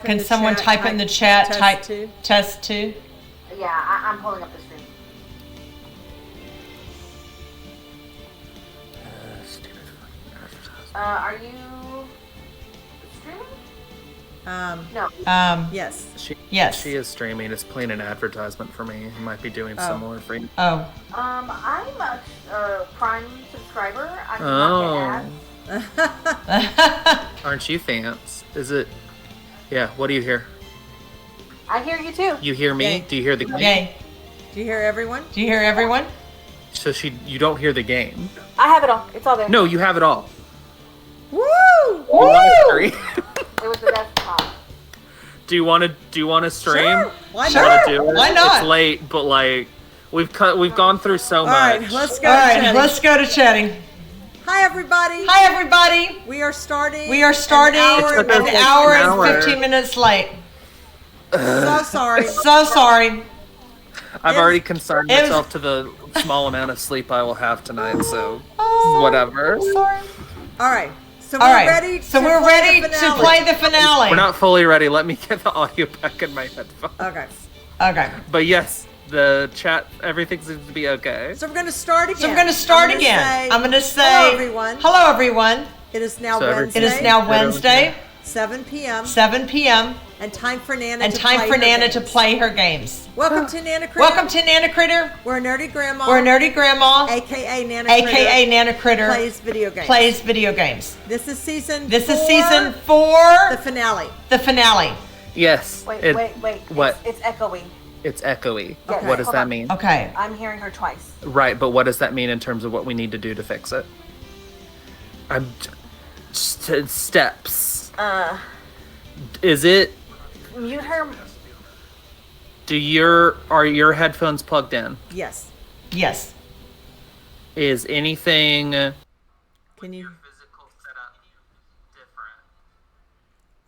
Can someone type in the chat, type test 2? Yeah, I'm pulling up the stream. Are you streaming? No. Yes. Yes. She is streaming. It's playing an advertisement for me. It might be doing similar for you. Oh. I'm a Prime subscriber. I'm not ads. Aren't you fans? Is it? Yeah. What do you hear? I hear you too. You hear me? Yay. Do you hear the game? Yay. Do you hear everyone? Do you hear everyone? So you don't hear the game. I have it all. It's all there. No, you have it all. Woo! Woo! It was the desktop. Do you want to stream? Sure. Why Sure. not? Do it? Why not? It's late, but like we've gone through so much. All right, let's go. All right, chatting. let's go to chatting. Hi, everybody. Hi, everybody. We are starting. We are starting an an hour and 15 minutes late. So sorry. So sorry. I've already consigned myself to the small amount of sleep I will have tonight, so whatever. Sorry. All right. So we're ready. So we're ready to play the finale. We're not fully ready. Let me get the audio back in my headphones. Okay. Okay. But yes, the chat, everything seems to be okay. So we're going to start again. So we're going to start again. I'm going to say hello, everyone. Hello, everyone. It is now So Wednesday. It is now Wednesday, 7 p.m. 7 p.m. And time for Nana and to time play for her Nana games. to play her games. Welcome to NanaCritter. Welcome to NanaCritter. We're a nerdy grandma. We're a nerdy grandma, AKA NanaCritter. AKA NanaCritter. Plays video games. Plays video games. This is season This is 4, season 4. The finale. The finale. Yes. Wait. What? It's echoey. It's echoey. Okay. What does Hold that on. mean? Okay. I'm hearing her twice. Right, but what does that mean in terms of what we need to do to fix it? Steps. Is it? Mute her. Are your headphones plugged in? Yes. Yes. Is anything? Can you? Physical setup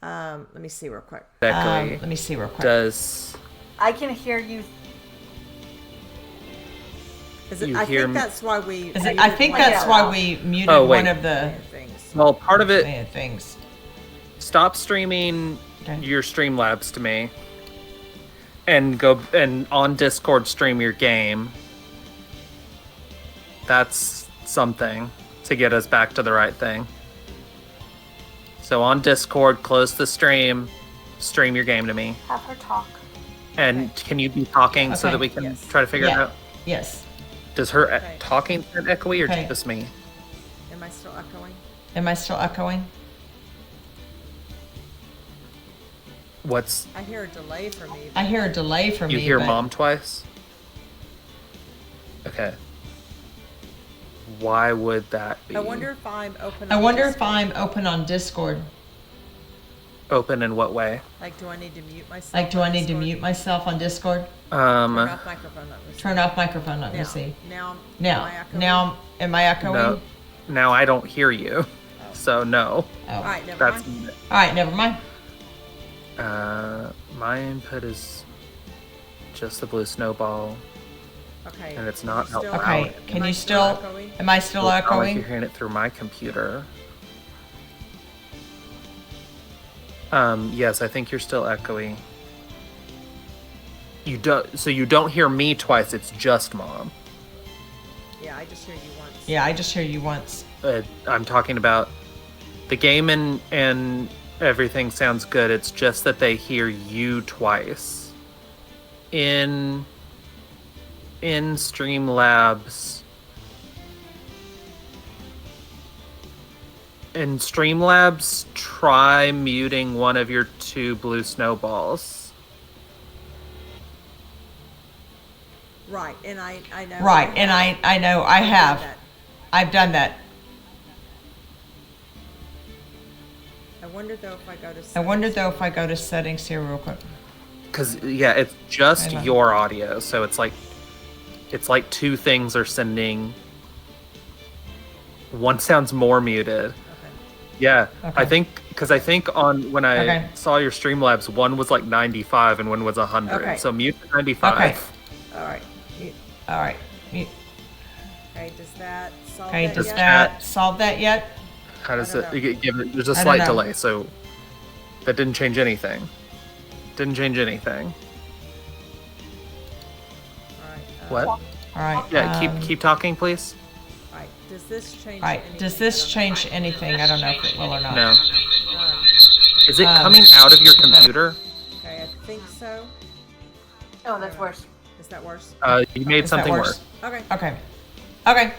different? Let me see real quick. Echoey. Let me see real quick. Does I can hear you. Is it, You I hear think me? that's why we. I think that's why we muted one of the things. well, part of it. things. Stop streaming Okay. your StreamLabs to me, and go and on Discord stream your game. That's something to get us back to the right thing. So on Discord, close the stream your game to me. Have her talk. And can you be talking so Okay. that we can Yes. try to figure it Yeah. out? Yes. Does her Okay. talking sound echoey or Okay. just me? Am I still echoing? Am I still echoing? What's I hear a delay from me. I hear a delay from you me. hear but mom twice? Okay. Why would that be? I wonder if I'm open. I on wonder if Discord. I'm open on Discord. Open in what way? Like, do I need to mute myself? Like, do on I need to Discord? mute myself on Discord? Turn off microphone. Let me see. Turn off microphone. Let me Now. see. Am Now, I echoing? now, am I echoing? No. Now I don't hear you. So no. Oh. All right, never That's mind. All right, never mind. my input is just the blue snowball. Okay. And it's not Still- out Okay, loud. can Am I you still still? echoing? Am I still Well, it's not like echoing? you're hearing it through my computer. Yes, I think you're still echoey. You don't hear me twice, it's just mom. Yeah, I just hear you once. Yeah, I just hear you once. I'm talking about the game and everything sounds good. It's just that they hear you twice. In StreamLabs. In StreamLabs, try muting one of your 2 blue snowballs. Right, and I know. Right, and I know I have. that. I've done that. I wonder though if I go to. I wonder settings. though if I go to settings here real quick. Cause yeah, it's just Hang on. your audio, so it's like 2 things are sending. One sounds more muted. Okay. Yeah, Okay. I think on when I Okay. saw your Streamlabs, one was like 95 and one was 100. Okay. So mute the 95. Okay. All right. All right. You- Okay. Does that solve Okay, that does yet? that solve that yet? How does I it don't know. give it? There's a I don't slight know. delay, so that didn't change anything. Didn't change anything. All right. What? All right. Yeah, keep talking, please. All right. Does this change? All right. anything? Does this change anything? I don't know if it will or not. No. Um, Is it coming out of your computer? okay, I think so. Oh, that's worse. Is that worse? You made Is that something worse? worse. Okay. Okay. Okay.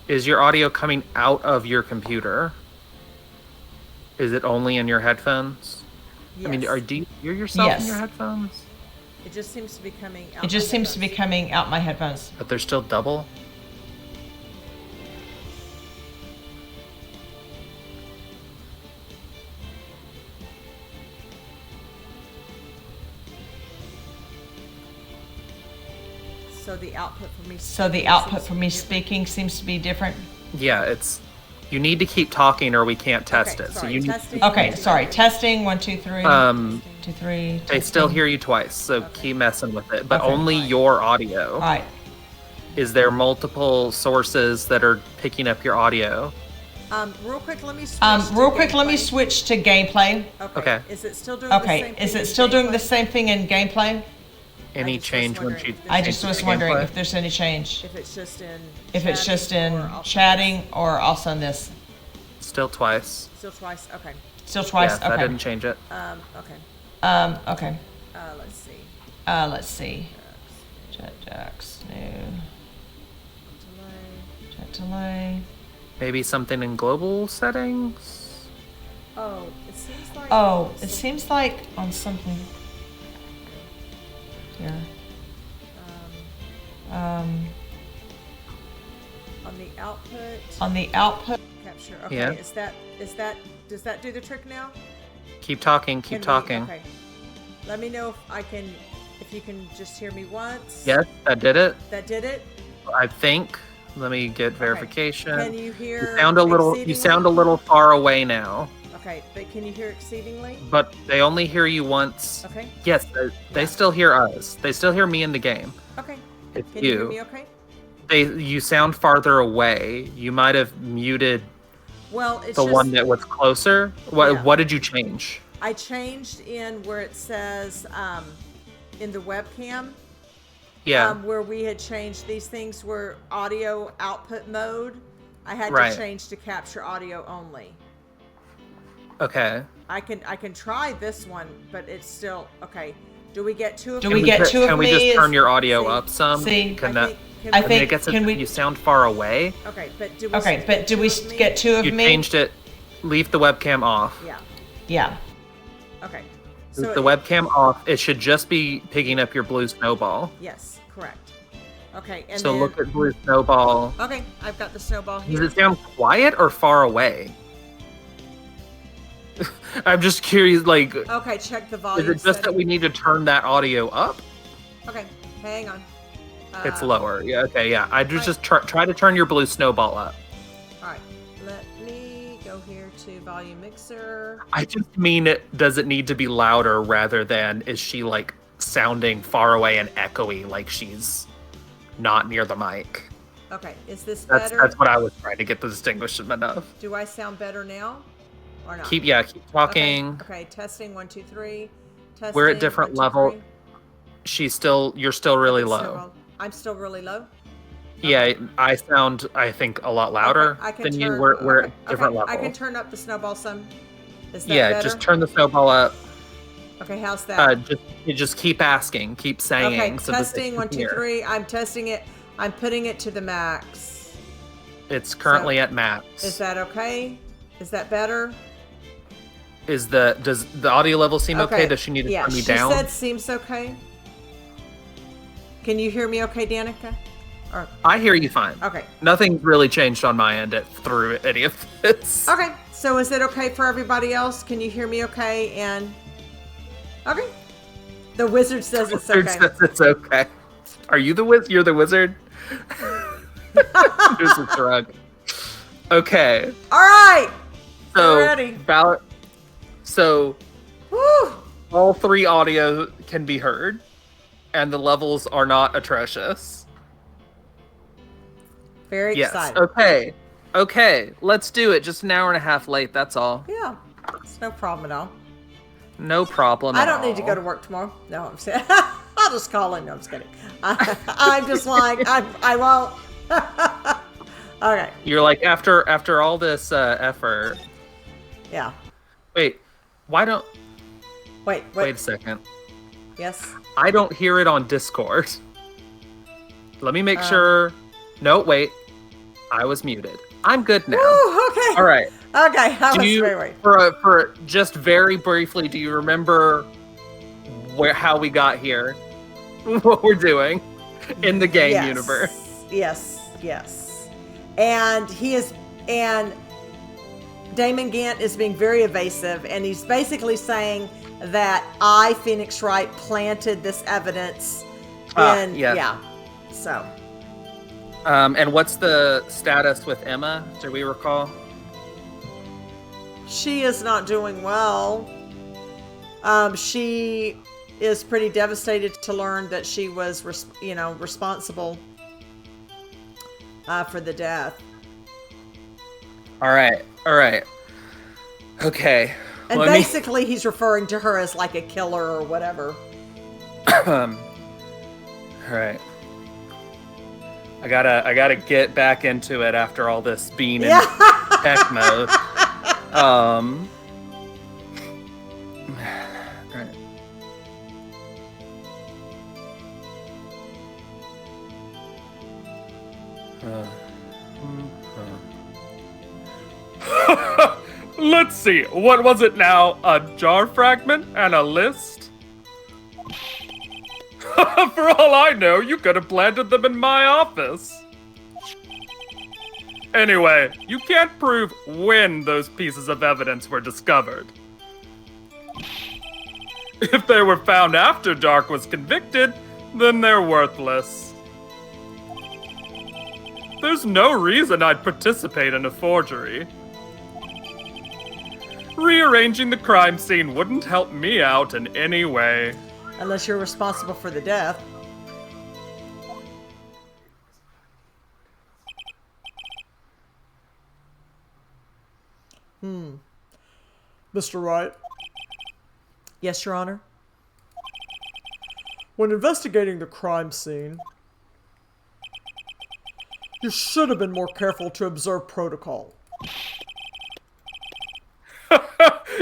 Is your audio coming out of your computer? Is it only in your headphones? Yes. I mean, do you hear yourself Yes. in your headphones? It just seems to be coming out. It just my seems to be headphones. coming out my headphones. But they're still double? So the output for me. So the output for me speaking seems to be different. Yeah, you need to keep talking or we can't test Okay, it. So sorry, you need, testing. Okay. Sorry. Testing. 1, 2, 3. 2, 3. they still testing. hear you twice, so Okay. keep messing with it. But Okay. only your audio. All right. Is there multiple sources that are picking up your audio? Real quick, let me switch. Real to quick, let me gameplay. switch to gameplay. Okay. Is it still doing the Okay. same Is thing it as still doing gameplay? the same thing in gameplay? Any just was change when wondering she? if there's I just was wondering Gameplay? if there's any change. If it's just in. If it's just in or off- chatting or also in this. Still twice. Still twice. Okay. Still twice. Yeah, that Okay. didn't change it. Okay. Okay. Let's see. Let's see. Chat Jax. New. Delay. Chat delay. Maybe something in global settings. Oh, it seems like. Oh, it seems like on something here. On the output. On the output. Capture. Okay. Yeah. Does that do the trick now? Keep talking. Keep Can we- talking. Okay. Let me know if you can just hear me once. Yes, that did it. That did it. I think. Let me get verification. Can you hear? You sound a little. You sound a little far away now. Okay, but can you hear exceedingly? But they only hear you once. Okay. Yes, they still hear us. They still hear me in the game. Okay. It's Can you hear me? Okay. You sound farther away. You might have muted Well, it's the just, one that was closer. What Yeah. what did you change? I changed in where it says in the webcam. Yeah. Where we had changed these things were audio output mode. I had Right. to change to capture audio only. Okay. I can try this one, but it's still okay. Do we get two of Do them? we get two of Can we me just is- turn your audio See. up some? See. Can I that? think- can I we- I mean, think- it gets can we- you sound far away. Okay, but do we? Okay, but do we two of me? get two of You me? changed it. Leave the webcam off. Yeah. Yeah. Okay. Leave the webcam off. It should just be picking up your blue snowball. Yes, correct. Okay, and So then look at blue snowball. okay, I've got the snowball Does here. it sound quiet or far away? I'm just curious, like, Okay, check the is volume. it just that setting. we need to turn that audio up? Okay, hang on. It's lower. Yeah, okay, yeah. I just try to turn your blue snowball up. All right, let me go here to volume mixer. I just mean, does it need to be louder rather than is she, like, sounding far away and echoey like she's not near the mic? Okay, is this That's better? that's what I was trying to get the distinguishment of. Do I sound better now, or not? Keep talking. Okay, testing 1, 2, 3. Testing, We're at different 1, 2, level. 3. You're still really low. Snowball. I'm still really low. Yeah, I sound, I think, a lot louder Okay, I can than you. turn- We're okay, at different okay, levels. I can turn up the snowball some. Is that Yeah, better? just turn the snowball up. Okay, how's that? Just keep asking, keep saying. Okay, so that they testing can 1, 2, hear. 3. I'm testing it. I'm putting it to the max. It's currently at max. Is that okay? Is that better? Does the audio level seem okay? Does she need to turn me down? She said seems okay. Can you hear me okay, Danica? Or I hear you fine. okay. Nothing's really changed on my end through any of this. Okay. So is it okay for everybody else? Can you hear me okay? And okay. The wizard says it's Wizard okay. says it's okay. Are you the wizard? You're the wizard? There's a shrug. Okay. All right. So Ready. ballot. So Woo. all three audio can be heard, and the levels are not atrocious. Very Yes. excited. Okay. Okay. Let's do it. Just an hour and a half late. That's all. Yeah. It's no problem at all. No problem. I at don't need to all. go to work tomorrow. No, I'm saying I'll just call in. No, I'm just kidding. I'm just like I won't. Okay. You're like after all this effort. Yeah. Wait, why don't? Wait. Wait a second. Yes. I don't hear it on Discord. Let me make sure. No, wait. I was muted. I'm good now. Ooh, okay. All right. Okay. I was Do very you, for just very briefly, do you remember how we got here? What we're doing in the game universe? Yes. And Damon Gant is being very evasive, and he's basically saying that I, Phoenix Wright, planted this evidence in So and what's the status with Emma? Do we recall? she is not doing well. She is pretty devastated to learn that she was responsible for the death. All right. Okay. And basically he's referring to her as like a killer or whatever. All right. I gotta get back into it after all this being in tech mode. All right. Let's see. What was it now? A jar fragment and a list? For all I know, you could have planted them in my office. Anyway, you can't prove when those pieces of evidence were discovered. If they were found after Dark was convicted, then they're worthless. There's no reason I'd participate in a forgery. Rearranging the crime scene wouldn't help me out in any way. Unless you're responsible for the death. Mr. Wright, Yes, Your Honor. when investigating the crime scene, you should have been more careful to observe protocol.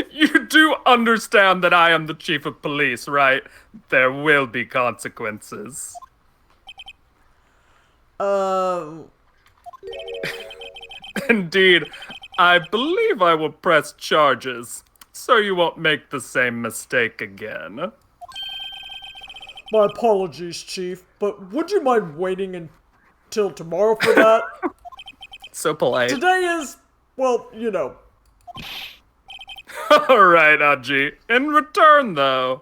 You do understand that I am the chief of police, right? There will be consequences. Indeed, I believe I will press charges, so you won't make the same mistake again. My apologies, Chief, but would you mind waiting until tomorrow for that? So polite. Today is, well, you know. Alright, Aji. In return, though.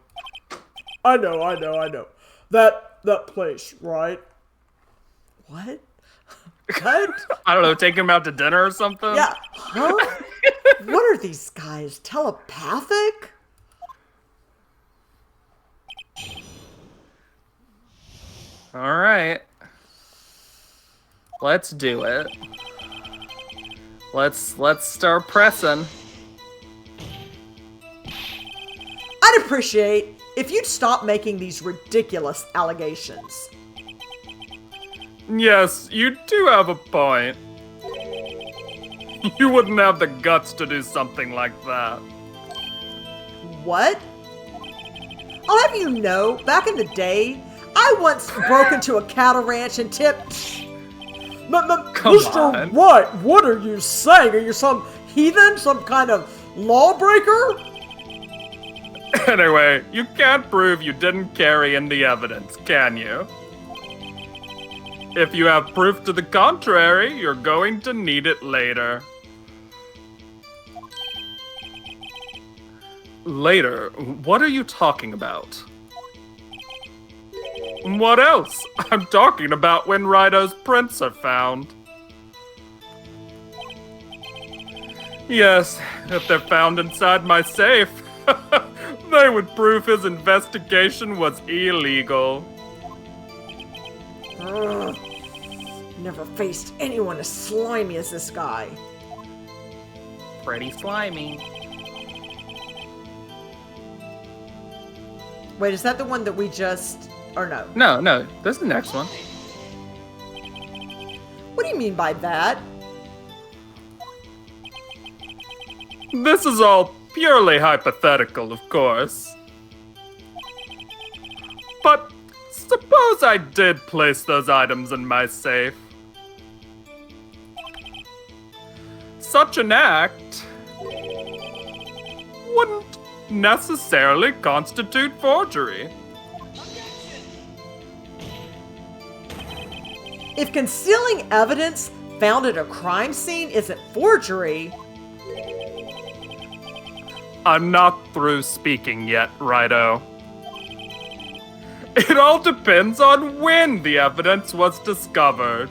I know. That place, right? What? What? I don't know, take him out to dinner or something? Yeah. Huh? What are these guys? Telepathic? Alright. Let's do it. Let's start pressing. I'd appreciate if you'd stop making these ridiculous allegations. Yes, you do have a point. You wouldn't have the guts to do something like that. What? I'll have you know, back in the day, I once broke into a cattle ranch and tipped... Come Mr. on. Wright, what are you saying? Are you some heathen? Some kind of lawbreaker? Anyway, you can't prove you didn't carry in the evidence, can you? If you have proof to the contrary, you're going to need it later. Later? What are you talking about? What else? I'm talking about when Rido's prints are found. Yes, if they're found inside my safe, they would prove his investigation was illegal. Ugh. Never faced anyone as slimy as this guy. Pretty slimy. Wait, is that the one that we just... Or no? No, this is the next one. What do you mean by that? This is all purely hypothetical, of course. But suppose I did place those items in my safe. Such an act wouldn't necessarily constitute forgery. If concealing evidence found at a crime scene isn't forgery... I'm not through speaking yet, Righto. It all depends on when the evidence was discovered.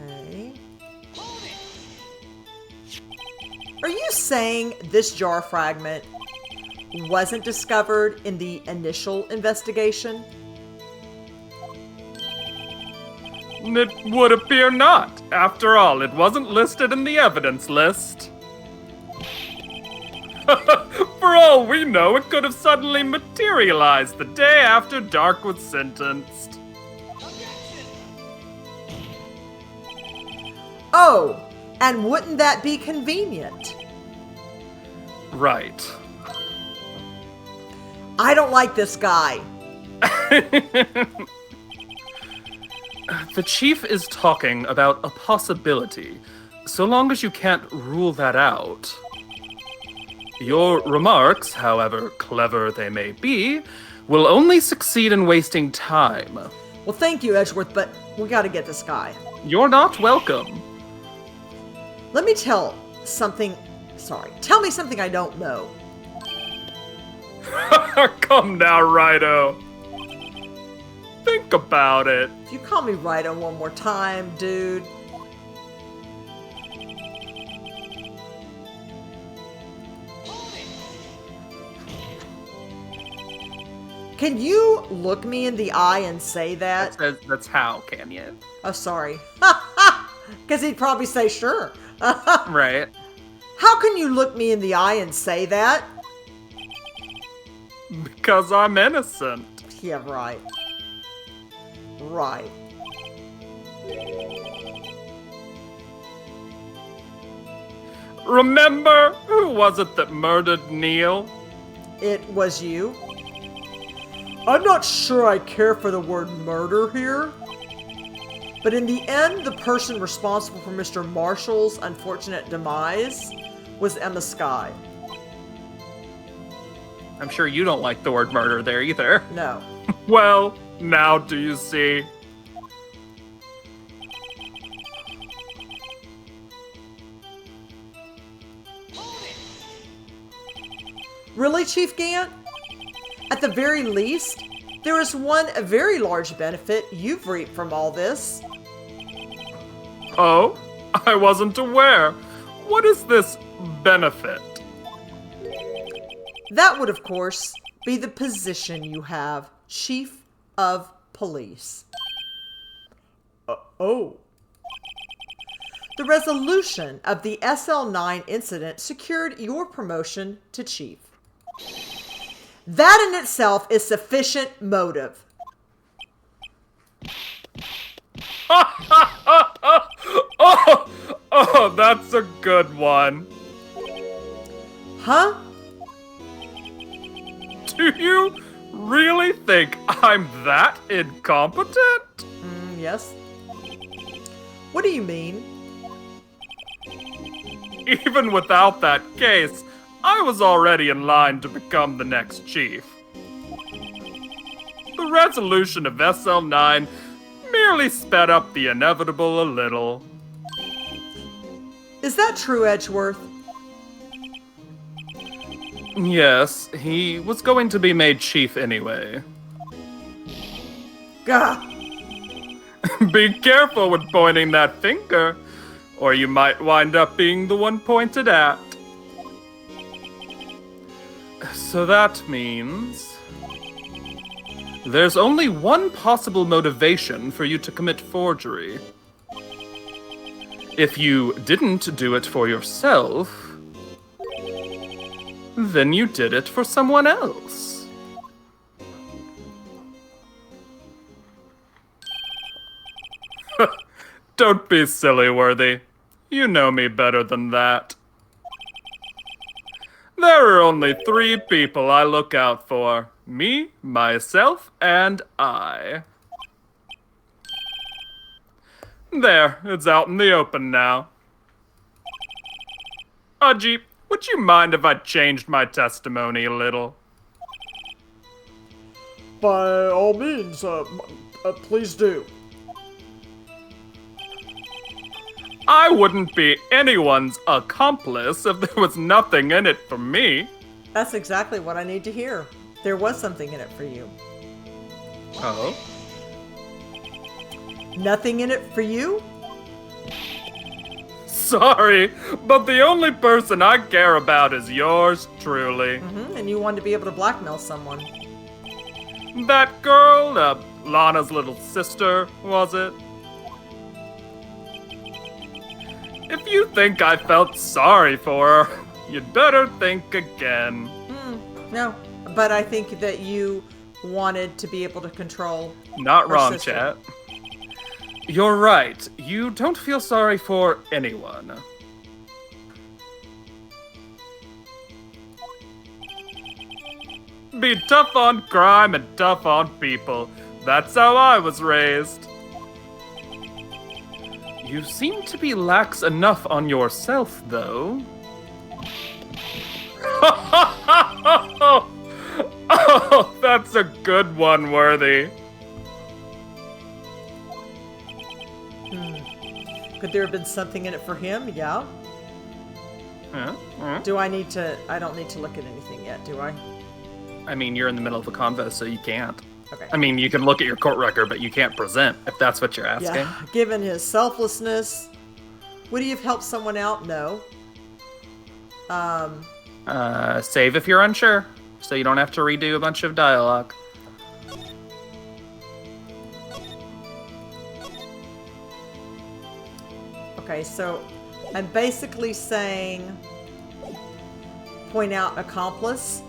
Okay. Are you saying this jar fragment wasn't discovered in the initial investigation? It would appear not. After all, it wasn't listed in the evidence list. For all we know, it could have suddenly materialized the day after Dark was sentenced. Oh, and wouldn't that be convenient? Right. I don't like this guy. The chief is talking about a possibility, so long as you can't rule that out. Your remarks, however clever they may be, will only succeed in wasting time. Well, thank you, Edgeworth, but we gotta get this guy. You're not welcome. Let me tell something... Sorry, tell me something I don't know. Come now, Righto. Think about it. If you call me Righto one more time, dude... Can you look me in the eye and say that? That's how, can you? Oh, sorry. Because he'd probably say sure. Right. How can you look me in the eye and say that? Because I'm innocent. Yeah, right. Right. Remember, who was it that murdered Neil? It was you? I'm not sure I care for the word murder here. But in the end, the person responsible for Mr. Marshall's unfortunate demise was Emma Skye. I'm sure you don't like the word murder there either. No. Well, now do you see? Really, Chief Gant? At the very least, there is one very large benefit you've reaped from all this. Oh? I wasn't aware. What is this benefit? That would, of course, be the position you have, Chief of Police. Oh. The resolution of the SL9 incident secured your promotion to Chief. That in itself is sufficient motive. Oh, that's a good one. Huh? Do you really think I'm that incompetent? Yes. What do you mean? Even without that case, I was already in line to become the next chief. The resolution of SL9 merely sped up the inevitable a little. Is that true, Edgeworth? Yes, he was going to be made chief anyway. Gah! Be careful with pointing that finger, or you might wind up being the one pointed at. So that means there's only one possible motivation for you to commit forgery. If you didn't do it for yourself, then you did it for someone else. Don't be silly, Worthy. You know me better than that. There are only 3 people I look out for. Me, myself, and I. There, it's out in the open now. Udgy, would you mind if I changed my testimony a little? By all means, please do. I wouldn't be anyone's accomplice if there was nothing in it for me. That's exactly what I need to hear. There was something in it for you. Oh? Nothing in it for you? Sorry, but the only person I care about is yours truly. And you wanted to be able to blackmail someone. That girl, Lana's little sister, was it? If you think I felt sorry for her, you'd better think again. No, but I think that you wanted to be able to control Not her wrong, sister. chat. You're right. You don't feel sorry for anyone. Be tough on crime and tough on people. That's how I was raised. You seem to be lax enough on yourself, though. Oh, that's a good one, Worthy. Could there have been something in it for him? Yeah. Yeah. Do I need to... I don't need to look at anything yet, do I? I mean, you're in the middle of a convo, so you can't. Okay. I mean, you can look at your court record, but you can't present, if that's what you're asking. Yeah. Given his selflessness, would he have helped someone out? No. Save if you're unsure, so you don't have to redo a bunch of dialogue. Okay, so I'm basically saying point out accomplice.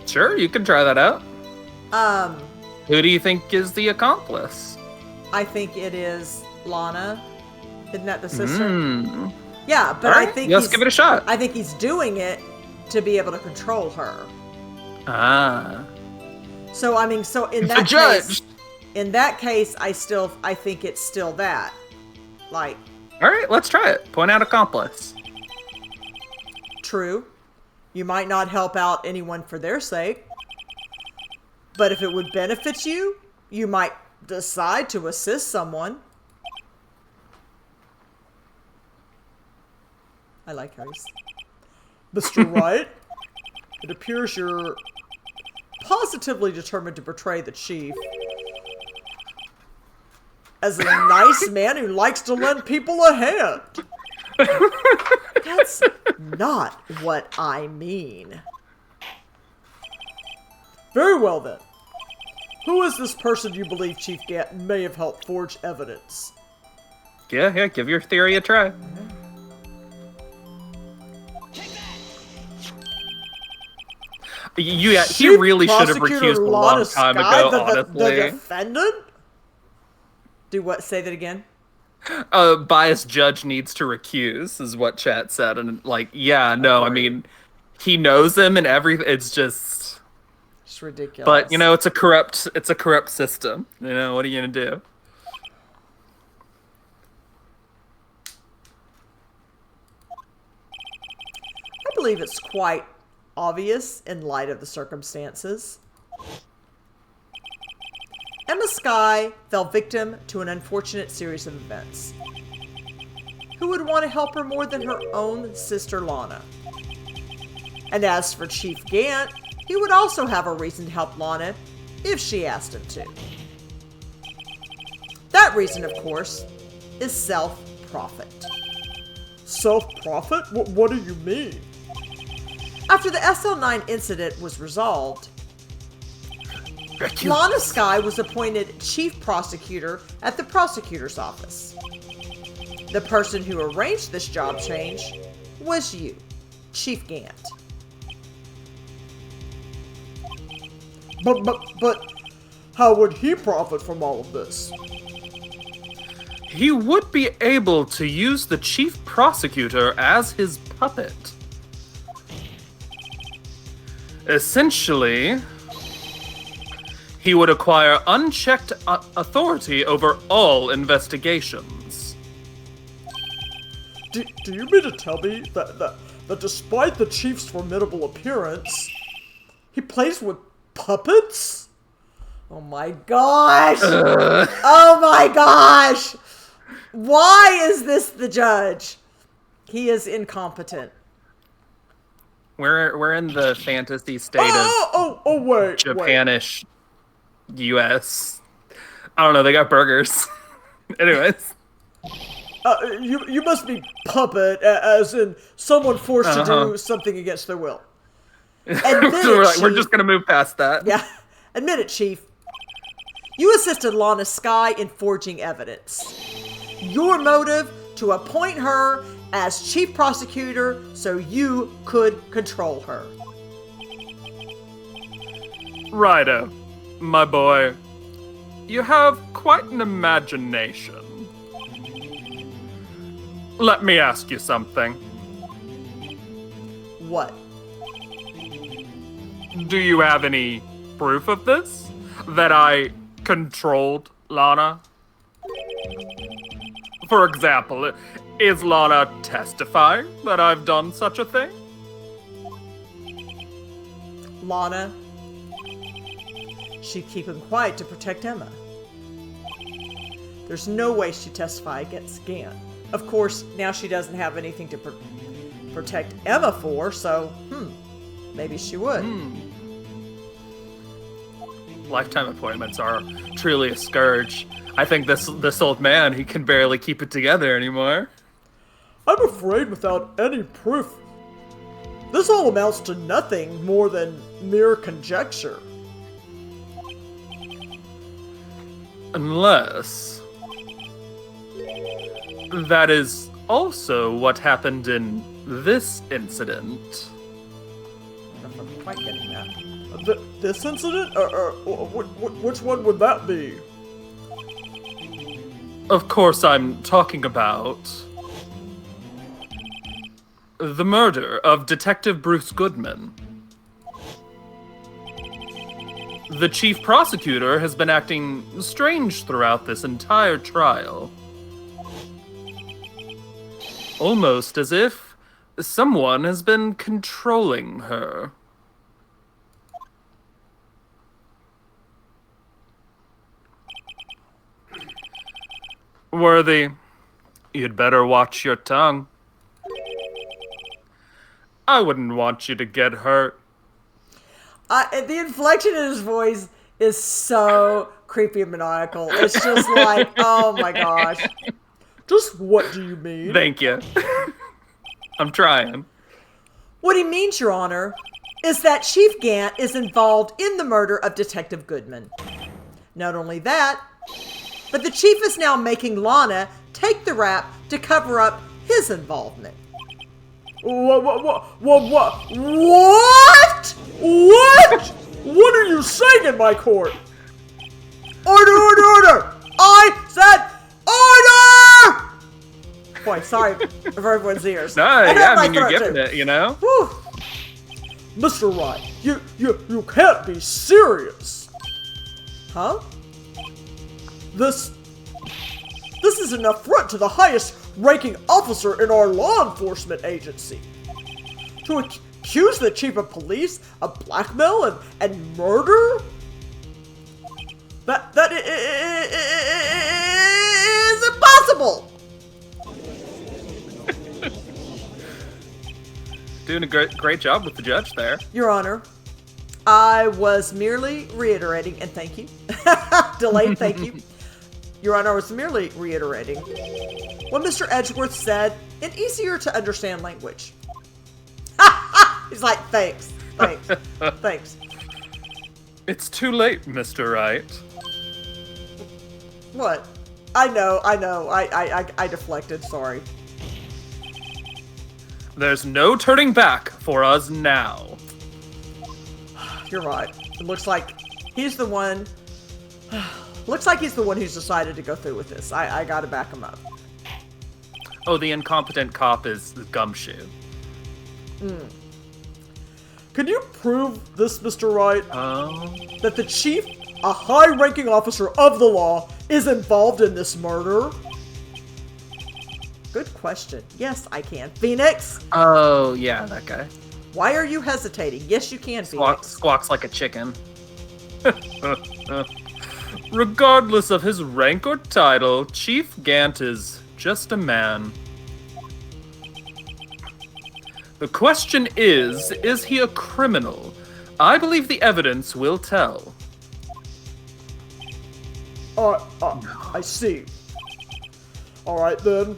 Sure, you can try that out. Um, Who do you think is the accomplice? I think it is Lana. Isn't that the sister? Hmm. Yeah, but All right, I think let's give it a shot. I think he's doing it to be able to control her. Ah. So I mean, so in The that judge. case, I think it's still that. Like, All right, let's try it. Point out accomplice. true. You might not help out anyone for their sake, but if it would benefit you, you might decide to assist someone. I like hers. Mr. Wright, it appears you're Positively determined to betray the chief as a nice man who likes to lend people a hand. That's not what I mean. very well then. Who is this person you believe Chief Gant may have helped forge evidence? Yeah, give your theory a try. Yeah, he Chief really should have Prosecutor recused a Lana long time Sky, ago, the honestly. defendant? Do what? Say that again? A biased judge needs to recuse, is what chat said. And, like, yeah, no, I mean, he knows him and everything. It's just... It's ridiculous. But, you know, it's a corrupt system. You know, what are you going to do? I believe it's quite obvious in light of the circumstances. Emma Skye fell victim to an unfortunate series of events. Who would want to help her more than her own sister Lana? And as for Chief Gant, he would also have a reason to help Lana if she asked him to. That reason, of course, is self-profit. Self-profit? What do you mean? After the SL9 incident was resolved, Lana Skye was appointed chief prosecutor at the prosecutor's office. The person who arranged this job change was you, Chief Gant. But how would he profit from all of this? He would be able to use the chief prosecutor as his puppet. Essentially, he would acquire unchecked authority over all investigations. Do you mean to tell me that despite the chief's formidable appearance, he plays with puppets? Oh my gosh! Oh my gosh! Why is this the judge? He is incompetent. We're in the fantasy state of Wait. Japanish U.S. I don't know. They got burgers. Anyways. You must be puppet, as in someone forced to do something against their will. Admit So it, we're Chief. just gonna move past that. Yeah, admit it, Chief. You assisted Lana Skye in forging evidence. Your motive to appoint her as chief prosecutor so you could control her. Righto, my boy. You have quite an imagination. Let me ask you something. What? Do you have any proof of this? That I controlled Lana? For example, is Lana testifying that I've done such a thing? Lana? She'd keep him quiet to protect Emma. There's no way she'd testify against Gant. Of course, now she doesn't have anything to protect Emma for, so, maybe she would. Lifetime appointments are truly a scourge. I think this old man, he can barely keep it together anymore. I'm afraid without any proof, this all amounts to nothing more than mere conjecture. Unless... that is also what happened in this incident. I don't know if I'm quite getting that. This incident? Which one would that be? Of course, I'm talking about the murder of Detective Bruce Goodman. The chief prosecutor has been acting strange throughout this entire trial. Almost as if someone has been controlling her. Worthy, you'd better watch your tongue. I wouldn't want you to get hurt. The inflection in his voice is so creepy and maniacal. It's just like, oh my gosh. Just what do you mean? Thank you. I'm trying. What he means, Your Honor, is that Chief Gant is involved in the murder of Detective Goodman. Not only that, but the Chief is now making Lana take the rap to cover up his involvement. What? What are you saying in my court? Order! I said order! Boy, sorry for everyone's ears. No, yeah, I mean, you're getting it, you know? Whew. Mr. Wright, you can't be serious. Huh? This is an affront to the highest ranking officer in our law enforcement agency. To accuse the chief of police of blackmail and murder? That Is impossible! Doing a great job with the judge there. Your Honor, I was merely reiterating, and thank you. Delayed thank you. Your Honor, I was merely reiterating what Mr. Edgeworth said in easier to understand language. He's like, thanks. It's too late, Mr. Wright. What? I know. I deflected, sorry. There's no turning back for us now. You're right. It looks like he's the one... Looks like he's the one who's decided to go through with this. I gotta back him up. Oh, the incompetent cop is Gumshoe. Can you prove this, Mr. Wright? Oh. That the chief, a high-ranking officer of the law, is involved in this murder? Good question. Yes, I can. Phoenix? Oh, yeah, that guy. Why are you hesitating? Yes, you can, Phoenix. Squawks like a chicken. Regardless of his rank or title, Chief Gant is just a man. The question is he a criminal? I believe the evidence will tell. I see. Alright then.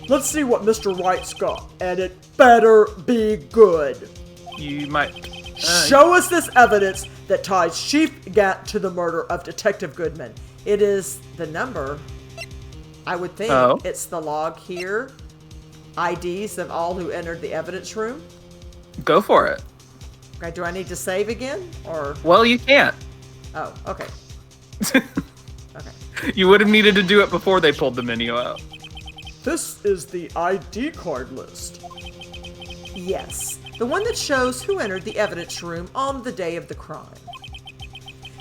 Let's see what Mr. Wright's got, and it better be good. You might... Show us this evidence that ties Chief Gant to the murder of Detective Goodman. It is the number. I would think it's the log here. IDs of all who entered the evidence room. Go for it. Okay, do I need to save again, or? Well, you can't. Oh, okay. Okay. You would have needed to do it before they pulled the menu out. This is the ID card list. Yes, the one that shows who entered the evidence room on the day of the crime.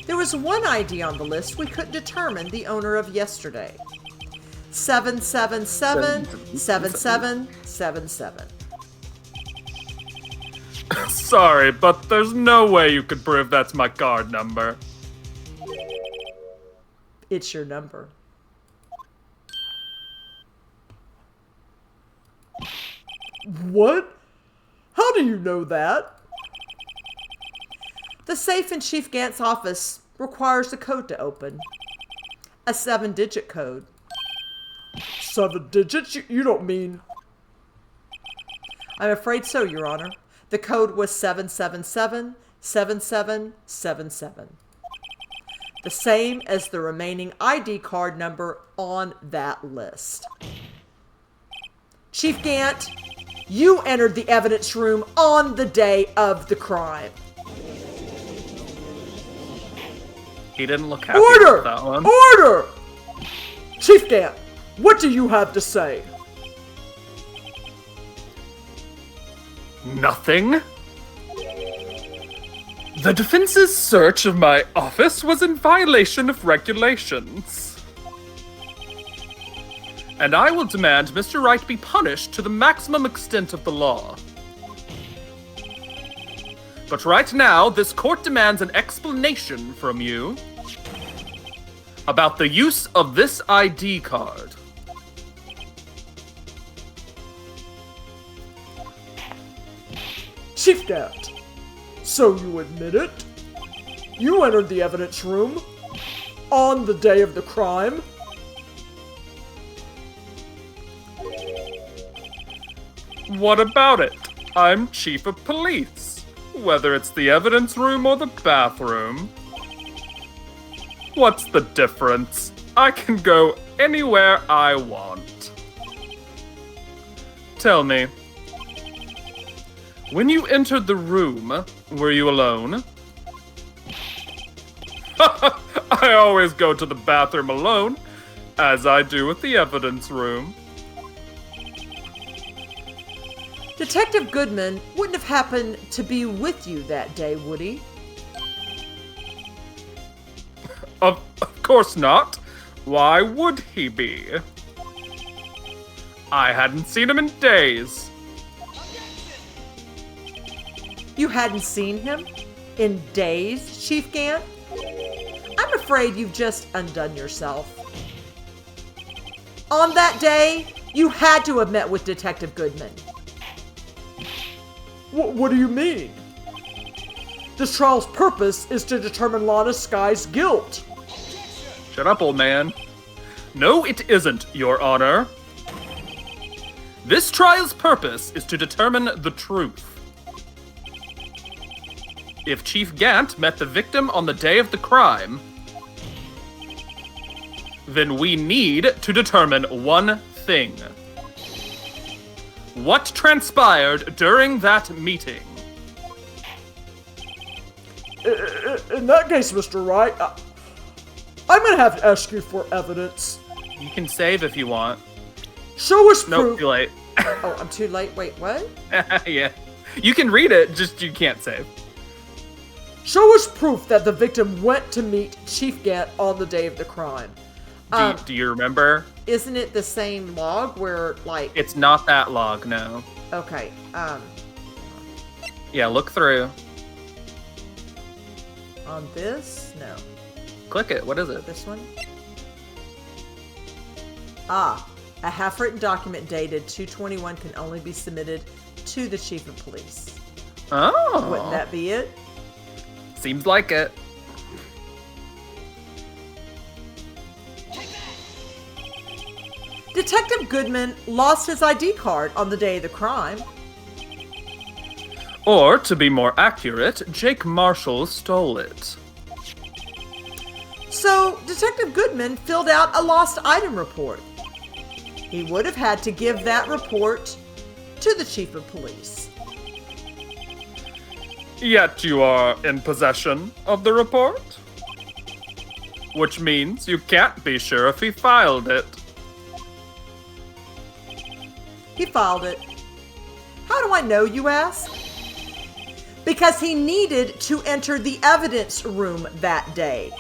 There was one ID on the list we couldn't determine the owner of yesterday. 7777777. Sorry, but there's no way you could prove that's my card number. It's your number. What? How do you know that? The safe in Chief Gant's office requires a code to open. A 7-digit code. 7 digits? You don't mean... I'm afraid so, Your Honor. The code was 777-7777. The same as the remaining ID card number on that list. Chief Gant, you entered the evidence room on the day of the crime. He didn't look happy Order! with that one. Order! Chief Gant, what do you have to say? Nothing. The defense's search of my office was in violation of regulations. And I will demand Mr. Wright be punished to the maximum extent of the law. But right now, this court demands an explanation from you about the use of this ID card. Chief Gant, so you admit it? You entered the evidence room on the day of the crime? What about it? I'm chief of police, whether it's the evidence room or the bathroom. What's the difference? I can go anywhere I want. Tell me, when you entered the room, were you alone? I always go to the bathroom alone, as I do with the evidence room. Detective Goodman wouldn't have happened to be with you that day, would he? Of course not. Why would he be? I hadn't seen him in days. You hadn't seen him in days, Chief Gant? I'm afraid you've just undone yourself. On that day, you had to have met with Detective Goodman. What do you mean? This trial's purpose is to determine Lana Sky's guilt. Shut up, old man. No, it isn't, Your Honor. This trial's purpose is to determine the truth. If Chief Gant met the victim on the day of the crime, Then we need to determine one thing. What transpired during that meeting? In that case, Mr. Wright, I'm gonna have to ask you for evidence. You can save if you want. Show us Nope, proof. too late. Oh, I'm too late. Wait, what? Yeah. You can read it, just you can't save. Show us proof that the victim went to meet Chief Gant on the day of the crime. Do you remember? Isn't it the same log where, like... It's not that log, no. Okay, Yeah, look through. on this? No. Click it, what is it? This one? Ah, a half-written document dated 2/21 can only be submitted to the chief of police. Oh. Wouldn't that be it? Seems like it. Detective Goodman lost his ID card on the day of the crime. Or, to be more accurate, Jake Marshall stole it. So, Detective Goodman filled out a lost item report. He would have had to give that report to the chief of police. Yet you are in possession of the report? Which means you can't be sure if he filed it. He filed it. How do I know, you ask? Because he needed to enter the evidence room that day.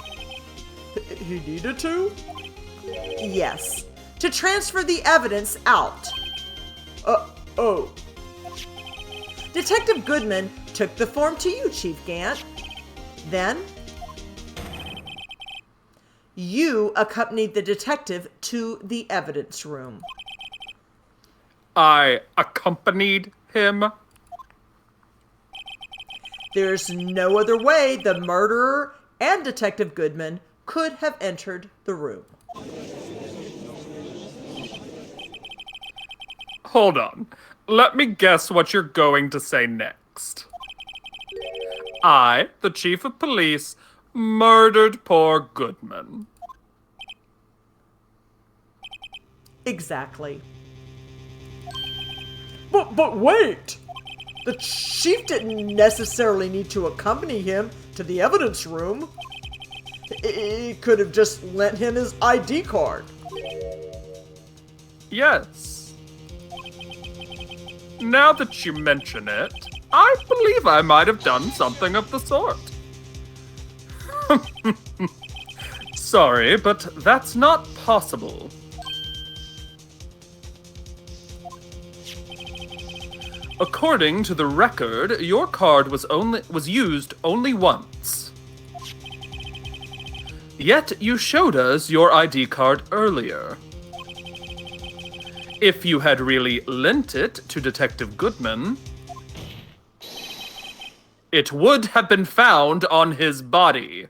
He needed to? Yes, to transfer the evidence out. Oh. Detective Goodman took the form to you, Chief Gant. Then, you accompanied the detective to the evidence room. I accompanied him. There's no other way the murderer and Detective Goodman could have entered the room. Hold on. Let me guess what you're going to say next. I, the chief of police, murdered poor Goodman. Exactly. But wait! The chief didn't necessarily need to accompany him to the evidence room. He could have just lent him his ID card. Yes. Now that you mention it, I believe I might have done something of the sort. Sorry, but that's not possible. According to the record, your card was used only once. Yet you showed us your ID card earlier. If you had really lent it to Detective Goodman, it would have been found on his body.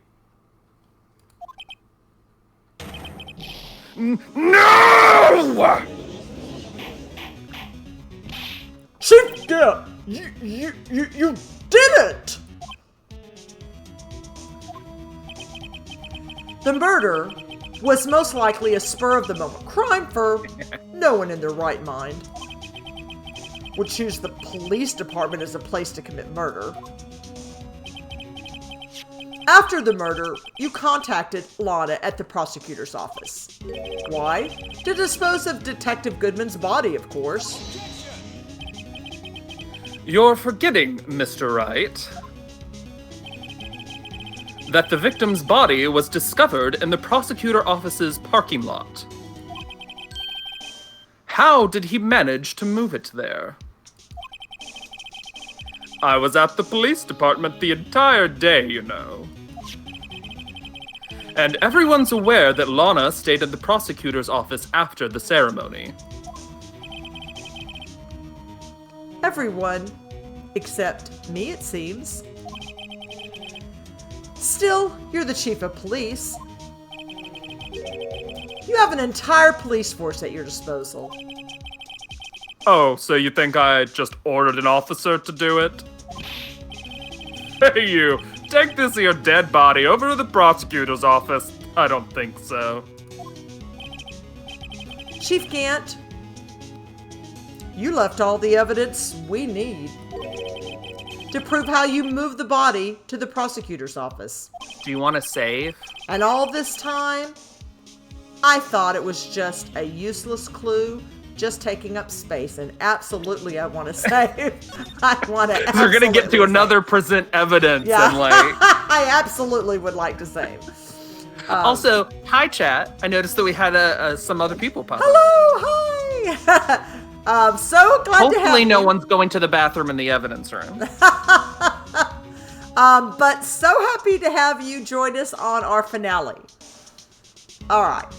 No! Chief Gant, you didn't! The murder was most likely a spur-of-the-moment crime for no one in their right mind Would choose the police department as a place to commit murder. After the murder, you contacted Lana at the prosecutor's office. Why? To dispose of Detective Goodman's body, of course. You're forgetting, Mr. Wright, that the victim's body was discovered in the prosecutor office's parking lot. How did he manage to move it there? I was at the police department the entire day, you know. And everyone's aware that Lana stayed at the prosecutor's office after the ceremony. Everyone, except me, it seems. Still, you're the chief of police. You have an entire police force at your disposal. Oh, so you think I just ordered an officer to do it? Hey you, take this here dead body over to the prosecutor's office. I don't think so. Chief Gant, you left all the evidence we need to prove how you moved the body to the prosecutor's office. Do you want to save? And all this time, I thought it was just a useless clue, just taking up space. And absolutely, I want to save. I want to. We're gonna get to another present evidence and like. I absolutely would like to save. Also, hi chat. I noticed that we had some other people pop up. Hello, hi. So glad to have you. Hopefully, no one's going to the bathroom in the evidence room. But so happy to have you join us on our finale. All right.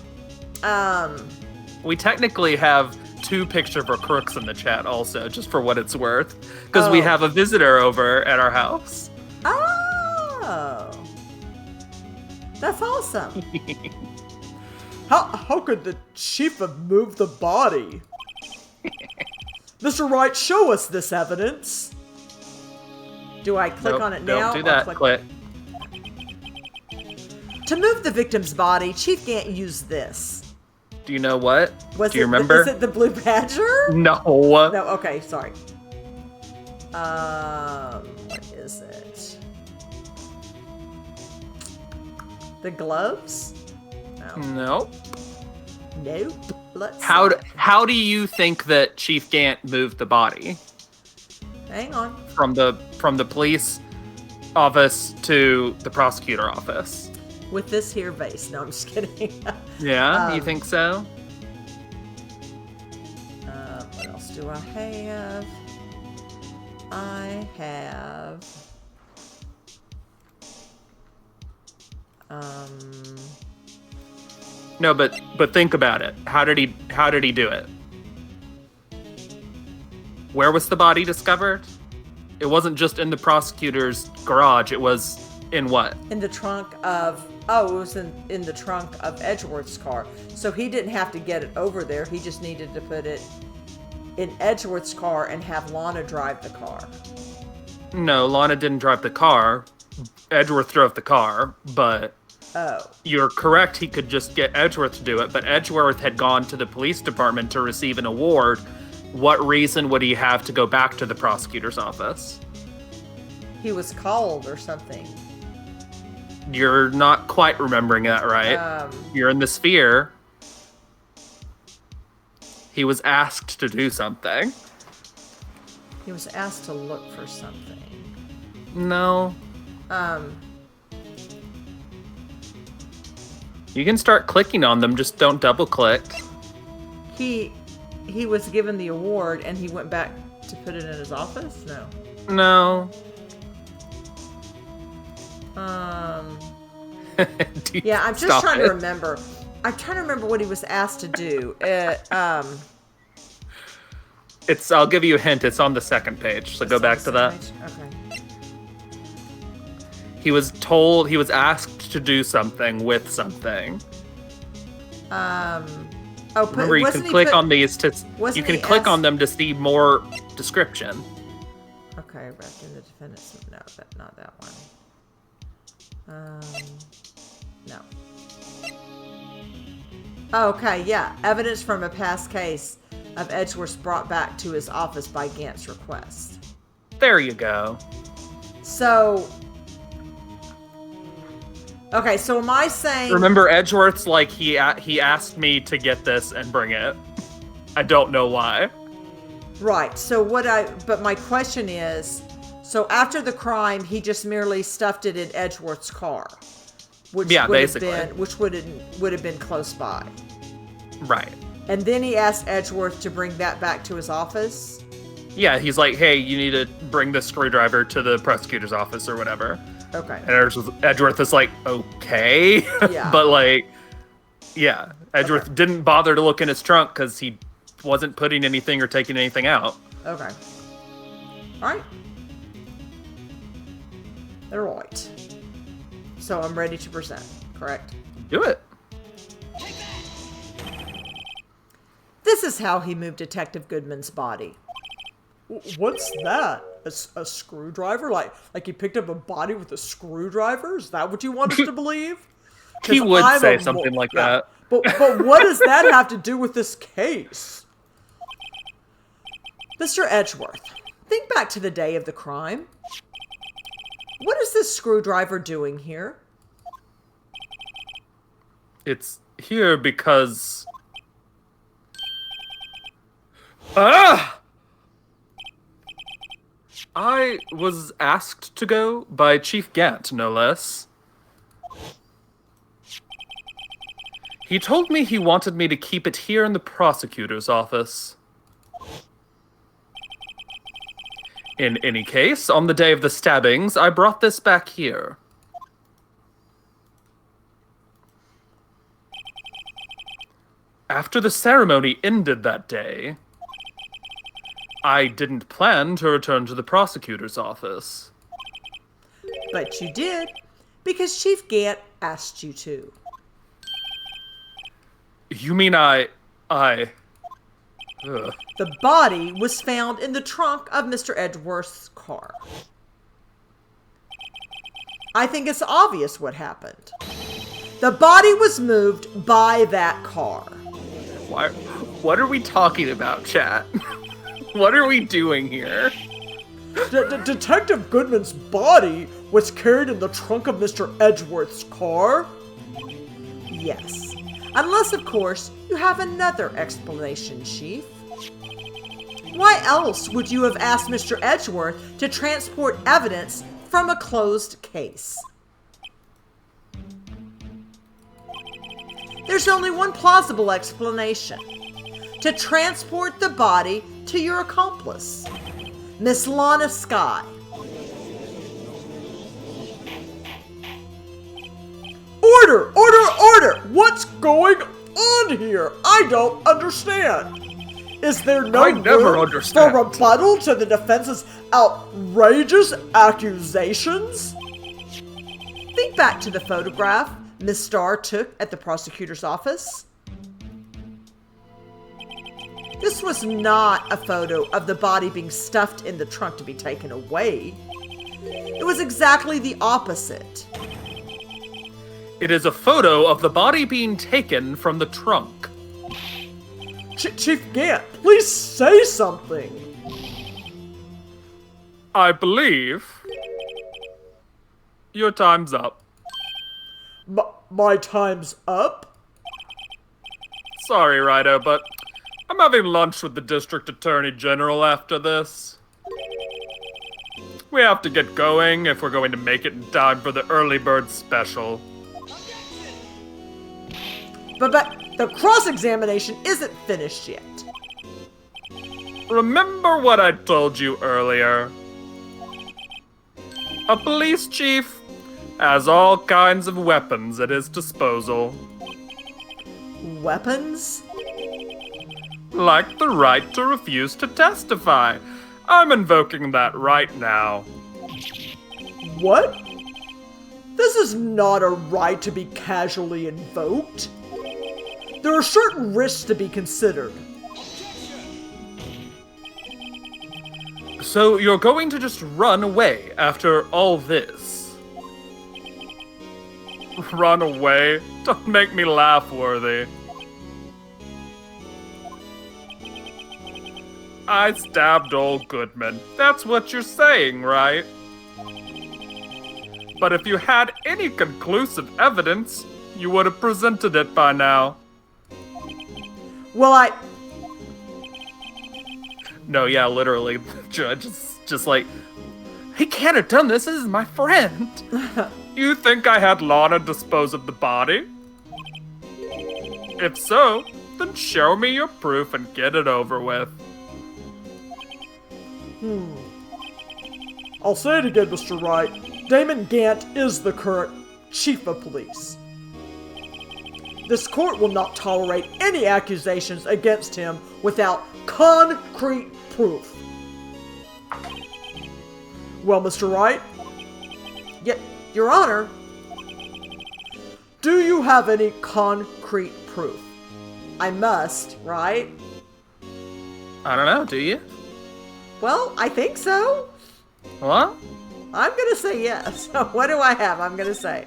We technically have 2 picture for crooks in the chat also, just for what it's worth, because we have a visitor over at our house. Oh, that's awesome. How could the chief have moved the body? Mr. Wright, show us this evidence. Do I click on it now? Don't do that. Click. To move the victim's body, Chief Gant used this. Do you know what? Do you Is remember? it the Blue Badger? No. No, okay, sorry. What is it? The gloves? Nope. Nope. Let's How do you think that Chief Gant moved the body? Hang on. From the police office to the prosecutor office? With this here vase. No, I'm just kidding. Yeah, you think so? What else do I have? I have... No, but think about it. How did he do it? Where was the body discovered? It wasn't just in the prosecutor's garage. It was in what? In the trunk of... Oh, it was in the trunk of Edgeworth's car. So he didn't have to get it over there. He just needed to put it in Edgeworth's car and have Lana drive the car. No, Lana didn't drive the car. Edgeworth drove the car, but... Oh. You're correct, he could just get Edgeworth to do it, but Edgeworth had gone to the police department to receive an award. What reason would he have to go back to the prosecutor's office? He was called or something. You're not quite remembering that right. You're in the sphere. He was asked to do something. He was asked to look for something. No. You can start clicking on them, just don't double click. He was given the award and he went back to put it in his office? No. No. Yeah, I'm just trying to remember. I'm trying to remember what he was asked to do. I'll give you a hint. It's on the second page. So go back to that. Okay. He was asked to do something with something. Remember, you can click on these you can click on them to see more description. Okay, wrapped in the defendant's. No, not that one. No. Okay, yeah. Evidence from a past case of Edgeworth brought back to his office by Gant's request. There you go. So... Okay, so am I saying... Remember, Edgeworth's like, he asked me to get this and bring it. I don't know why. Right, so but my question is, so after the crime, he just merely stuffed it in Edgeworth's car. Which would have been close by. Right. And then he asked Edgeworth to bring that back to his office? Yeah, he's like, hey, you need to bring the screwdriver to the prosecutor's office or whatever. Okay. And Edgeworth is like, okay. Yeah. But like, yeah, Edgeworth didn't bother to look in his trunk because he wasn't putting anything or taking anything out. Okay. All right. They're right. So I'm ready to present, correct? Do it. This is how he moved Detective Goodman's body. What's that? A screwdriver? Like he picked up a body with a screwdriver? Is that what you want us to believe? He would say something like that. But what does that have to do with this case? Mr. Edgeworth, think back to the day of the crime. What is this screwdriver doing here? It's here because... Ah! I was asked to go by Chief Gant, no less. He told me he wanted me to keep it here in the prosecutor's office. In any case, on the day of the stabbings, I brought this back here. After the ceremony ended that day, I didn't plan to return to the prosecutor's office. But you did, because Chief Gant asked you to. You mean Ugh. The body was found in the trunk of Mr. Edgeworth's car. I think it's obvious what happened. The body was moved by that car. What are we talking about, chat? What are we doing here? Detective Goodman's body was carried in the trunk of Mr. Edgeworth's car? Yes. Unless, of course, you have another explanation, Chief. Why else would you have asked Mr. Edgeworth to transport evidence from a closed case? There's only one plausible explanation. To transport the body to your accomplice, Miss Lana Skye. Order! Order! Order! What's going on here? I don't understand. Is there no I never room understand. for rebuttal to the defense's outrageous accusations? Think back to the photograph Miss Starr took at the prosecutor's office. This was not a photo of the body being stuffed in the trunk to be taken away. It was exactly the opposite. It is a photo of the body being taken from the trunk. Chief Gant, please say something. I believe your time's up. My time's up? Sorry, Rido, but I'm having lunch with the District Attorney General after this. We have to get going if we're going to make it in time for the early bird special. But the cross-examination isn't finished yet. Remember what I told you earlier? A police chief has all kinds of weapons at his disposal. Weapons? Like the right to refuse to testify. I'm invoking that right now. What? This is not a right to be casually invoked. There are certain risks to be considered. So you're going to just run away after all this? Run away? Don't make me laugh, Worthy. I stabbed old Goodman. That's what you're saying, right? But if you had any conclusive evidence, you would have presented it by now. Well, No, yeah, literally, the judge is just like, he can't have done this, this is my friend. You think I had Lana dispose of the body? If so, then show me your proof and get it over with. I'll say it again, Mr. Wright. Damon Gant is the current chief of police. This court will not tolerate any accusations against him without concrete proof. Well, Mr. Wright? Your Honor, do you have any concrete proof? I must, right? I don't know, do you? Well, I think so. What? I'm gonna say yes. What do I have? I'm gonna say.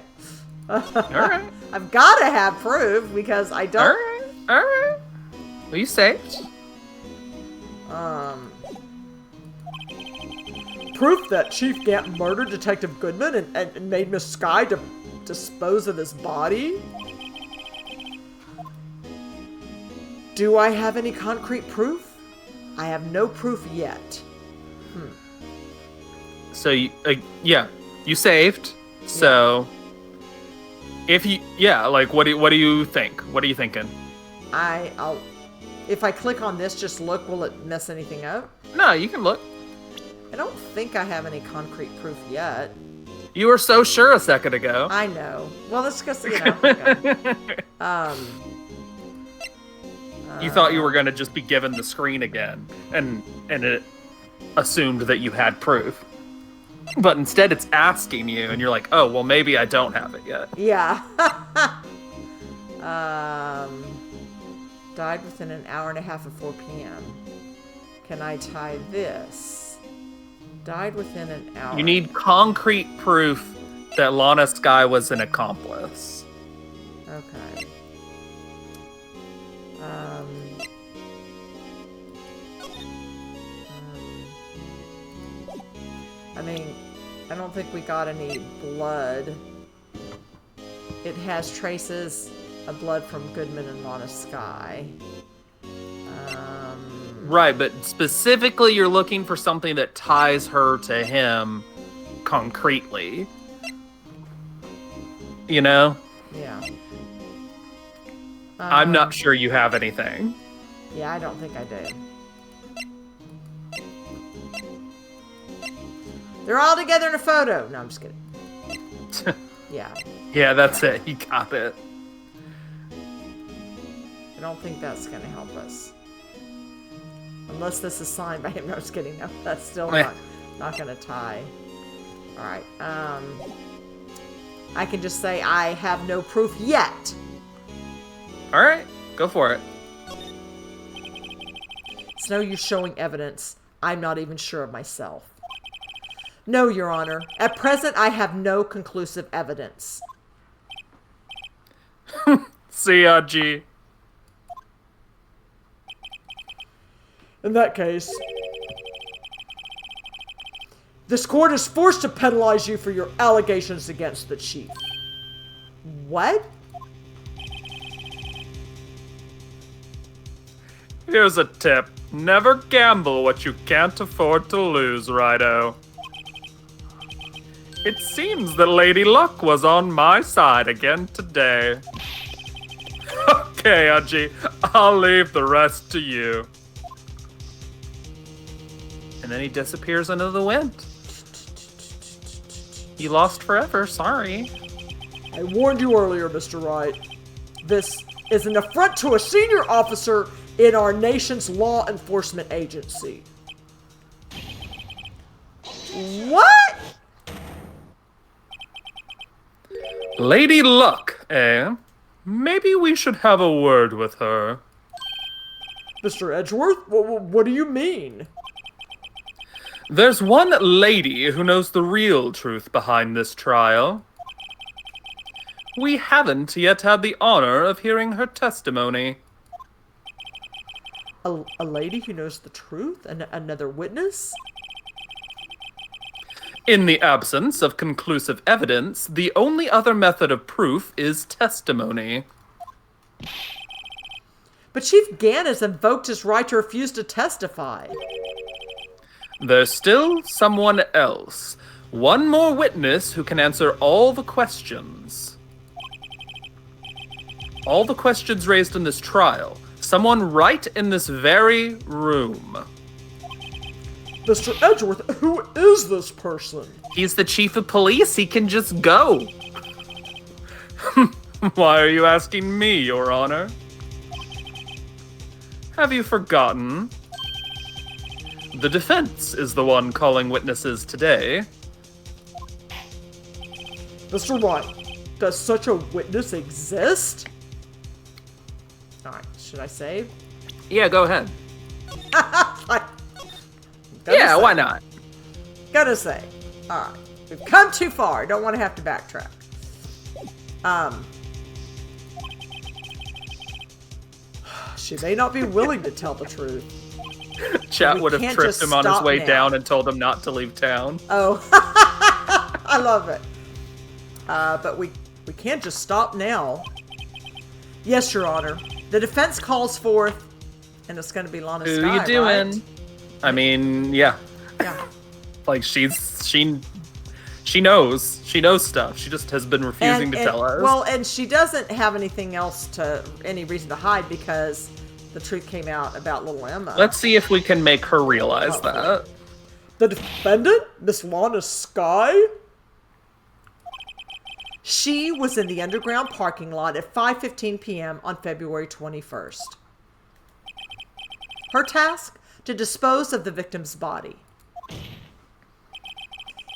Alright. I've got to have proof because I don't. Alright. Well, you saved. Proof that Chief Gant murdered Detective Goodman and made Miss Sky to dispose of his body? Do I have any concrete proof? I have no proof yet. So, you saved. So, if you, what do you think? What are you thinking? If I click on this, just look, will it mess anything up? No, you can look. I don't think I have any concrete proof yet. You were so sure a second ago. I know. Well, that's because, okay. You thought you were going to just be given the screen again, and it assumed that you had proof. But instead it's asking you, and you're like, oh, well, maybe I don't have it yet. Yeah. Died within an hour and a half of 4 p.m. Can I tie this? Died within an hour. You need concrete proof that Lana Sky was an accomplice. Okay. I mean, I don't think we got any blood. It has traces of blood from Goodman and Lana Sky. Right, but specifically you're looking for something that ties her to him concretely. You know? Yeah. I'm not sure you have anything. Yeah, I don't think I do. They're all together in a photo. No, I'm just kidding. Yeah. Yeah, that's it. You got it. I don't think that's going to help us. Unless this is signed by him. No, I'm just kidding. No, that's still not going to tie. Alright. I can just say I have no proof yet. Alright, go for it. It's no use showing evidence. I'm not even sure of myself. No, Your Honor. At present, I have no conclusive evidence. CRG. In that case, this court is forced to penalize you for your allegations against the chief. What? Here's a tip. Never gamble what you can't afford to lose, Rido. It seems that Lady Luck was on my side again today. Okay, Aji, I'll leave the rest to you. And then he disappears into the wind. You lost forever, sorry. I warned you earlier, Mr. Wright. This is an affront to a senior officer in our nation's law enforcement agency. What? Lady Luck, eh? Maybe we should have a word with her. Mr. Edgeworth? What do you mean? There's one lady who knows the real truth behind this trial. We haven't yet had the honor of hearing her testimony. A lady who knows the truth? Another witness? In the absence of conclusive evidence, the only other method of proof is testimony. But Chief Gant has invoked his right to refuse to testify. There's still someone else. One more witness who can answer all the questions. All the questions raised in this trial. Someone right in this very room. Mr. Edgeworth, who is this person? He's the chief of police. He can just go. Why are you asking me, Your Honor? Have you forgotten? The defense is the one calling witnesses today. Mr. Wright, does such a witness exist? Alright, should I save? Yeah, go ahead. Say. Why not? Gonna say. Alright. We've come too far. I don't want to have to backtrack. She may not be willing to tell the truth. Chat We would have can't tripped just him on his stop way now. down and told him not to leave town. Oh, I love it. But we can't just stop now. Yes, Your Honor. The defense calls forth, and it's going to be Lana Who Sky, you doing? right? I mean, yeah. Yeah. Like she knows. She knows stuff. She just has been refusing to tell us. Well, and she doesn't have anything else any reason to hide because the truth came out about little Emma. Let's see if we can make her realize that. The defendant, Miss Lana Sky? She was in the underground parking lot at 5:15 p.m. on February 21st. Her task? To dispose of the victim's body.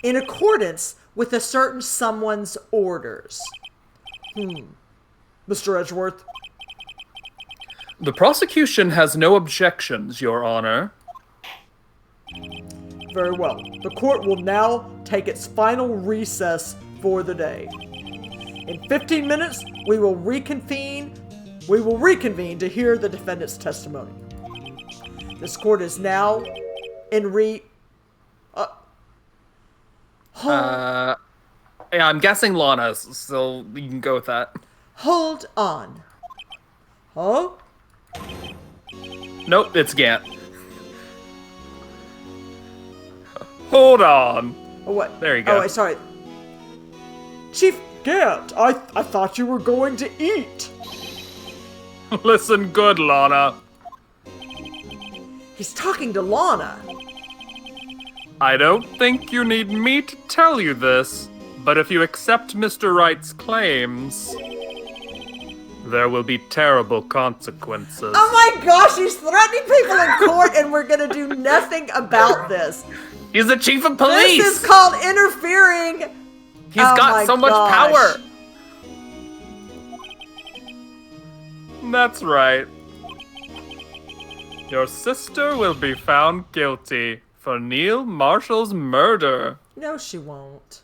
In accordance with a certain someone's orders. Mr. Edgeworth? The prosecution has no objections, Your Honor. Very well. The court will now take its final recess for the day. In 15 minutes, we will reconvene to hear the defendant's testimony. This court is now in Yeah, I'm guessing Lana's, so you can go with that. Hold on. Huh? Nope, it's Gant. Hold on. Oh, what? There you go. Oh, wait, sorry. Chief Gant, I thought you were going to eat. Listen good, Lana. He's talking to Lana. I don't think you need me to tell you this, but if you accept Mr. Wright's claims, there will be terrible consequences. Oh my gosh, he's threatening people in court and we're gonna do nothing about this. He's the chief of police! This is called interfering. He's got so much power! That's right. Your sister will be found guilty for Neil Marshall's murder. No, she won't.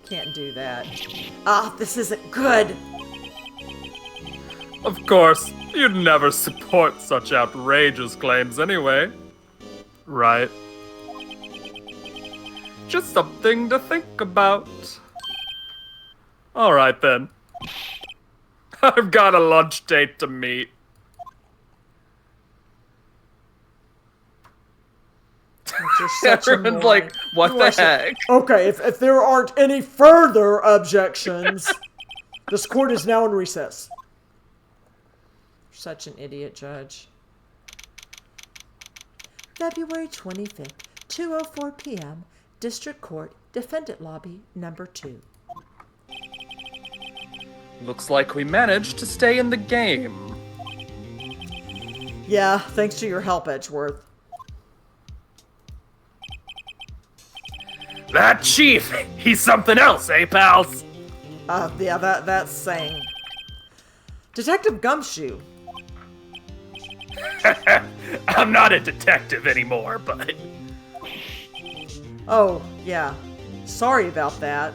Can't do that. Ah, this isn't good. Of course, you'd never support such outrageous claims anyway. Right? Just something to think about. Alright then. I've got a lunch date to meet. You're such a Everyone's moron. like, what You are the heck? Okay, if there aren't any further objections, this court is now in recess. Such an idiot, Judge. February 25th, 2:04 p.m., District Court, Defendant Lobby, number 2. Looks like we managed to stay in the game. Yeah, thanks to your help, Edgeworth. That chief, he's something else, eh, pals? Yeah, that's saying. Detective Gumshoe. I'm not a detective anymore, but... Oh, yeah. Sorry about that.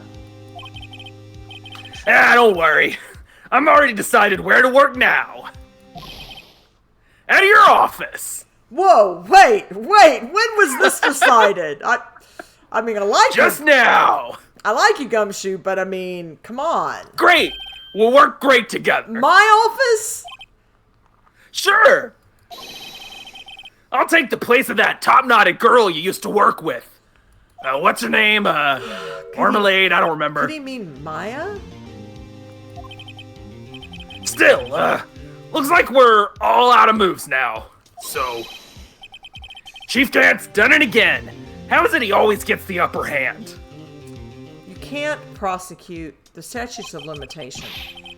Don't worry. I'm already decided where to work now. At your office. Whoa, wait, when was this decided? I mean, I like Just you. now. I like you, Gumshoe, but I mean, come on. Great. We'll work great together. My office? Sure. I'll take the place of that top-knotted girl you used to work with. What's her name? Marmalade? I don't remember. What do you mean, Maya? Still, looks like we're all out of moves now. So, Chief Gant's done it again. How is it he always gets the upper hand? You can't prosecute the statutes of limitation.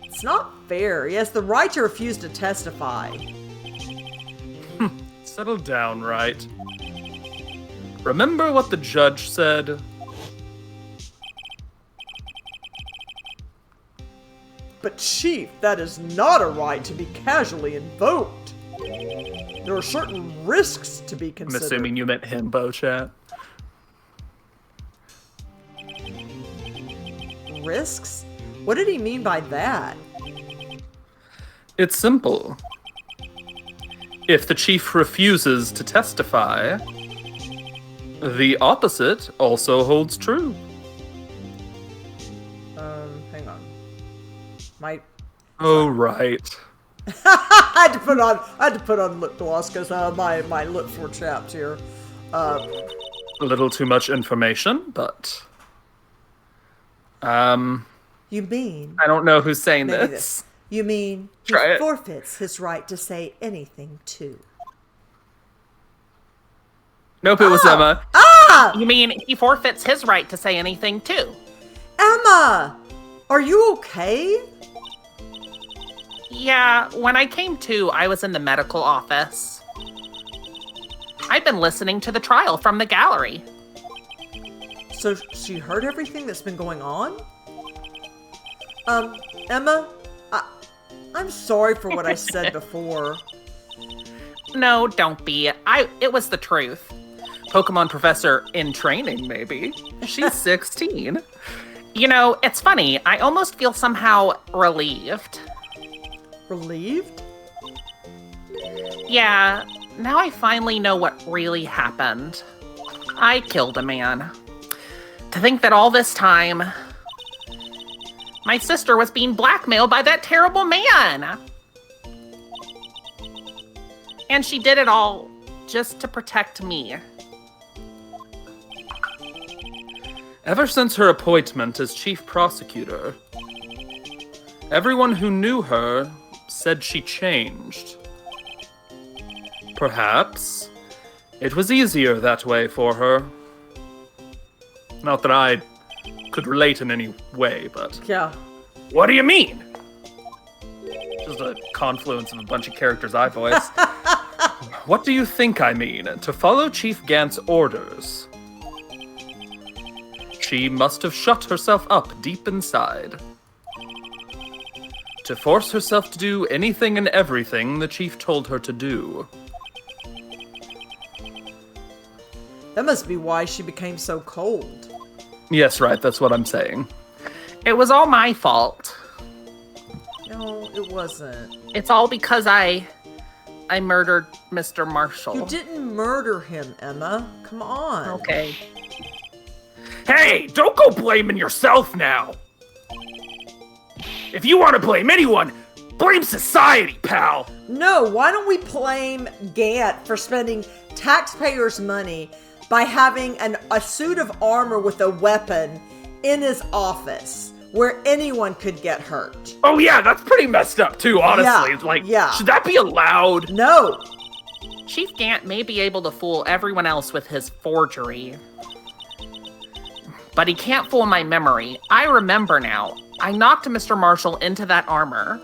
It's not fair. He has the right to refuse to testify. Settle down, Wright. Remember what the judge said? But Chief, that is not a right to be casually invoked. There are certain risks to be I'm considered. assuming you meant himbo, chat. Risks? What did he mean by that? It's simple. If the chief refuses to testify, the opposite also holds true. Hang on. My... Oh, right. I had to put on lip gloss because my lips were chapped here. A little too much information, but... You mean... I don't know who's saying maybe this. You mean he Try it. forfeits his right to say anything, too. Nope, it was Emma. You mean he forfeits his right to say anything, too? Emma! Are you okay? Yeah, when I came to, I was in the medical office. I've been listening to the trial from the gallery. So she heard everything that's been going on? Emma, I'm sorry for what I said before. No, don't be. It was the truth. Pokemon professor in training, maybe. She's 16. You know, it's funny. I almost feel somehow relieved. Relieved? Yeah, now I finally know what really happened. I killed a man. To think that all this time, my sister was being blackmailed by that terrible man. And she did it all just to protect me. Ever since her appointment as chief prosecutor, everyone who knew her said she changed. Perhaps it was easier that way for her. Not that I could relate in any way, but... Yeah. What do you mean? Just a confluence of a bunch of characters I voice. What do you think I mean? To follow Chief Gant's orders. She must have shut herself up deep inside. To force herself to do anything and everything the chief told her to do. That must be why she became so cold. Yes, right, that's what I'm saying. It was all my fault. No, it wasn't. It's all because I murdered Mr. Marshall. You didn't murder him, Emma. Come on. Okay. Hey, don't go blaming yourself now! If you want to blame anyone, blame society, pal! No, why don't we blame Gant for spending taxpayers' money by having a suit of armor with a weapon in his office where anyone could get hurt? Oh yeah, that's pretty messed up too, honestly. Should that be allowed? No. Chief Gant may be able to fool everyone else with his forgery. But he can't fool my memory. I remember now. I knocked Mr. Marshall into that armor.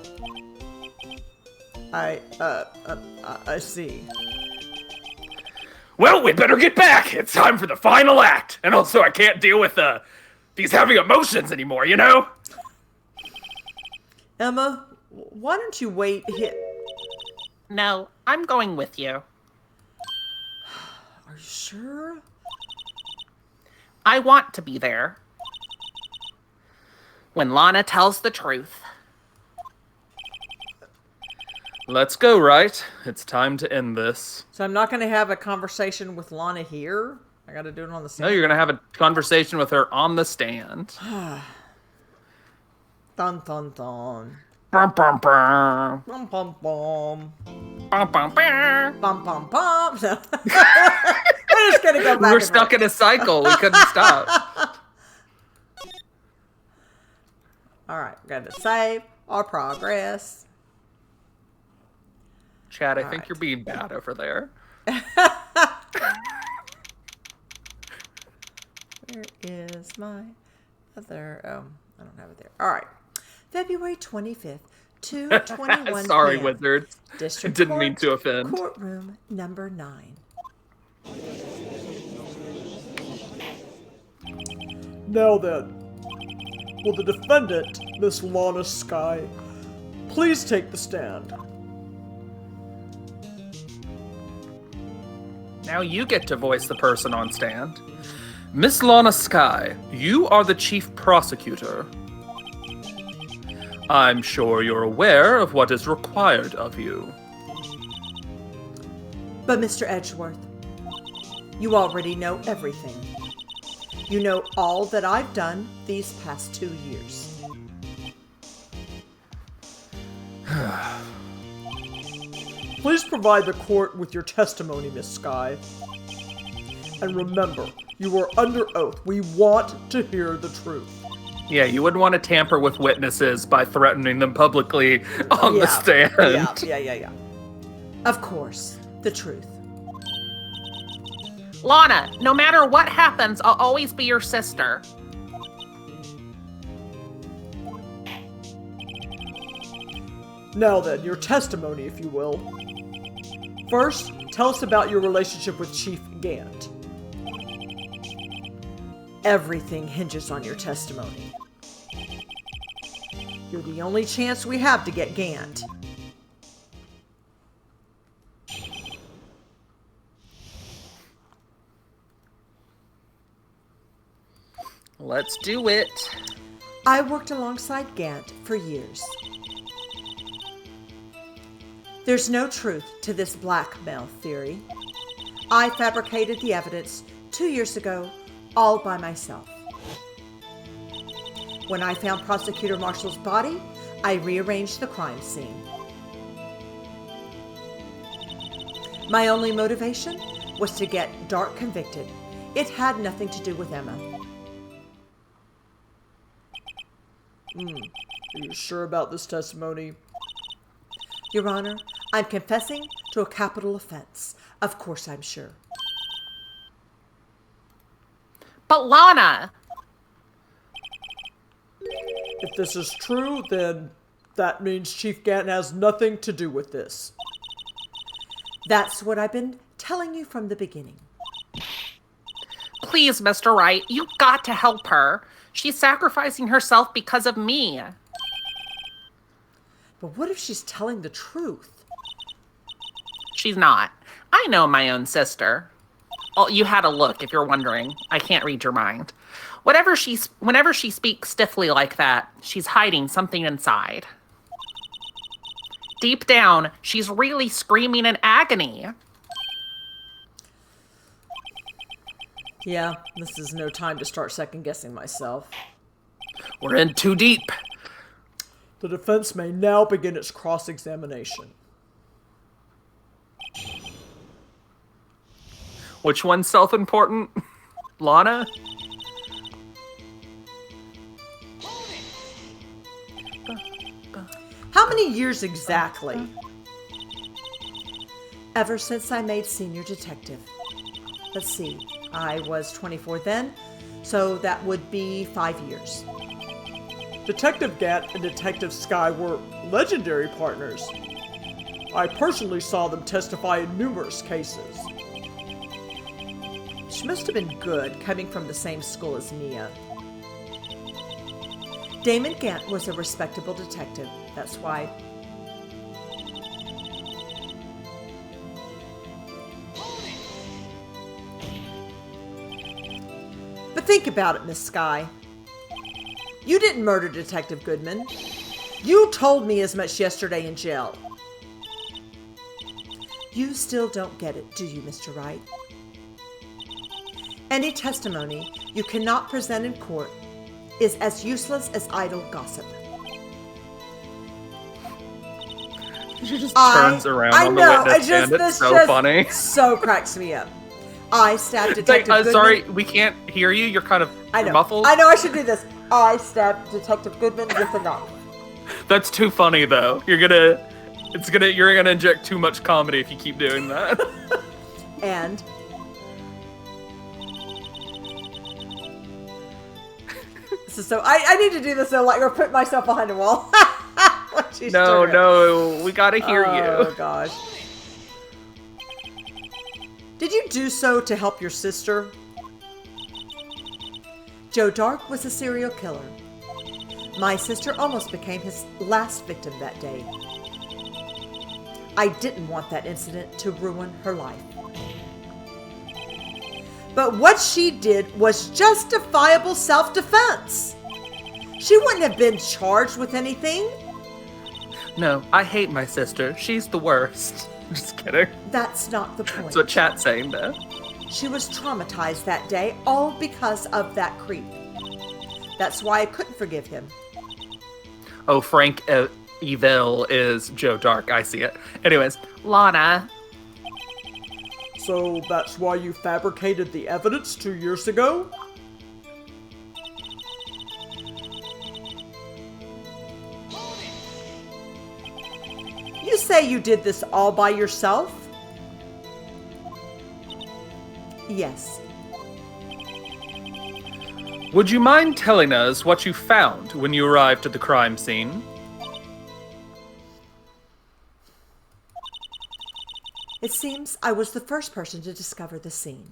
I see. Well, we better get back. It's time for the final act. And also, I can't deal with these heavy emotions anymore, you know? Emma, why don't you wait here? No, I'm going with you. Are you sure? I want to be there. When Lana tells the truth. Let's go, right? It's time to end this. So I'm not going to have a conversation with Lana here? I got to do it on the stand? No, you're going to have a conversation with her on the stand. Dun dun dun. Bum, bum, bum. Bum bum bum. Bum, bum, bum. Bum bum bum. No. We're just going to go back. We were stuck in a cycle. We couldn't stop. Alright, we're going to save our progress. Chad, I think you're being bad over there. Where is my other... Oh, I don't have it there. Alright. February 25th, 2:21 Sorry, p.m. wizards. District Didn't mean Court, to offend. Courtroom number 9. Now then, will the defendant, Miss Lana Skye, please take the stand? Now you get to voice the person on stand. Miss Lana Skye, you are the chief prosecutor. I'm sure you're aware of what is required of you. But Mr. Edgeworth, you already know everything. You know all that I've done these past 2 years. Please provide the court with your testimony, Miss Skye. And remember, you are under oath. We want to hear the truth. Yeah, you wouldn't want to tamper with witnesses by threatening them publicly on the stand. Yeah. Of course, the truth. Lana, no matter what happens, I'll always be your sister. Now then, your testimony, if you will. First, tell us about your relationship with Chief Gant. Everything hinges on your testimony. You're the only chance we have to get Gant. Let's do it. I worked alongside Gant for years. There's no truth to this blackmail theory. I fabricated the evidence 2 years ago, all by myself. When I found Prosecutor Marshall's body, I rearranged the crime scene. My only motivation was to get Dark convicted. It had nothing to do with Emma. Are you sure about this testimony? Your Honor, I'm confessing to a capital offense. Of course I'm sure. But Lana! If this is true, then that means Chief Gant has nothing to do with this. That's what I've been telling you from the beginning. Please, Mr. Wright, you got to help her. She's sacrificing herself because of me. But what if she's telling the truth? She's not. I know my own sister. Oh, you had a look, if you're wondering. I can't read your mind. Whenever she speaks stiffly like that, she's hiding something inside. Deep down, she's really screaming in agony. Yeah, this is no time to start second-guessing myself. We're in too deep. The defense may now begin its cross-examination. Which one's self-important? Lana? How many years exactly? Ever since I made senior detective. Let's see, I was 24 then, so that would be 5 years. Detective Gant and Detective Skye were legendary partners. I personally saw them testify in numerous cases. She must have been good, coming from the same school as Mia. Damon Gant was a respectable detective, that's why. But think about it, Miss Skye. You didn't murder Detective Goodman. You told me as much yesterday in jail. You still don't get it, do you, Mr. Wright? Any testimony you cannot present in court is as useless as idle gossip. She just turns around on the witness stand. It's so funny. So cracks me up. I stabbed Detective Goodman. Sorry, we can't hear you. You're kind of muffled. I know, I should do this. I stabbed Detective Goodman with a knife. That's too funny, though. You're gonna inject too much comedy if you keep doing that. And so I need to do this though, like, or put myself behind a wall. No, we gotta hear you. Oh gosh. Did you do so to help your sister? Joe Dark was a serial killer. My sister almost became his last victim that day. I didn't want that incident to ruin her life. But what she did was justifiable self-defense. She wouldn't have been charged with anything. No, I hate my sister. She's the worst. Just kidding. That's not the point. That's what chat's saying there. She was traumatized that day, all because of that creep. That's why I couldn't forgive him. Oh, Frank Evil is Joe Dark. I see it. Anyways, Lana, So that's why you fabricated the evidence 2 years ago? You say you did this all by yourself? Yes. would you mind telling us what you found when you arrived at the crime scene? It seems I was the first person to discover the scene.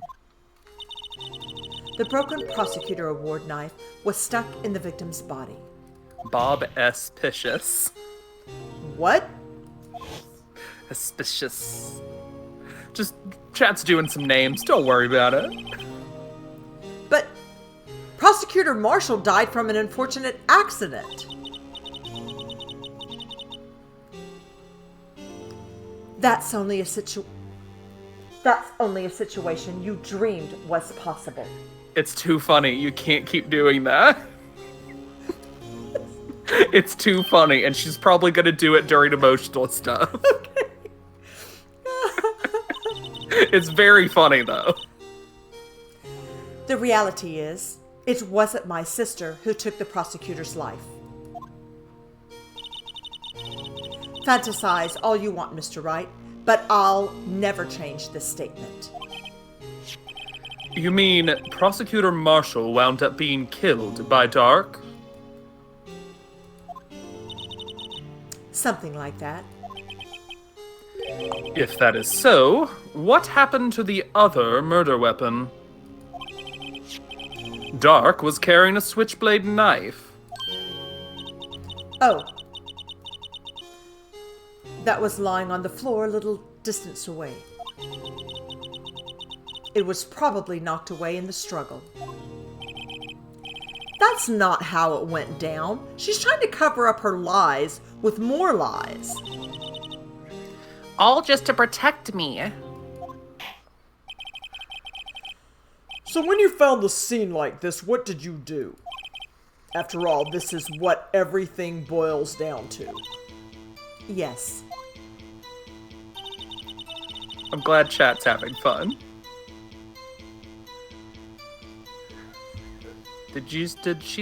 The broken Prosecutor Award knife was stuck in the victim's body. Bob Espicious. What? Espicious. Just chat's doing some names. Don't worry about it. But Prosecutor Marshall died from an unfortunate accident. That's only a situation you dreamed was possible. It's too funny. You can't keep doing that. It's too funny, and she's probably gonna do it during emotional stuff. It's very funny, though. The reality is, it wasn't my sister who took the prosecutor's life. Fantasize all you want, Mr. Wright, but I'll never change this statement. You mean Prosecutor Marshall wound up being killed by Dark? Something like that. If that is so, what happened to the other murder weapon? Dark was carrying a switchblade knife. Oh. That was lying on the floor a little distance away. It was probably knocked away in the struggle. That's not how it went down. She's trying to cover up her lies with more lies. all just to protect me. So when you found the scene like this, what did you do? After all, this is what everything boils down to. Yes. I'm glad chat's having fun. Did you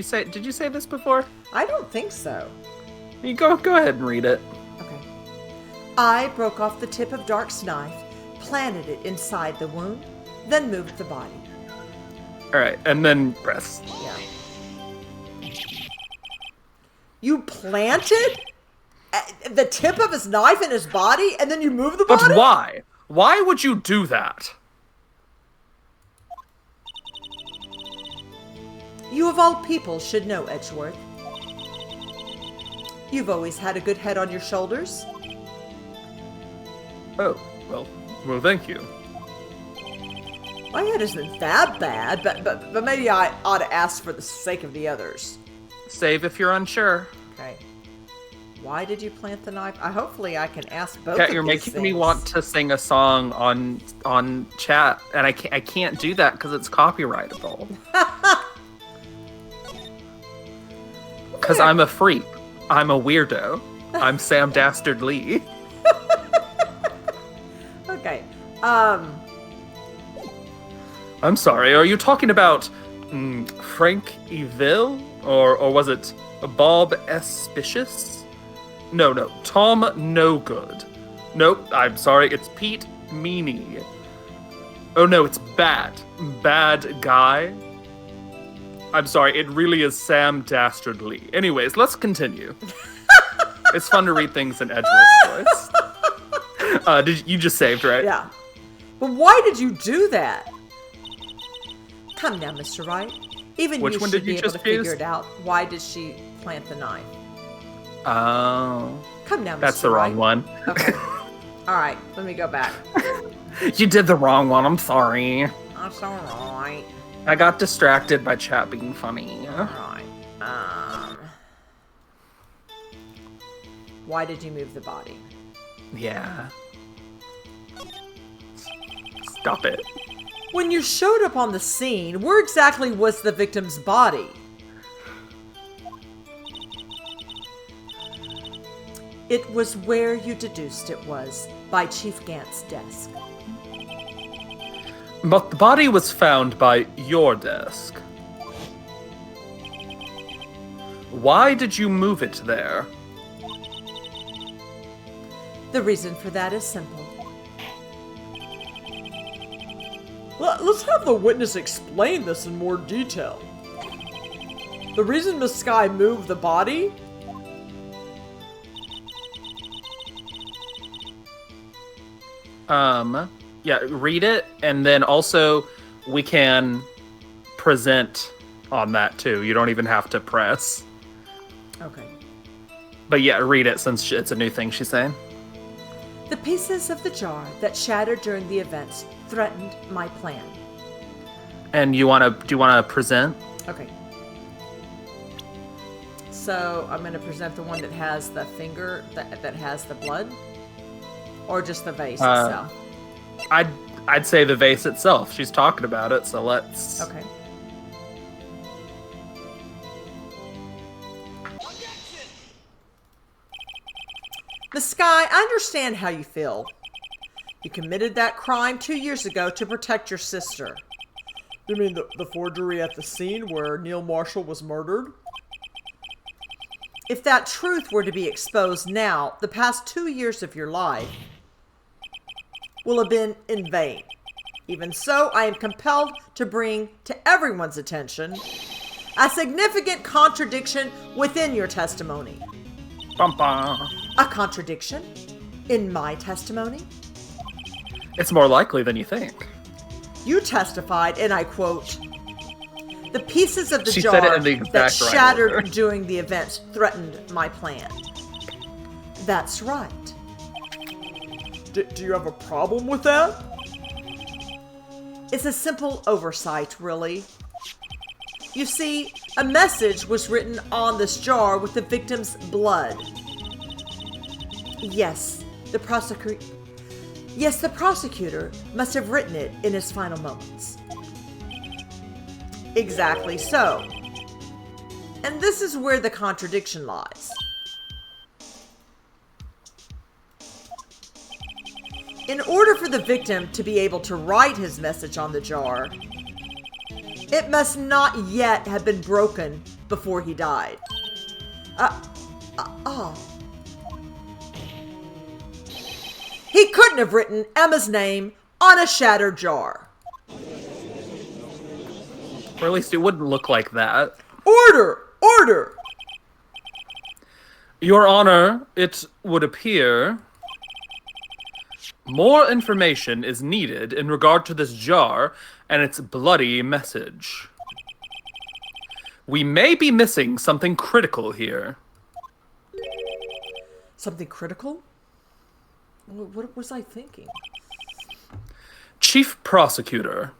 say this before? I don't think so. You go ahead and read it. Okay. I broke off the tip of Dark's knife, planted it inside the wound, then moved the body. Alright, and then press. Yeah. You planted the tip of his knife in his body, and then you moved the body? But why? Why would you do that? You of all people should know, Edgeworth. You've always had a good head on your shoulders. Oh, well, thank you. My head isn't that bad, but maybe I ought to ask for the sake of the others. Save if you're unsure. Okay. Why did you plant the knife? Hopefully I can ask both Kat, of you're these making me things. want to sing a song on chat, and I can't do that because it's copyrightable. Because I'm a freak. I'm a weirdo. I'm Sam Dastard Lee. Okay. I'm sorry, are you talking about Frank Evil? Or was it Bob Espicious? No, Tom No Good. Nope, I'm sorry, it's Pete Meany. Oh no, it's Bad Guy. I'm sorry, it really is Sam Dastard Lee. Anyways, let's continue. It's fun to read things in Edgeworth's voice. You just saved, right? Yeah. But why did you do that? Come now, Mr. Wright. Even Which you one should did you be able just to figure use? it out. Why did she plant the knife? Oh. Come now, Mr. That's the wrong Wright. one. Okay. All right, let me go back. You did the wrong one, I'm sorry. That's all right. I got distracted by chat being funny. All right. Why did you move the body? Yeah. Stop it. When you showed up on the scene, where exactly was the victim's body? It was where you deduced it was, by Chief Gant's desk. But the body was found by your desk. Why did you move it there? The reason for that is simple. Let's have the witness explain this in more detail. The reason Miss Sky moved the body? Yeah, read it, and then also we can present on that too. You don't even have to press. Okay. But yeah, read it since it's a new thing she's saying. The pieces of the jar that shattered during the events threatened my plan. And do you want to present? Okay. So I'm going to present the one that has the finger that has the blood, or just the vase itself. I'd say the vase itself. She's talking about it, so let's. Okay. Miss Sky, I understand how you feel. You committed that crime 2 years ago to protect your sister. You mean the forgery at the scene where Neil Marshall was murdered? If that truth were to be exposed now, the past 2 years of your life will have been in vain. Even so, I am compelled to bring to everyone's attention a significant contradiction within your testimony. Bum, bum. A contradiction in my testimony? It's more likely than you think. You testified, and I quote, "The pieces of the She jar said it in the that exact right shattered order. during the events threatened my plan." That's right. Do you have a problem with that? It's a simple oversight, really. You see, a message was written on this jar with the victim's blood. Yes, the prosecutor must have written it in his final moments. Exactly so. And this is where the contradiction lies. In order for the victim to be able to write his message on the jar, it must not yet have been broken before he died. He couldn't have written Emma's name on a shattered jar. Or at least it wouldn't look like that. Order! Order! Your Honor, it would appear more information is needed in regard to this jar and its bloody message. We may be missing something critical here. Something critical? What was I thinking? Chief Prosecutor,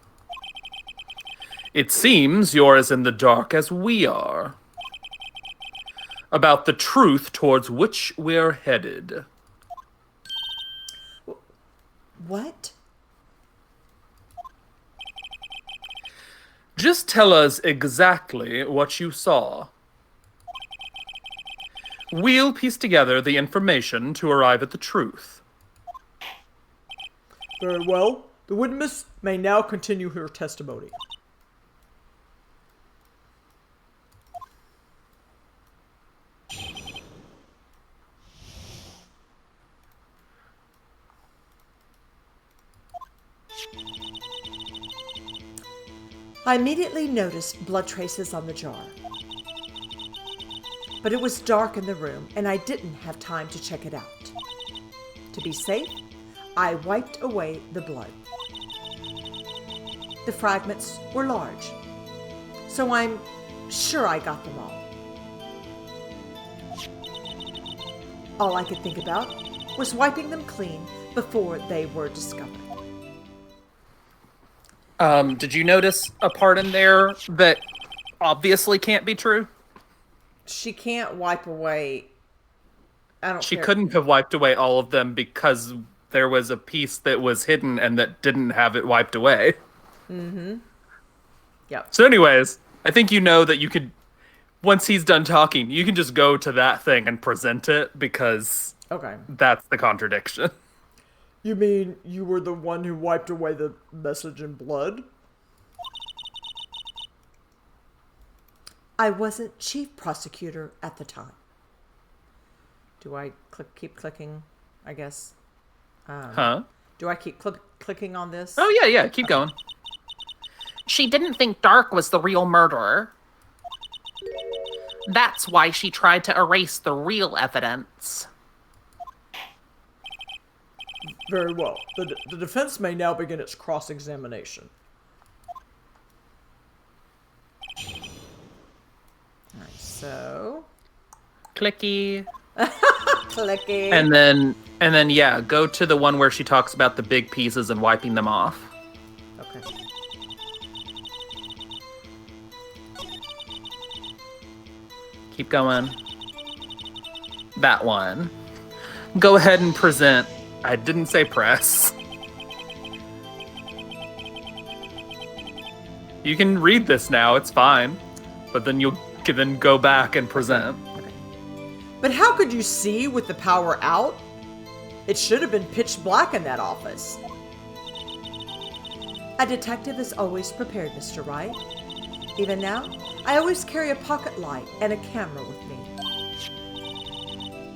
it seems you're as in the dark as we are about the truth towards which we're headed. What? Just tell us exactly what you saw. We'll piece together the information to arrive at the truth. Very well. The witness may now continue her testimony. I immediately noticed blood traces on the jar. But it was dark in the room, and I didn't have time to check it out. To be safe, I wiped away the blood. The fragments were large, so I'm sure I got them all. All I could think about was wiping them clean before they were discovered. Did you notice a part in there that obviously can't be true? She can't wipe away don't She care. couldn't have wiped away all of them because there was a piece that was hidden and that didn't have it wiped away. Yep. So anyways, I think you know that you could, once he's done talking, you can just go to that thing and present it because Okay. that's the contradiction. You mean you were the one who wiped away the message in blood? I wasn't chief prosecutor at the time. Do I keep clicking, I guess? Huh? Do I keep clicking on this? Oh, yeah, keep going. She didn't think Dark was the real murderer. That's why she tried to erase the real evidence. Very well. The defense may now begin its cross-examination. Alright, so... Clicky. Clicky. And then, yeah, go to the one where she talks about the big pieces and wiping them off. Okay. Keep going. That one. Go ahead and present. I didn't say press. You can read this now, it's fine. But then you'll then go back and present. But how could you see with the power out? It should have been pitch black in that office. A detective is always prepared, Mr. Wright. Even now, I always carry a pocket light and a camera with me.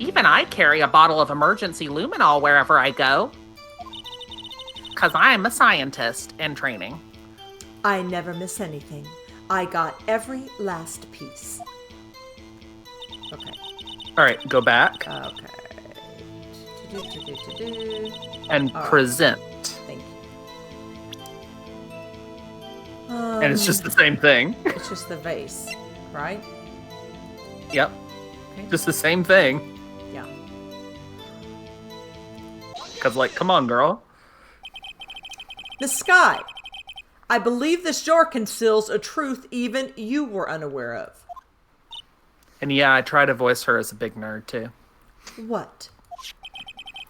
Even I carry a bottle of emergency luminol wherever I go. 'Cause I'm a scientist in training. I never miss anything. I got every last piece. Okay. All right, go back Okay. and All right. present. Thank you. And it's just the same thing. It's just the vase, right? Yep. Okay. Just the same thing. Yeah. Because, like, come on, girl. Miss Sky, I believe this jar conceals a truth even you were unaware of. And yeah, I try to voice her as a big nerd, too. What?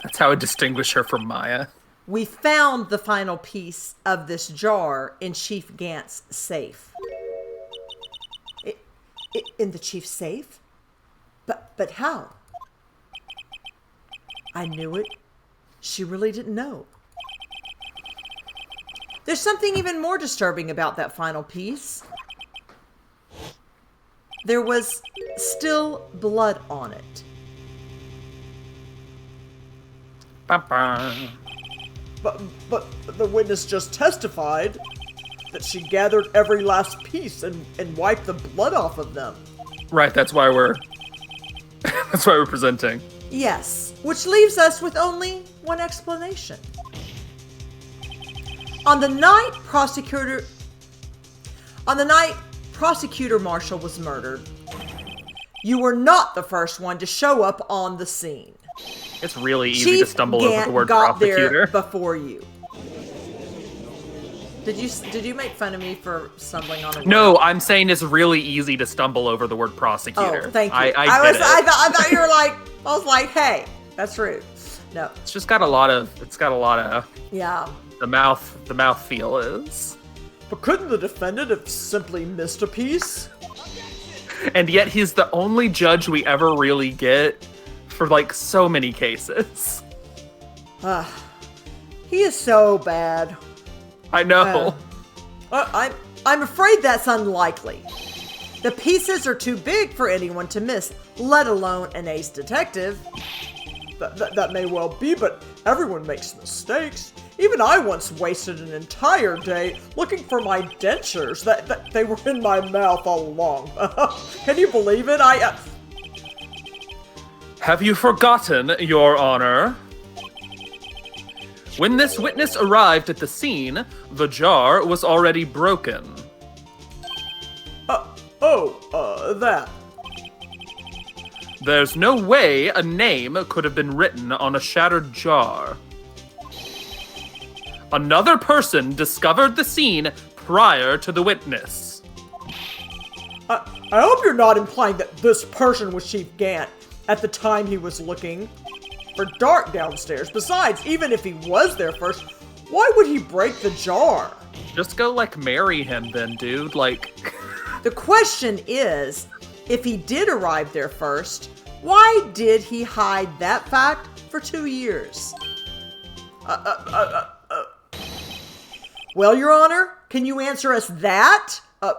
That's how I distinguish her from Maya. We found the final piece of this jar in Chief Gant's safe. In the chief's safe? But how? I knew it. She really didn't know. There's something even more disturbing about that final piece. There was still blood on it. Ba-ba. But the witness just testified that she gathered every last piece and wiped the blood off of them. Right, that's why we're presenting. Yes, which leaves us with only one explanation. On the night Prosecutor Marshall was murdered, you were not the first one to show up on the scene. It's really easy Chief to stumble over Gant the word got prosecutor. there before you. Did you make fun of me for stumbling on a word? No, I'm saying it's really easy to stumble over the word prosecutor. Oh, thank you. I thought you were like, I was like, hey, that's rude. No. It's just got a lot of. Yeah. The mouth feel is. But couldn't the defendant have simply missed a piece? And yet he's the only judge we ever really get for like so many cases. He is so bad. I know. I'm afraid that's unlikely. The pieces are too big for anyone to miss, let alone an ace detective. That may well be, but everyone makes mistakes. Even I once wasted an entire day looking for my dentures. That they were in my mouth all along. Can you believe it? Have you forgotten, Your Honor? When this witness arrived at the scene, the jar was already broken. That. There's no way a name could have been written on a shattered jar. Another person discovered the scene prior to the witness. I hope you're not implying that this person was Chief Gant. at the time he was looking for Dark downstairs. Besides, even if he was there first, why would he break the jar? Just go, like, marry him then, dude. Like... The question is, if he did arrive there first, why did he hide that fact for 2 years? Well, Your Honor, can you answer us that? No!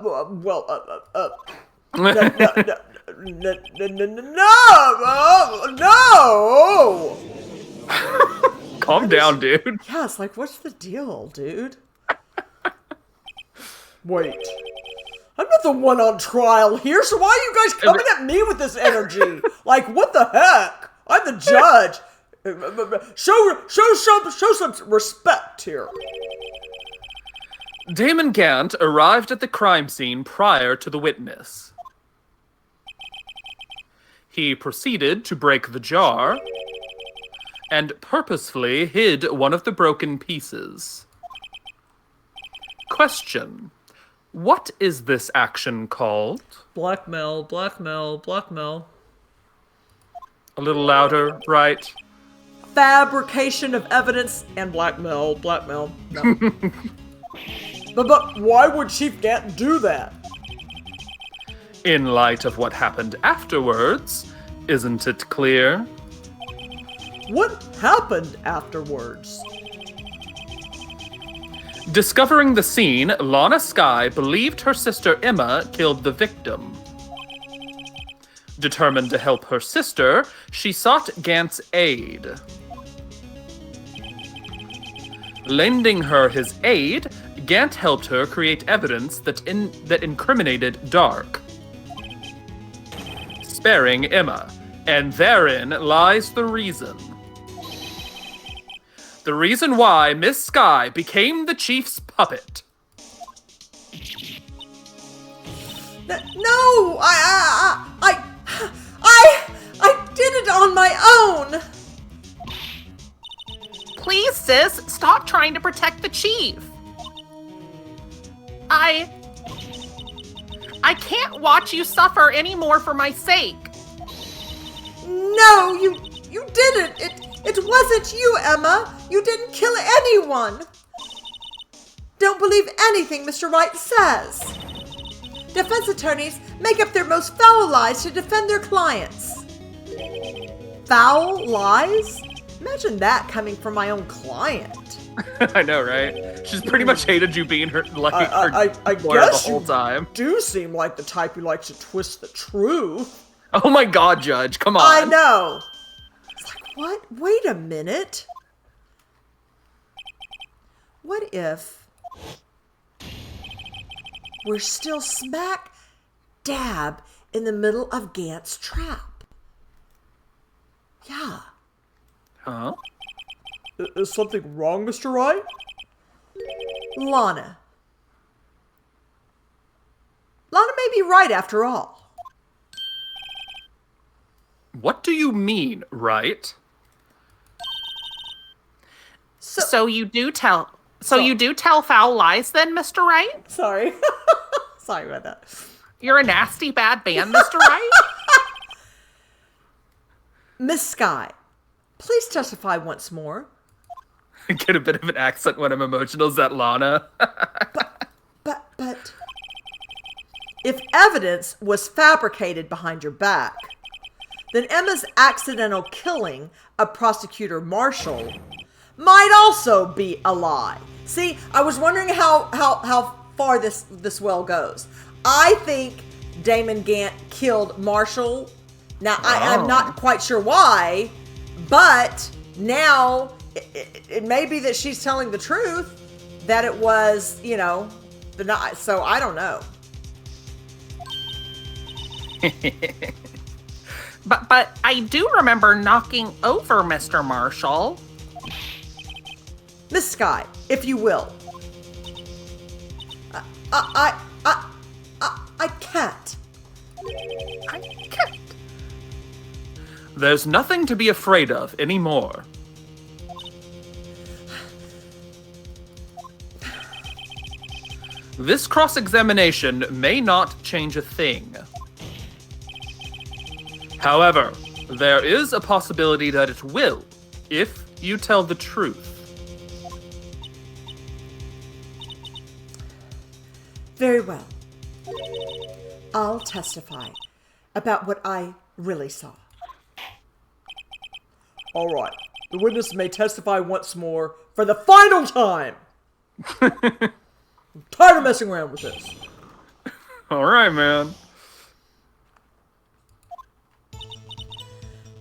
Calm down, dude. Yeah, it's like, what's the deal, dude? Wait. I'm not the one on trial here, so why are you guys coming at me with this energy? Like, what the heck? I'm the judge. Show some respect here. Damon Gant arrived at the crime scene prior to the witness. He proceeded to break the jar and purposefully hid one of the broken pieces. Question. What is this action called? Blackmail, blackmail, blackmail. A little louder, right? Fabrication of evidence and blackmail, blackmail. No. But why would Chief Gant do that? In light of what happened afterwards, isn't it clear? What happened afterwards? Discovering the scene, Lana Skye believed her sister Emma killed the victim. Determined to help her sister, she sought Gant's aid. Lending her his aid, Gant helped her create evidence that incriminated Dark, sparing Emma, and therein lies the reason. The reason why Miss Skye became the chief's puppet. No, I did it on my own. Please, sis, stop trying to protect the chief. I can't watch you suffer anymore for my sake. No, you didn't. It wasn't you, Emma. You didn't kill anyone. Don't believe anything Mr. Wright says. Defense attorneys make up their most foul lies to defend their clients. Foul lies? Imagine that coming from my own client. I know, right? She's pretty much hated you being her like I her lawyer guess the whole you time. do seem like the type who likes to twist the truth. Oh my god, Judge, come on. I know. It's like, what? Wait a minute. What if we're still smack dab in the middle of Gant's trap? Yeah. Huh? Is something wrong, Mr. Wright? Lana. Lana may be right after all. What do you mean, right? So you do tell foul lies then, Mr. Wright? Sorry. Sorry about that. You're a nasty bad man, Mr. Wright? Miss Skye, please testify once more. Get a bit of an accent when I'm emotional. Is that Lana? But if evidence was fabricated behind your back, then Emma's accidental killing of Prosecutor Marshall might also be a lie. See, I was wondering how far this well goes. I think Damon Gant killed Marshall. Now, I'm not quite sure why, but now it may be that she's telling the truth, that it was, so I don't know. But I do remember knocking over Mr. Marshall. Miss Skye, if you will. I can't. I can't. There's nothing to be afraid of anymore. This cross-examination may not change a thing. However, There is a possibility that it will, if you tell the truth. Very well. I'll testify about what I really saw. All right. The witness may testify once more for the final time. I'm tired of messing around with this. All right, man.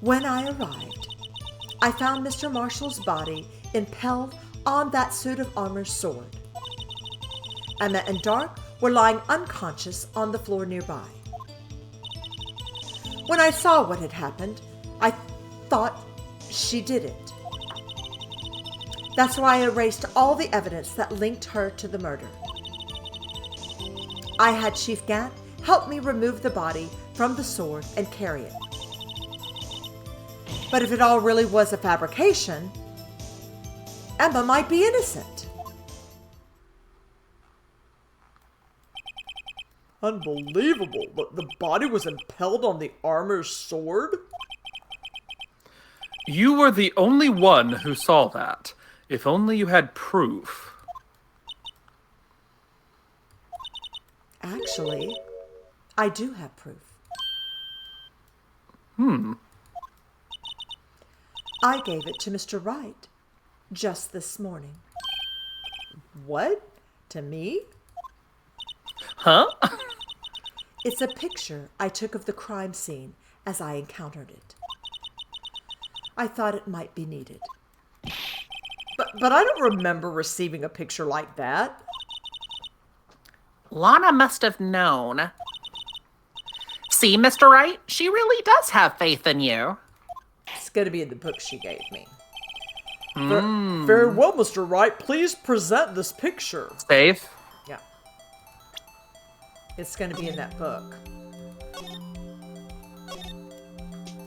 When I arrived, I found Mr. Marshall's body impaled on that suit of armor's sword. Emma and Dark were lying unconscious on the floor nearby. When I saw what had happened, I thought she did it. That's why I erased all the evidence that linked her to the murder. I had Chief Gant help me remove the body from the sword and carry it. But if it all really was a fabrication, Emma might be innocent. Unbelievable. The body was impaled on the armor's sword? You were the only one who saw that. If only you had proof. Actually, I do have proof. I gave it to Mr. Wright just this morning. What? To me? Huh? It's a picture I took of the crime scene as I encountered it. I thought it might be needed. But I don't remember receiving a picture like that. Lana must have known. See, Mr. Wright? She really does have faith in you. It's going to be in the book she gave me. Very well, Mr. Wright. Please present this picture. Safe? Yeah. It's going to be in that book.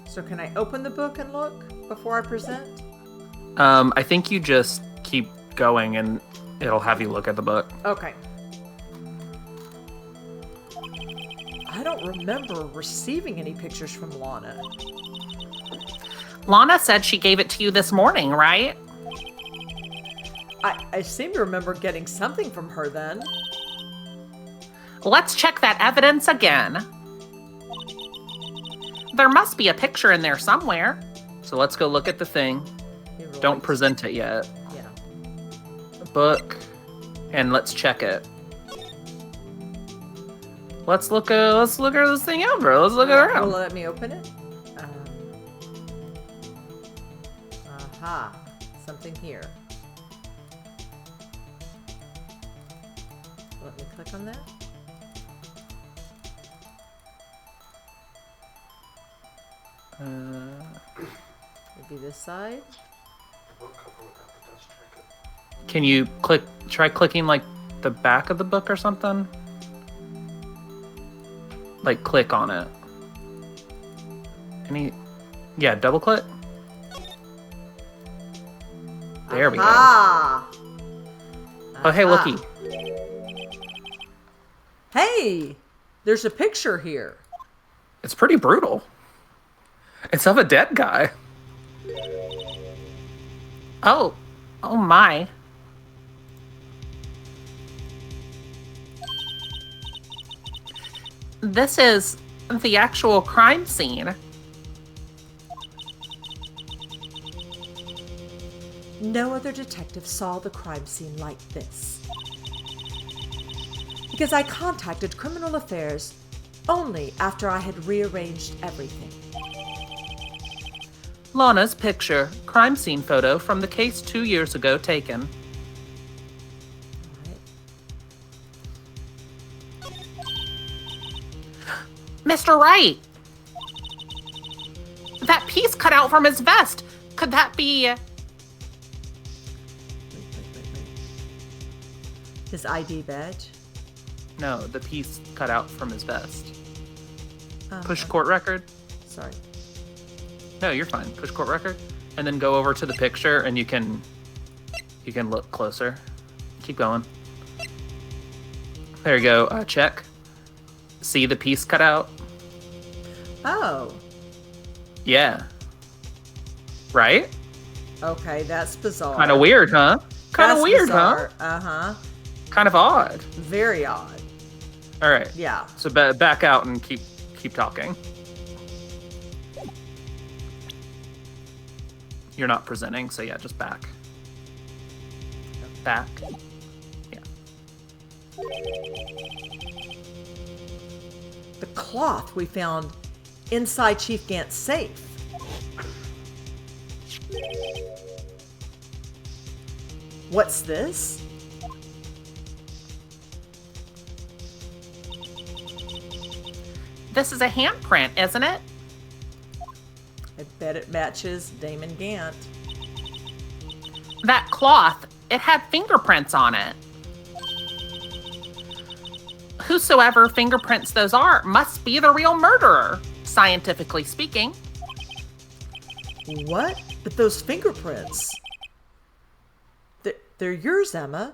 So can I open the book and look before I present? I think you just keep going and it'll have you look at the book. Okay. I don't remember receiving any pictures from Lana. Lana said she gave it to you this morning, right? I seem to remember getting something from her then. Let's check that evidence again. There must be a picture in there somewhere. So let's go look at the thing. Don't present it yet. Yeah. Book. And let's check it. Let's look this thing over. Let's look it Will around. let me open it? Aha. Something here. Let me click on that. Maybe this side. Can you try clicking like the back of the book or something? Like click on it. Yeah, double click. There we go. Ah. Oh, hey, looky. Hey, there's a picture here. It's pretty brutal. It's of a dead guy. Oh my. This is the actual crime scene. No other detective saw the crime scene like this. Because I contacted Criminal Affairs only after I had rearranged everything. Lana's picture, crime scene photo from the case 2 years ago taken. Mr. Wright! That piece cut out from his vest. Could that be... His ID badge? No, the piece cut out from his vest. Push court record. Sorry. No, you're fine. Push court record, and then go over to the picture, and you can look closer. Keep going. There you go. Check. See the piece cut out? Oh. Yeah. Right? Okay, that's bizarre. Kind of weird, huh? Kind of That's weird, bizarre. huh? Uh-huh. Kind of odd. Very odd. All right. Yeah. So back out and keep talking. You're not presenting, so yeah, just back. Back. Yeah. The cloth we found inside Chief Gant's safe. What's this? This is a handprint, isn't it? I bet it matches Damon Gant. That cloth, it had fingerprints on it. Whosoever fingerprints those are must be the real murderer, scientifically speaking. What? But those fingerprints. They're yours, Emma.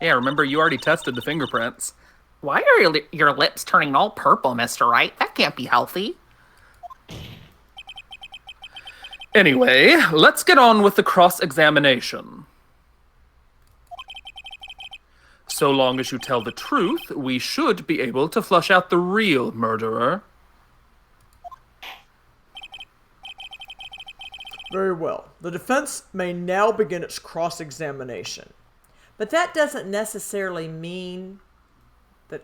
Yeah, remember you already tested the fingerprints. Why are your lips turning all purple, Mr. Wright? That can't be healthy. Anyway, let's get on with the cross-examination. So long as you tell the truth, we should be able to flush out the real murderer. Very well. The defense may now begin its cross-examination. But that doesn't necessarily mean that,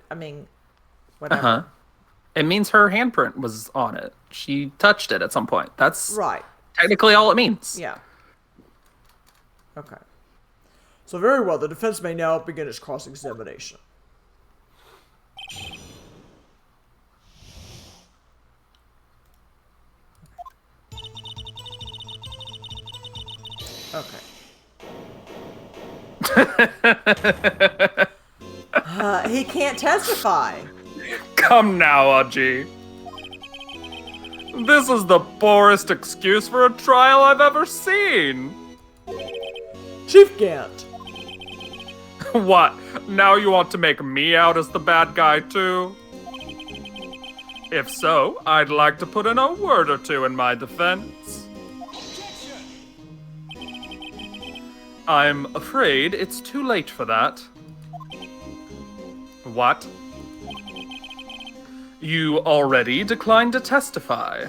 whatever. Uh-huh. It means her handprint was on it. She touched it at some point. That's Right. technically all it means. Yeah. Okay. So very well, the defense may now begin its cross-examination. Okay. He can't testify. Come now, Aji. This is the poorest excuse for a trial I've ever seen. Chief Gant, What? Now you want to make me out as the bad guy too? If so, I'd like to put in a word or two in my defense. I'm afraid it's too late for that. What? You already declined to testify.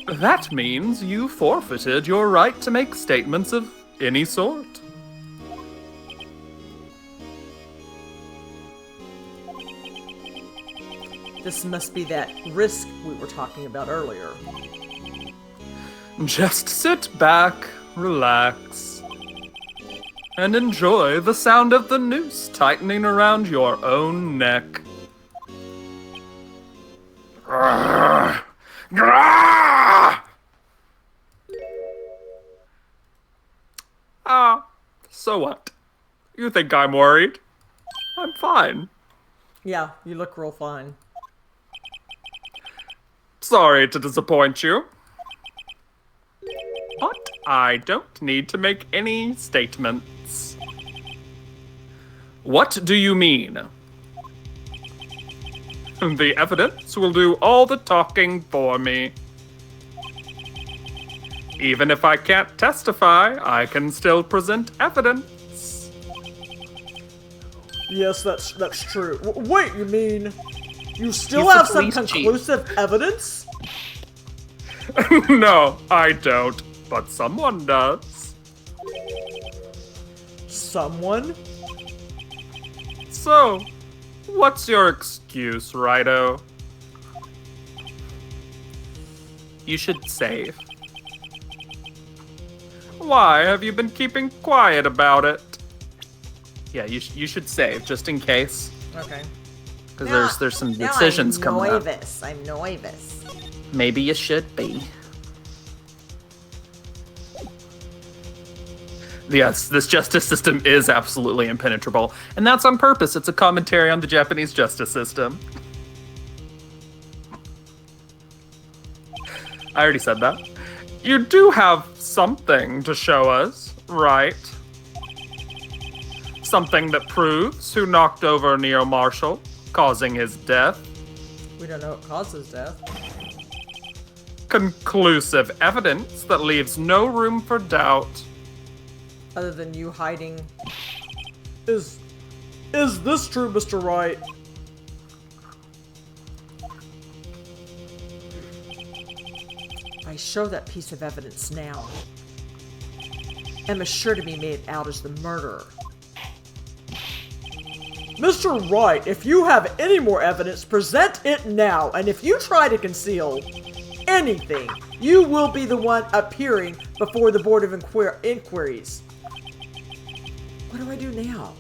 That means you forfeited your right to make statements of any sort. This must be that risk we were talking about earlier. Just sit back, relax, and enjoy the sound of the noose tightening around your own neck. Grrr. Grrr. So what? You think I'm worried? I'm fine. Yeah, you look real fine. Sorry to disappoint you. But I don't need to make any statements. What do you mean? The evidence will do all the talking for me. Even if I can't testify, I can still present evidence. yes, that's true. Wait, you mean you still He's the have some police chief. conclusive evidence? No, I don't, but someone does. Someone? So, what's your excuse, Righto? You should save. Why have you been keeping quiet about it? Yeah, you should save, just in case. Okay. Because there's some decisions coming up. I'm nervous. Maybe you should be. Yes, this justice system is absolutely impenetrable, and that's on purpose. It's a commentary on the Japanese justice system. I already said that. You do have something to show us, right? Something that proves who knocked over Neo Marshall, causing his death. We don't know what causes death. conclusive evidence that leaves no room for doubt. Other than you hiding. Is this true, Mr. Wright? I show that piece of evidence now. Emma's sure to be made out as the murderer. Mr. Wright, if you have any more evidence, present it now. And if you try to conceal anything, you will be the one appearing before the Board of Inquiries. What do I do now?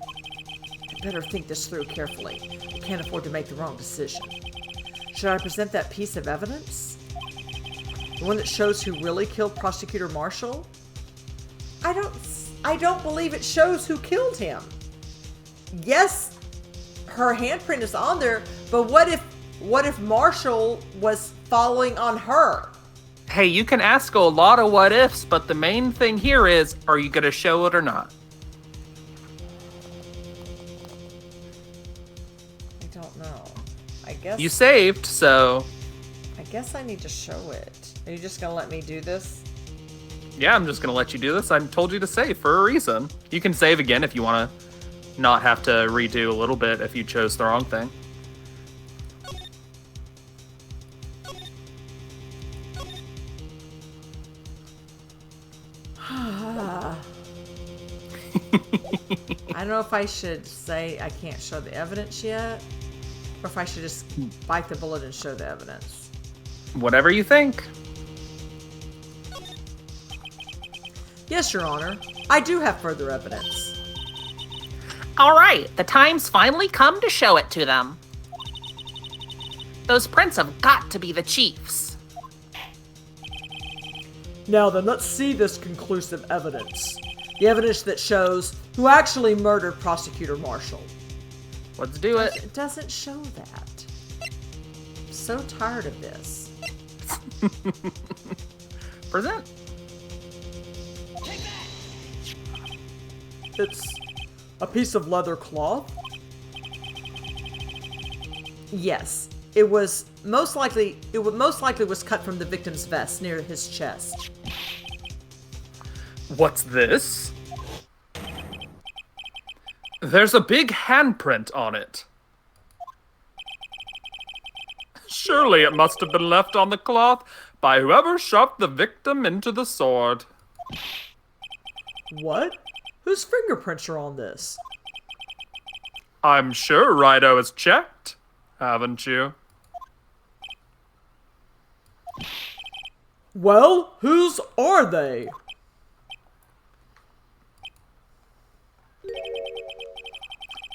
I better think this through carefully. I can't afford to make the wrong decision. Should I present that piece of evidence? The one that shows who really killed Prosecutor Marshall? I don't believe it shows who killed him. Yes, her handprint is on there, but what if Marshall was following on her? Hey, you can ask a lot of what ifs, but the main thing here is, are you gonna show it or not? I don't know. I guess You saved, so I guess I need to show it. Are you just gonna let me do this? yeah, I'm just gonna let you do this. I told you to save for a reason. You can save again if you wanna not have to redo a little bit if you chose the wrong thing. I don't know if I should say I can't show the evidence yet, or if I should just bite the bullet and show the evidence. Whatever you think. Yes, Your Honor. I do have further evidence. All right, the time's finally come to show it to them. Those prints have got to be the chief's. Now then, let's see this conclusive evidence. The evidence that shows who actually murdered Prosecutor Marshall. Let's do it. It doesn't show that. I'm so tired of this. Present. It's a piece of leather cloth. Yes, it was most likely was cut from the victim's vest near his chest. What's this? There's a big handprint on it. Surely it must have been left on the cloth by whoever shoved the victim into the sword. What? Whose fingerprints are on this? I'm sure Rido has checked, haven't you? Well, whose are they?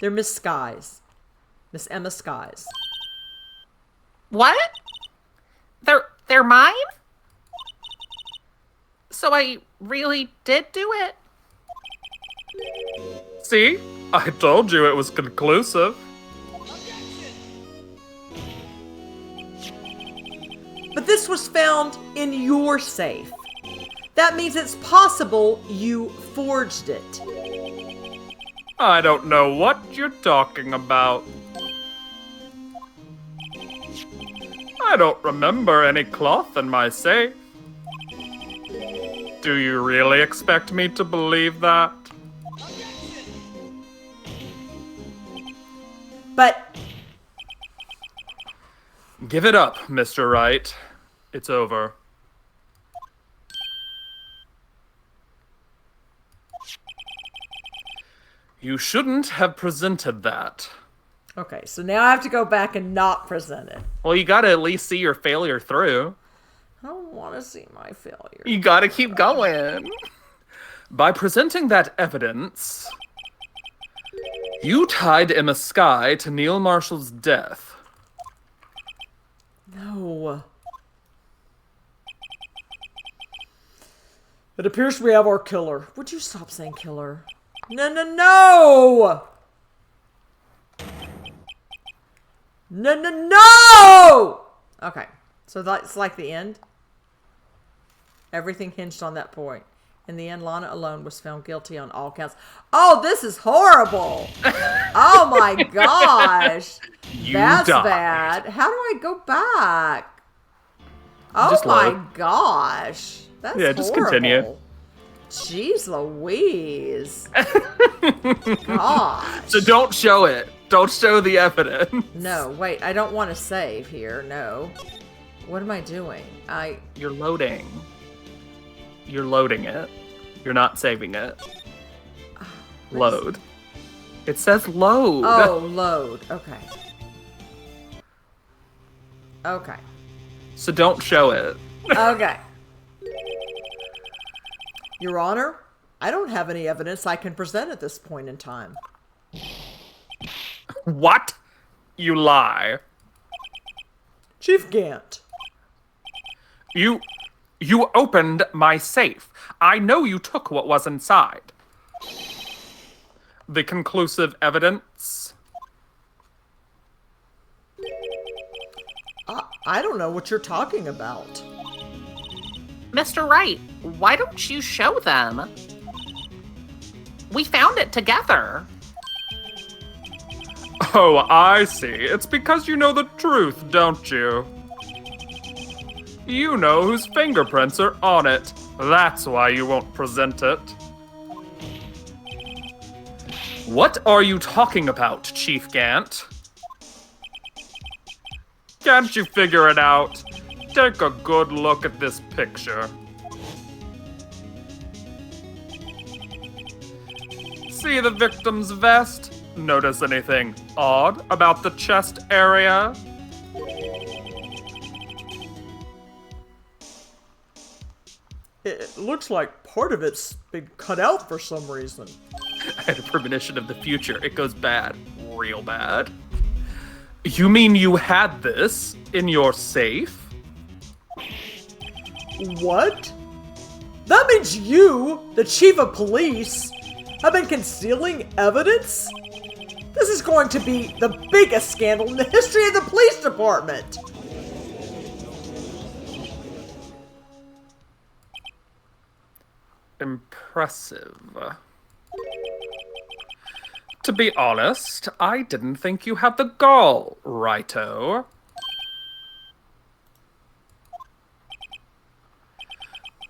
They're Miss Skies. Miss Emma Skies. What? They're mine? So I really did do it? See? I told you it was conclusive. But this was found in your safe. That means it's possible you forged it. I don't know what you're talking about. I don't remember any cloth in my safe. Do you really expect me to believe that? But Give it up, Mr. Wright. It's over. You shouldn't have presented that. okay, so now I have to go back and not present it. Well, you gotta at least see your failure through. I don't want to see my failure. You gotta keep going. By presenting that evidence, you tied Emma Skye to Neil Marshall's death. No. It appears we have our killer. Would you stop saying killer? No, no, no! No, no, no! Okay, so that's like the end. Everything hinged on that point. In the end, Lana alone was found guilty on all counts. Oh, this is horrible! Oh my gosh! You That's died. bad. How do I go back? Oh Just my load. gosh. That's Yeah, just continue. horrible. Jeez Louise. Gosh. So don't show it. Don't show the evidence. No, wait, I don't want to save here. No. What am I doing? You're loading. You're loading it. You're not saving it. Load. It says load. Oh, load. Okay. Okay. So don't show it. Okay. Your Honor, I don't have any evidence I can present at this point in time. What? You lie. Chief Gant. You opened my safe. I know you took what was inside. The conclusive evidence? I don't know what you're talking about. Mr. Wright, why don't you show them? We found it together. Oh, I see. It's because you know the truth, don't you? You know whose fingerprints are on it. That's why you won't present it. What are you talking about, Chief Gant? Can't you figure it out? Take a good look at this picture. See the victim's vest? Notice anything odd about the chest area? It looks like part of it's been cut out for some reason. I had a premonition of the future. It goes bad. Real bad. You mean you had this in your safe? What? That means you, the chief of police, have been concealing evidence? This is going to be the biggest scandal in the history of the police department! Impressive. To be honest, I didn't think you had the gall, righto.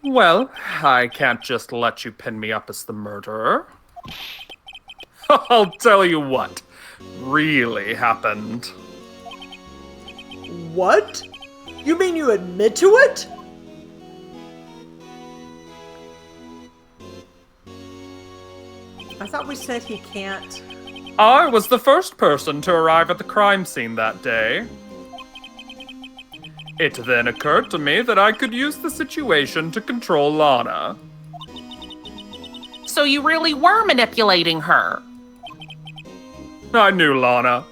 Well, I can't just let you pin me up as the murderer. I'll tell you what really happened. What? You mean you admit to it? I thought we said he can't. I was the first person to arrive at the crime scene that day. It then occurred to me that I could use the situation to control Lana. So you really were manipulating her. I knew Lana.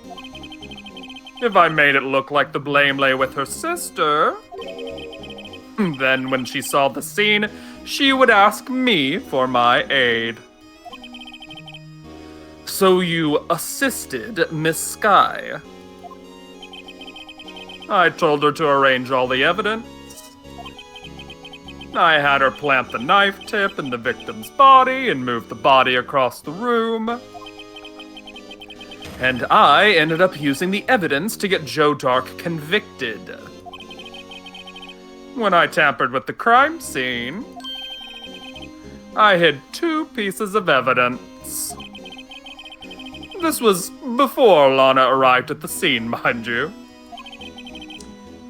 If I made it look like the blame lay with her sister, then when she saw the scene, she would ask me for my aid. So you assisted Miss Sky. I told her to arrange all the evidence. I had her plant the knife tip in the victim's body and move the body across the room. And I ended up using the evidence to get Joe Dark convicted. When I tampered with the crime scene, I hid 2 pieces of evidence. This was before Lana arrived at the scene, mind you.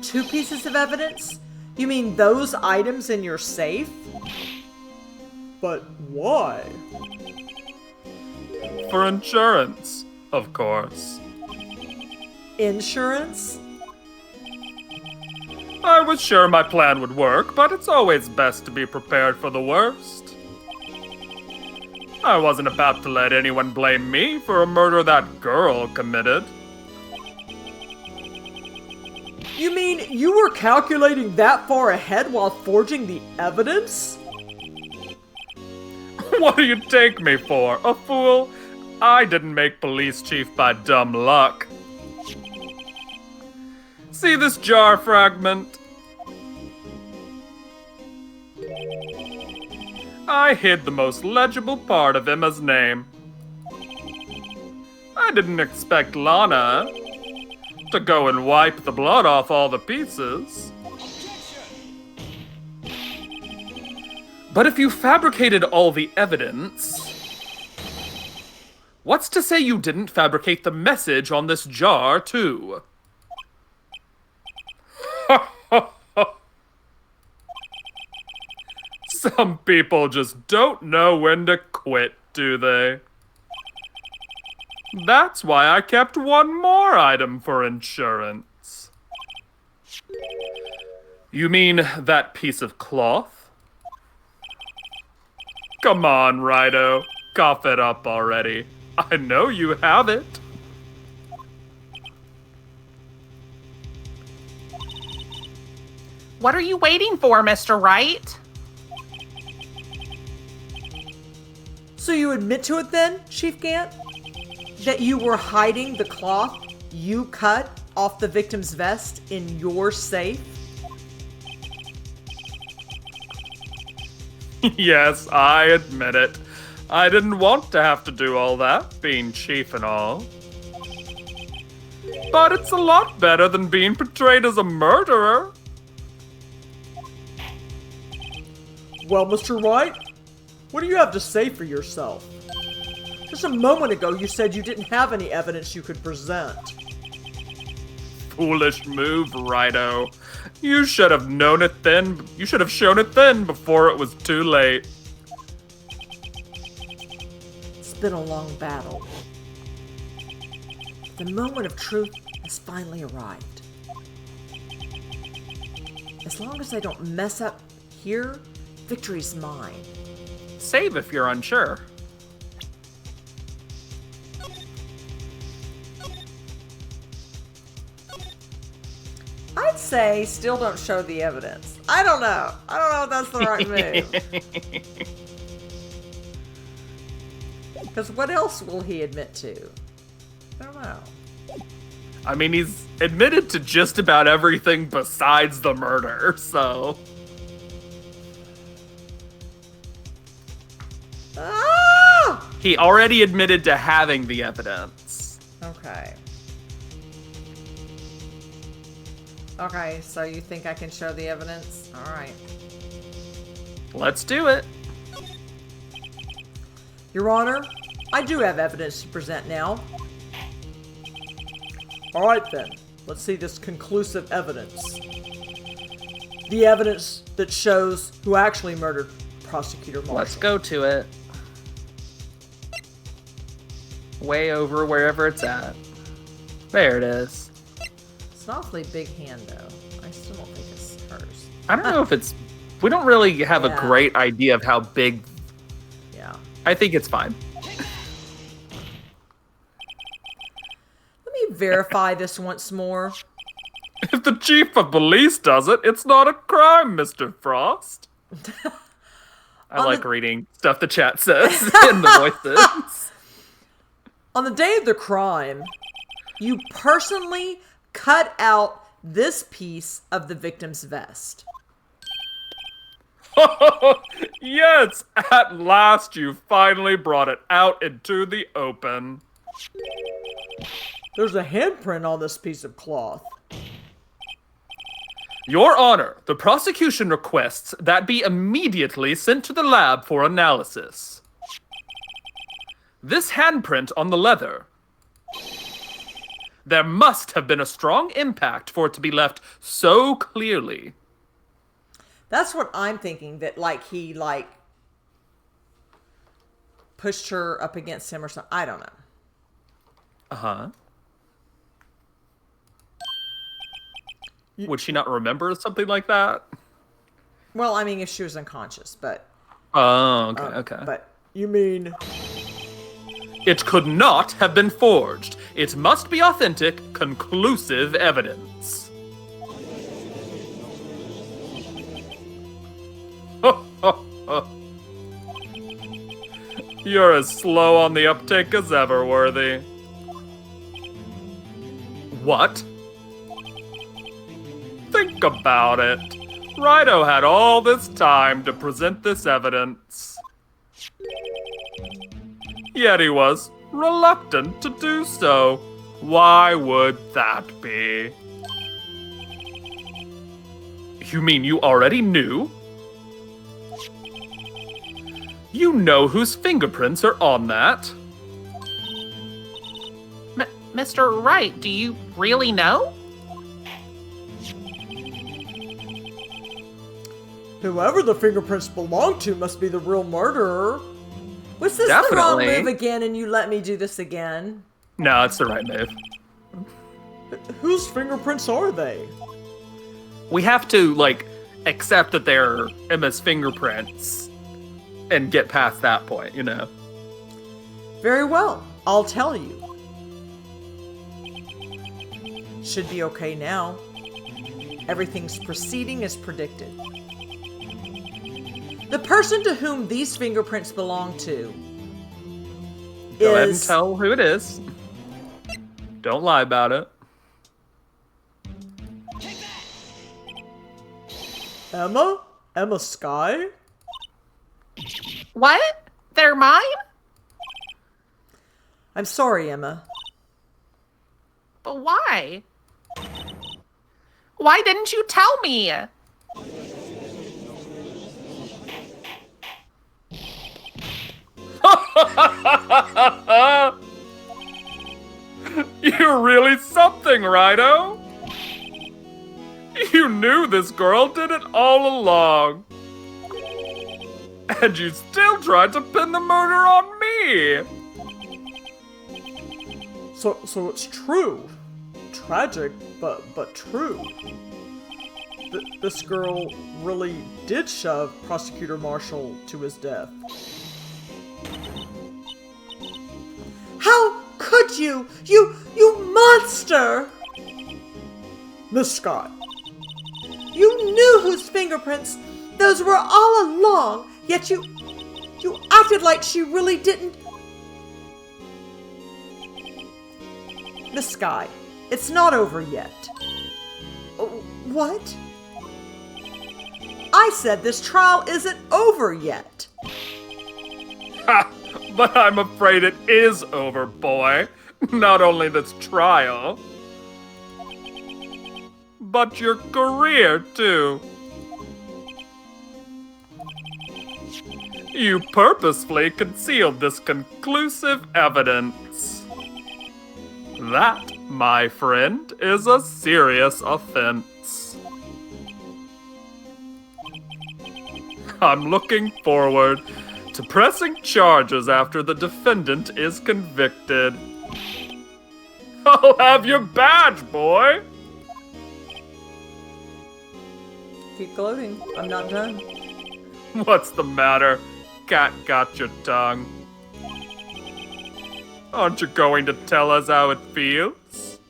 2 pieces of evidence? You mean those items in your safe? But why? For insurance, of course. Insurance? I was sure my plan would work, but it's always best to be prepared for the worst. I wasn't about to let anyone blame me for a murder that girl committed. You mean you were calculating that far ahead while forging the evidence? What do you take me for? A fool? I didn't make police chief by dumb luck. See this jar fragment? I hid the most legible part of him as name. I didn't expect Lana to go and wipe the blood off all the pieces. But if you fabricated all the evidence, what's to say you didn't fabricate the message on this jar, too? Some people just don't know when to quit, do they? That's why I kept one more item for insurance. You mean that piece of cloth? Come on, Rido. Cough it up already. I know you have it. What are you waiting for, Mr. Wright? So you admit to it then, Chief Gant? That you were hiding the cloth you cut off the victim's vest in your safe? Yes, I admit it. I didn't want to have to do all that, being chief and all. But it's a lot better than being portrayed as a murderer. Well, Mr. Wright, what do you have to say for yourself? Just a moment ago, you said you didn't have any evidence you could present. Foolish move, Rido. You should have known it then. You should have shown it then before it was too late. It's been a long battle. The moment of truth has finally arrived. As long as I don't mess up here, victory's mine. Save if you're unsure. I'd say still don't show the evidence. I don't know. I don't know if that's the right move. Because what else will he admit to? I don't know. I mean, he's admitted to just about everything besides the murder, so... Ah! He already admitted to having the evidence. Okay. Okay, so you think I can show the evidence? Alright. Let's do it. Your Honor, I do have evidence to present now. Alright then, let's see this conclusive evidence. The evidence that shows who actually murdered Prosecutor Marshall. Let's go to it. Way over wherever it's at. There it is. It's an awfully big hand, though. I still don't think it's hers. I don't know if it's... We don't really have Yeah. a great idea of how big... Yeah. I think it's fine. Let me verify this once more. If the chief of police does it, it's not a crime, Mr. Frost. I like reading stuff the chat says in the voices. On the day of the crime, you personally cut out this piece of the victim's vest. Yes, at last you finally brought it out into the open. There's a handprint on this piece of cloth. Your Honor, the prosecution requests that be immediately sent to the lab for analysis. This handprint on the leather. There must have been a strong impact for it to be left so clearly. That's what I'm thinking, that he pushed her up against him or something. I don't know. Uh-huh. Would she not remember something like that? Well, I mean, if she was unconscious, but... Oh, okay, okay. But... You mean... It could not have been forged. It must be authentic, conclusive evidence. You're as slow on the uptake as ever, Worthy. What? Think about it. Rido had all this time to present this evidence. Yet he was reluctant to do so. Why would that be? You mean you already knew? You know whose fingerprints are on that. Mr. Wright, do you really know? Whoever the fingerprints belong to must be the real murderer. Was this the wrong move again and you let me do this again? No, it's the right move. Whose fingerprints are they? We have to, like, accept that they're Emma's fingerprints and get past that point, you know? Very well. I'll tell you. Should be okay now. Everything's proceeding as predicted. The person to whom these fingerprints belong to Go ahead and tell who it is. Don't lie about it. Emma? Emma Sky? What? They're mine? I'm sorry, Emma. But why? Why didn't you tell me? You're really something, Rido. You knew this girl did it all along. And you still tried to pin the murder on me. So it's true. Tragic, but true. This girl really did shove Prosecutor Marshall to his death. How could you? You monster! Miss Scott. You knew whose fingerprints those were all along, yet you acted like she really didn't. Miss Sky, it's not over yet. What? I said this trial isn't over yet. Ha! But I'm afraid it is over, boy. Not only this trial, but your career, too. You purposefully concealed this conclusive evidence. That, my friend, is a serious offense. I'm looking forward to pressing charges after the defendant is convicted. I'll have your badge, boy! Keep gloating. I'm not done. What's the matter? Cat got your tongue. Aren't you going to tell us how it feels?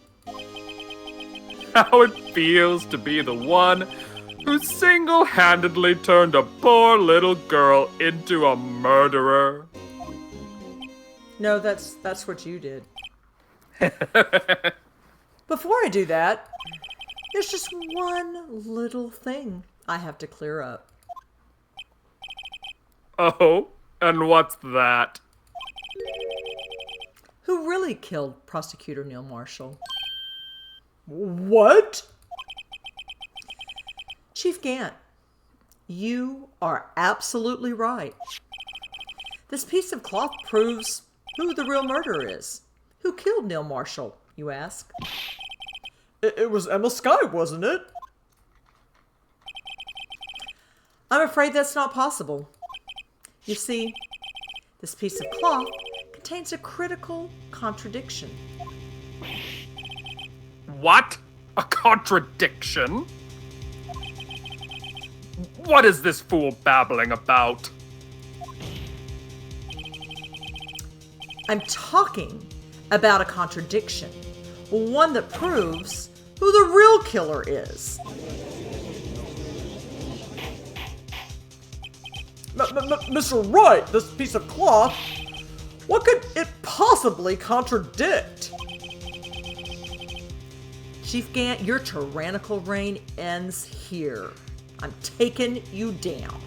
How it feels to be the one who single-handedly turned a poor little girl into a murderer? No, that's what you did. Before I do that, there's just one little thing I have to clear up. Oh, and what's that? Who really killed Prosecutor Neil Marshall? What? Chief Gant, you are absolutely right. This piece of cloth proves who the real murderer is. Who killed Neil Marshall, you ask? It was Emma Sky, wasn't it? I'm afraid that's not possible. You see, this piece of cloth contains a critical contradiction. What? A contradiction? What is this fool babbling about? I'm talking about a contradiction. One that proves who the real killer is. Mr. Wright, this piece of cloth, what could it possibly contradict? Chief Gant, your tyrannical reign ends here. I'm taking you down.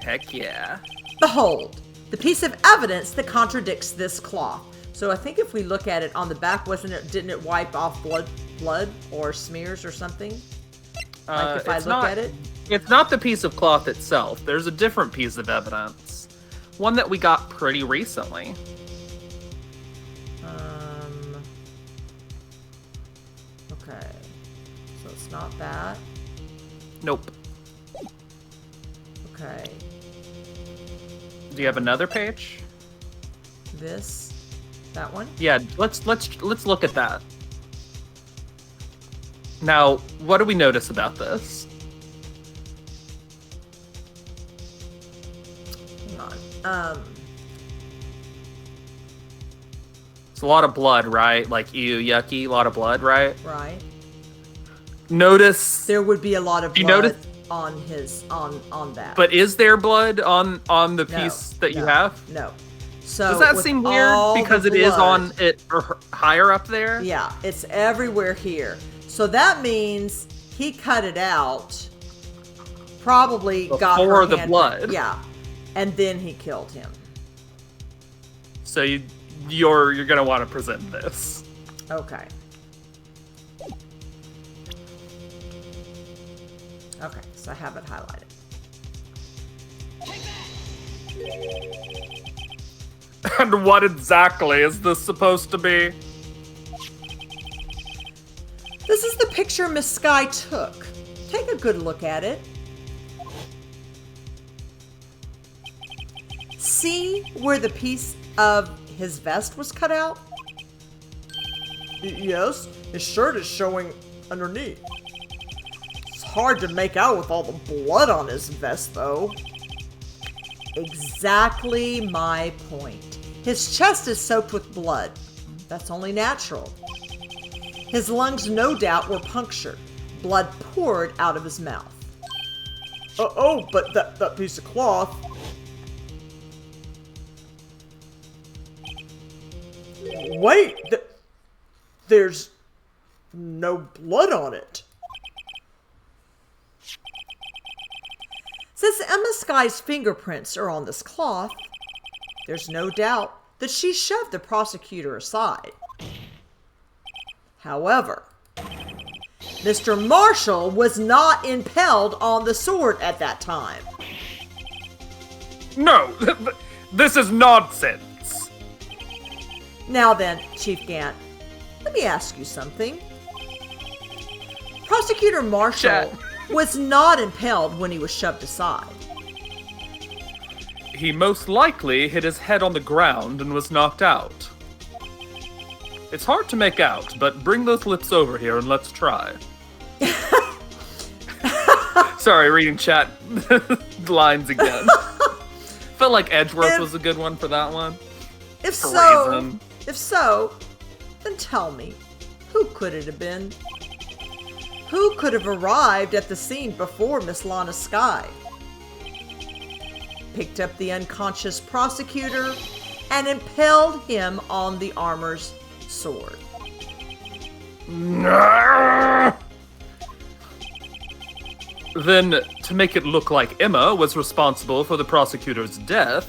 Heck yeah. Behold, the piece of evidence that contradicts this cloth. So I think if we look at it on the back, didn't it wipe off blood or smears or something? Like if I look at it? It's not the piece of cloth itself. There's a different piece of evidence. One that we got pretty recently. Okay. So it's not that. Nope. Okay. Do you have another page? This. That one? Yeah, let's look at that. Now, what do we notice about this? Hang on. It's a lot of blood, right? Like, ew, yucky, a lot of blood, right? Right. Notice... There would be a lot of You blood notice- on his on that. But is there blood on the piece that you have? No. So Does that with seem weird? all Because the it is blood- on it or higher up there? Yeah, it's everywhere here. So that means he cut it out. Probably got her Before the handprint. blood. Yeah, and then he killed him. So you're gonna want to present this. Okay. Okay, so I have it highlighted. And what exactly is this supposed to be? This is the picture Miss Sky took. Take a good look at it. See where the piece of his vest was cut out? Yes, his shirt is showing underneath. It's hard to make out with all the blood on his vest, though. Exactly my point. His chest is soaked with blood. That's only natural. His lungs, no doubt, were punctured. Blood poured out of his mouth. Oh, but that piece of cloth. Wait, there's no blood on it. Since Emma Sky's fingerprints are on this cloth, there's no doubt that she shoved the prosecutor aside. However, Mr. Marshall was not impaled on the sword at that time. No, this is nonsense. Now then, Chief Gant, let me ask you something. Prosecutor Marshall Chat. was not impaled when he was shoved aside. He most likely hit his head on the ground and was knocked out. It's hard to make out, but bring those lips over here and let's try. Sorry, reading chat lines again. Felt like Edgeworth was a good one for that one. If For so, reason. then tell me, who could it have been? Who could have arrived at the scene before Miss Lana Sky? Picked up the unconscious prosecutor and impaled him on the armor's sword. Then, to make it look like Emma was responsible for the prosecutor's death,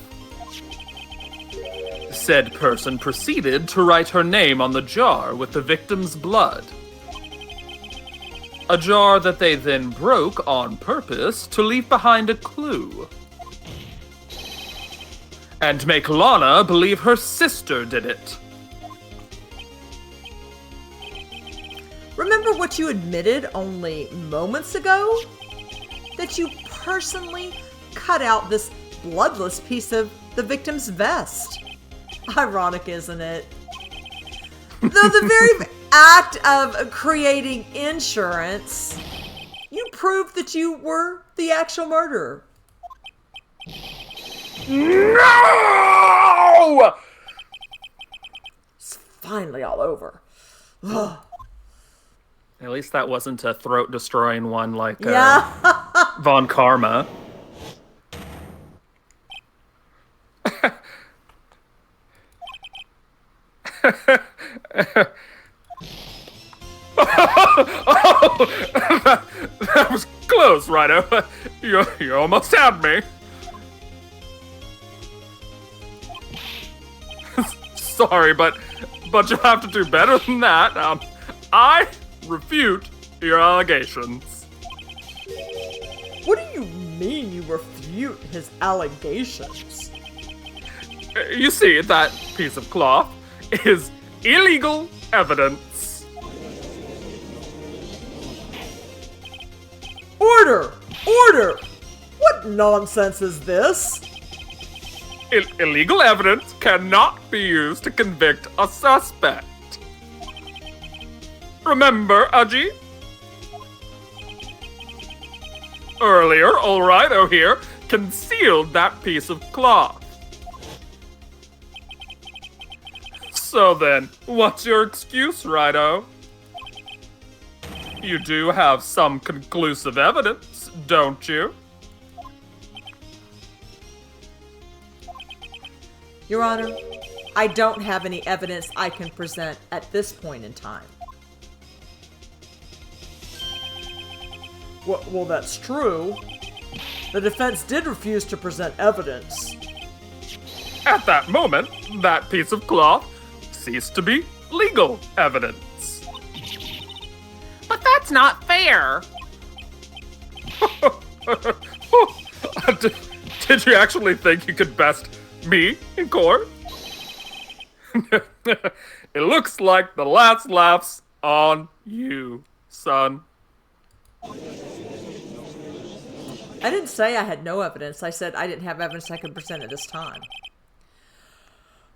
said person proceeded to write her name on the jar with the victim's blood. A jar that they then broke on purpose to leave behind a clue. And make Lana believe her sister did it. Remember what you admitted only moments ago? That you personally cut out this bloodless piece of the victim's vest. Ironic, isn't it? Though the very act of creating insurance, you proved that you were the actual murderer. No! It's finally all over. Ugh. At least that wasn't a throat-destroying one like Yeah. Von Karma. That was close, Rhino. You almost had me. Sorry, but you have to do better than that. I refute your allegations. What do you mean you refute his allegations? You see, that piece of cloth is illegal evidence. Order! Order! What nonsense is this? Illegal evidence cannot be used to convict a suspect. Remember, Aji? Earlier, Olrido here concealed that piece of cloth. So then, what's your excuse, Rido? You do have some conclusive evidence, don't you? Your Honor, I don't have any evidence I can present at this point in time. Well, that's true. The defense did refuse to present evidence. At that moment, that piece of cloth ceased to be legal evidence. But that's not fair. Did you actually think you could best me in court? It looks like the last laugh's on you, son. I didn't say I had no evidence. I said I didn't have evidence I could present at this time.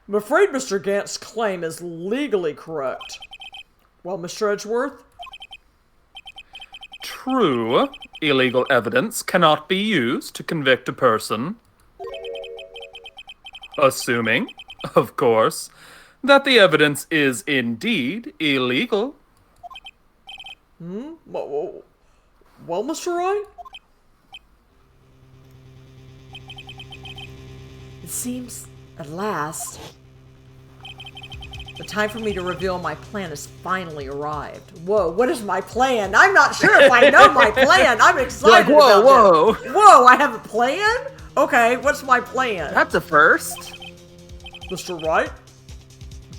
I'm afraid Mr. Gant's claim is legally correct. Well, Mr. Edgeworth? True, illegal evidence cannot be used to convict a person. Assuming, of course, that the evidence is indeed illegal. Well, Mr. Wright? It seems, at last, the time for me to reveal my plan has finally arrived. Whoa, what is my plan? I'm not sure if I know my plan. I'm excited Whoa, about whoa. it. Whoa, I have a plan? Okay, what's my plan? That's a first. Mr. Wright,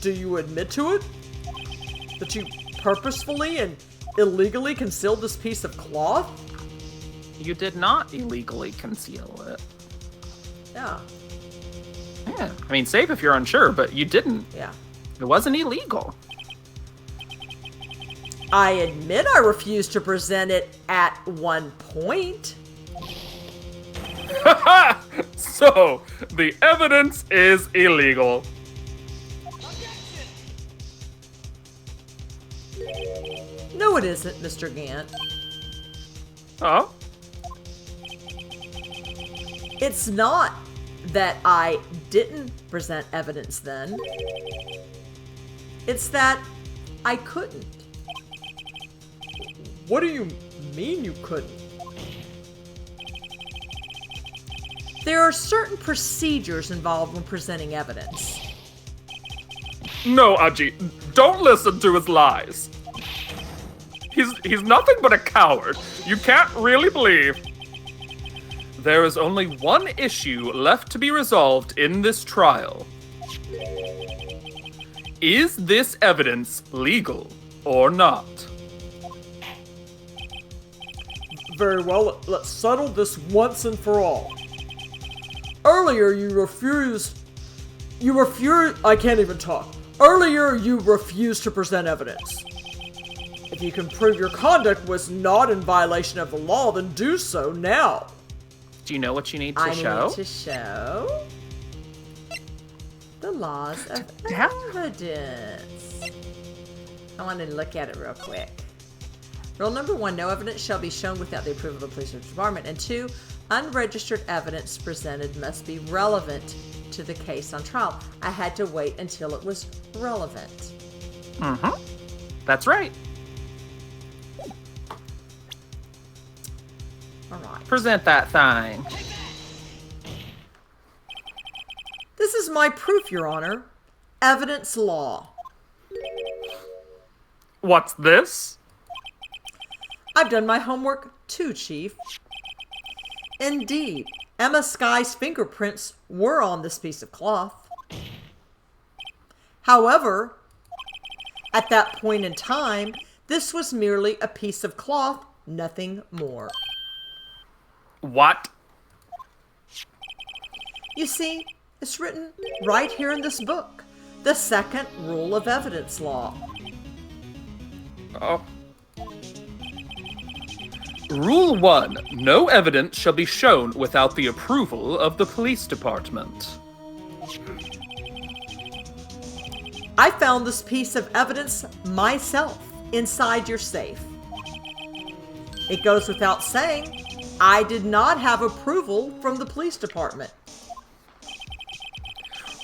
do you admit to it? That you purposefully and illegally concealed this piece of cloth? You did not illegally conceal it. Yeah, Yeah, I mean, safe if you're unsure, but you didn't. yeah. It wasn't illegal. I admit I refused to present it at one point. So, the evidence is illegal. No, it isn't, Mr. Gant. Huh? It's not that I didn't present evidence then. It's that I couldn't. What do you mean you couldn't? There are certain procedures involved when presenting evidence. No, Aji, don't listen to his lies. He's nothing but a coward. You can't really believe. There is only one issue left to be resolved in this trial. Is this evidence legal or not? Very well, let's settle this once and for all. Earlier, I can't even talk. Earlier, you refused to present evidence. If you can prove your conduct was not in violation of the law, then do so now. Do you know what you need to I show? need to show the laws of Yeah. evidence. I want to look at it real quick. Rule number 1, no evidence shall be shown without the approval of the police department. And 2, unregistered evidence presented must be relevant to the case on trial. I had to wait until it was relevant. Mm-hmm. That's right. All right. Present that thing. This is my proof, Your Honor. Evidence law. What's this? I've done my homework too, Chief. Indeed, Emma Sky's fingerprints were on this piece of cloth. However, at that point in time, this was merely a piece of cloth, nothing more. What? You see, it's written right here in this book. The second rule of evidence law. Oh. Rule 1. No evidence shall be shown without the approval of the police department. I found this piece of evidence myself inside your safe. It goes without saying, I did not have approval from the police department.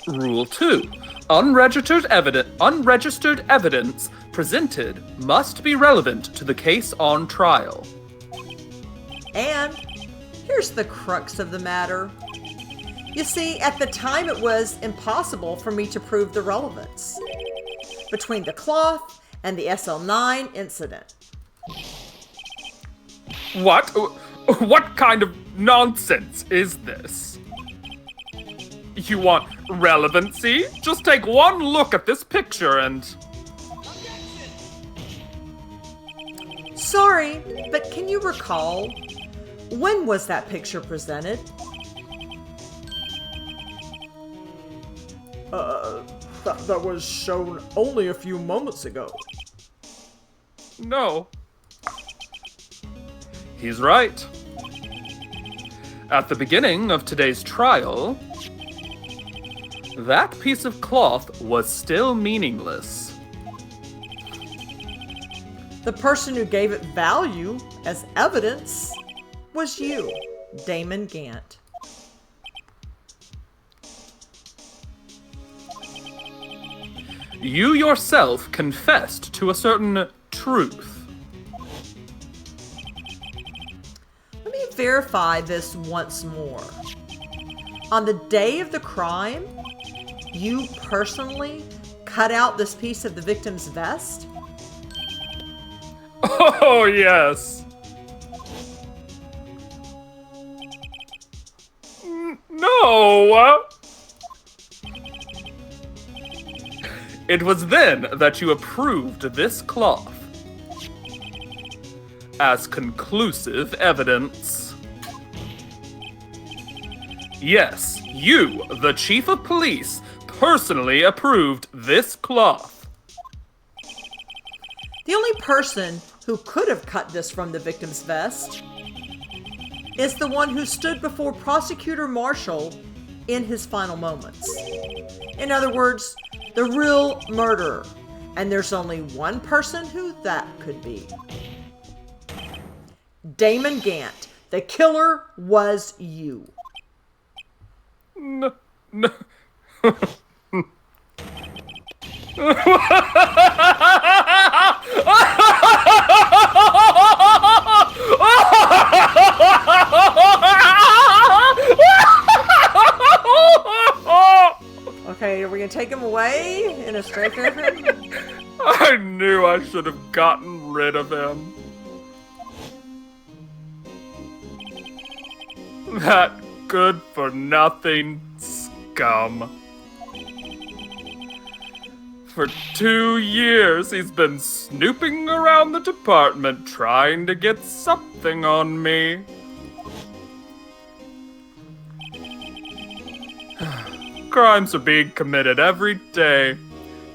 Rule 2. Unregistered evidence presented must be relevant to the case on trial. And here's the crux of the matter. You see, at the time it was impossible for me to prove the relevance between the cloth and the SL9 incident. What? What kind of nonsense is this? You want relevancy? Just take one look at this picture and... Sorry, but can you recall, when was that picture presented? That was shown only a few moments ago. No. He's right. At the beginning of today's trial, that piece of cloth was still meaningless. The person who gave it value as evidence was you, Damon Gant. You yourself confessed to a certain truth. Let me verify this once more. On the day of the crime, you personally cut out this piece of the victim's vest? Oh, yes. No. It was then that you approved this cloth as conclusive evidence. Yes, you, the chief of police, personally approved this cloth. The only person who could have cut this from the victim's vest is the one who stood before Prosecutor Marshall in his final moments. In other words, the real murderer. And there's only one person who that could be. Damon Gant. The killer was you. No. Okay, are we gonna take him away in a straitjacket? I knew I should have gotten rid of him. That good-for-nothing scum. For 2 years, he's been snooping around the department trying to get something on me. Crimes are being committed every day,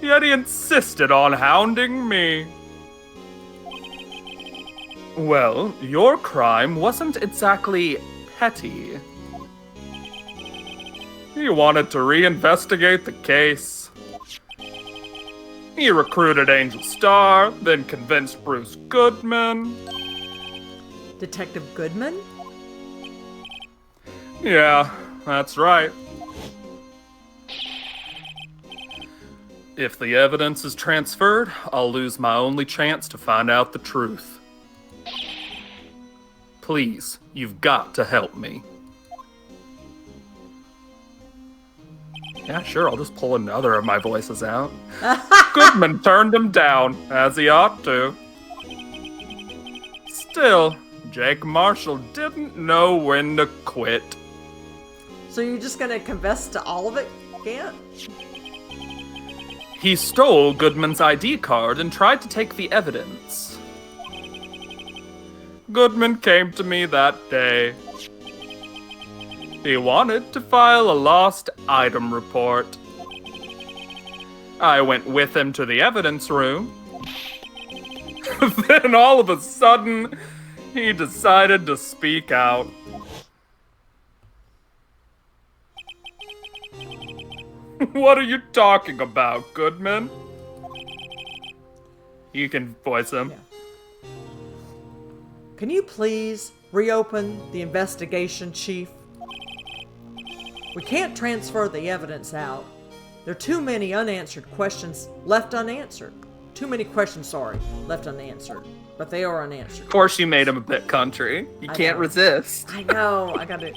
yet he insisted on hounding me. Well, your crime wasn't exactly petty. He wanted to reinvestigate the case. He recruited Angel Starr, then convinced Bruce Goodman. Detective Goodman? Yeah, that's right. If the evidence is transferred, I'll lose my only chance to find out the truth. Please, you've got to help me. Yeah, sure, I'll just pull another of my voices out. Goodman turned him down, as he ought to. Still, Jake Marshall didn't know when to quit. So you're just gonna confess to all of it, Gant? He stole Goodman's ID card and tried to take the evidence. Goodman came to me that day. He wanted to file a lost item report. I went with him to the evidence room. Then all of a sudden, he decided to speak out. What are you talking about, Goodman? You can voice him. Yeah. Can you please reopen the investigation, Chief? We can't transfer the evidence out. There are too many unanswered questions left unanswered. Too many questions, left unanswered. But they are unanswered. Of course you made him a bit country. You can't resist. I know, I got it.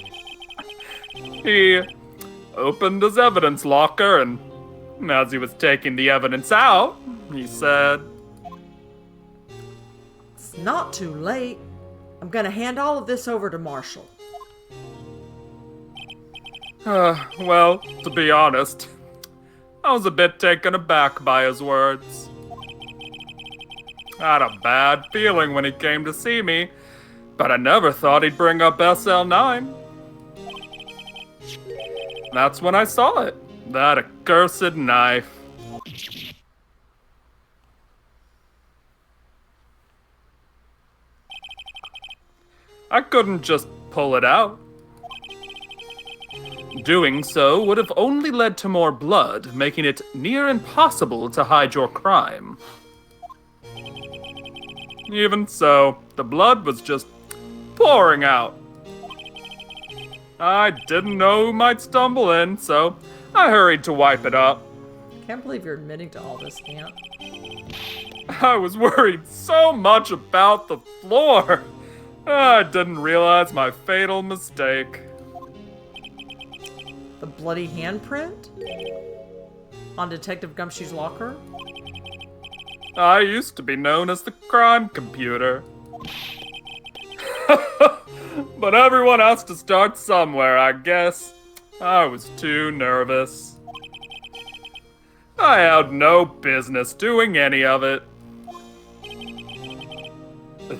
He opened his evidence locker, and as he was taking the evidence out, he said, It's not too late. I'm gonna hand all of this over to Marshall. well, to be honest, I was a bit taken aback by his words. I had a bad feeling when he came to see me, but I never thought he'd bring up SL9. That's when I saw it. That accursed knife. I couldn't just pull it out. Doing so would have only led to more blood, making it near impossible to hide your crime. Even so, the blood was just pouring out. I didn't know who might stumble in, so I hurried to wipe it up. Can't believe you're admitting to all this, Gant. I was worried so much about the floor. I didn't realize my fatal mistake. The bloody handprint? On Detective Gumshoe's locker? I used to be known as the crime computer. But everyone has to start somewhere, I guess. I was too nervous. I had no business doing any of it.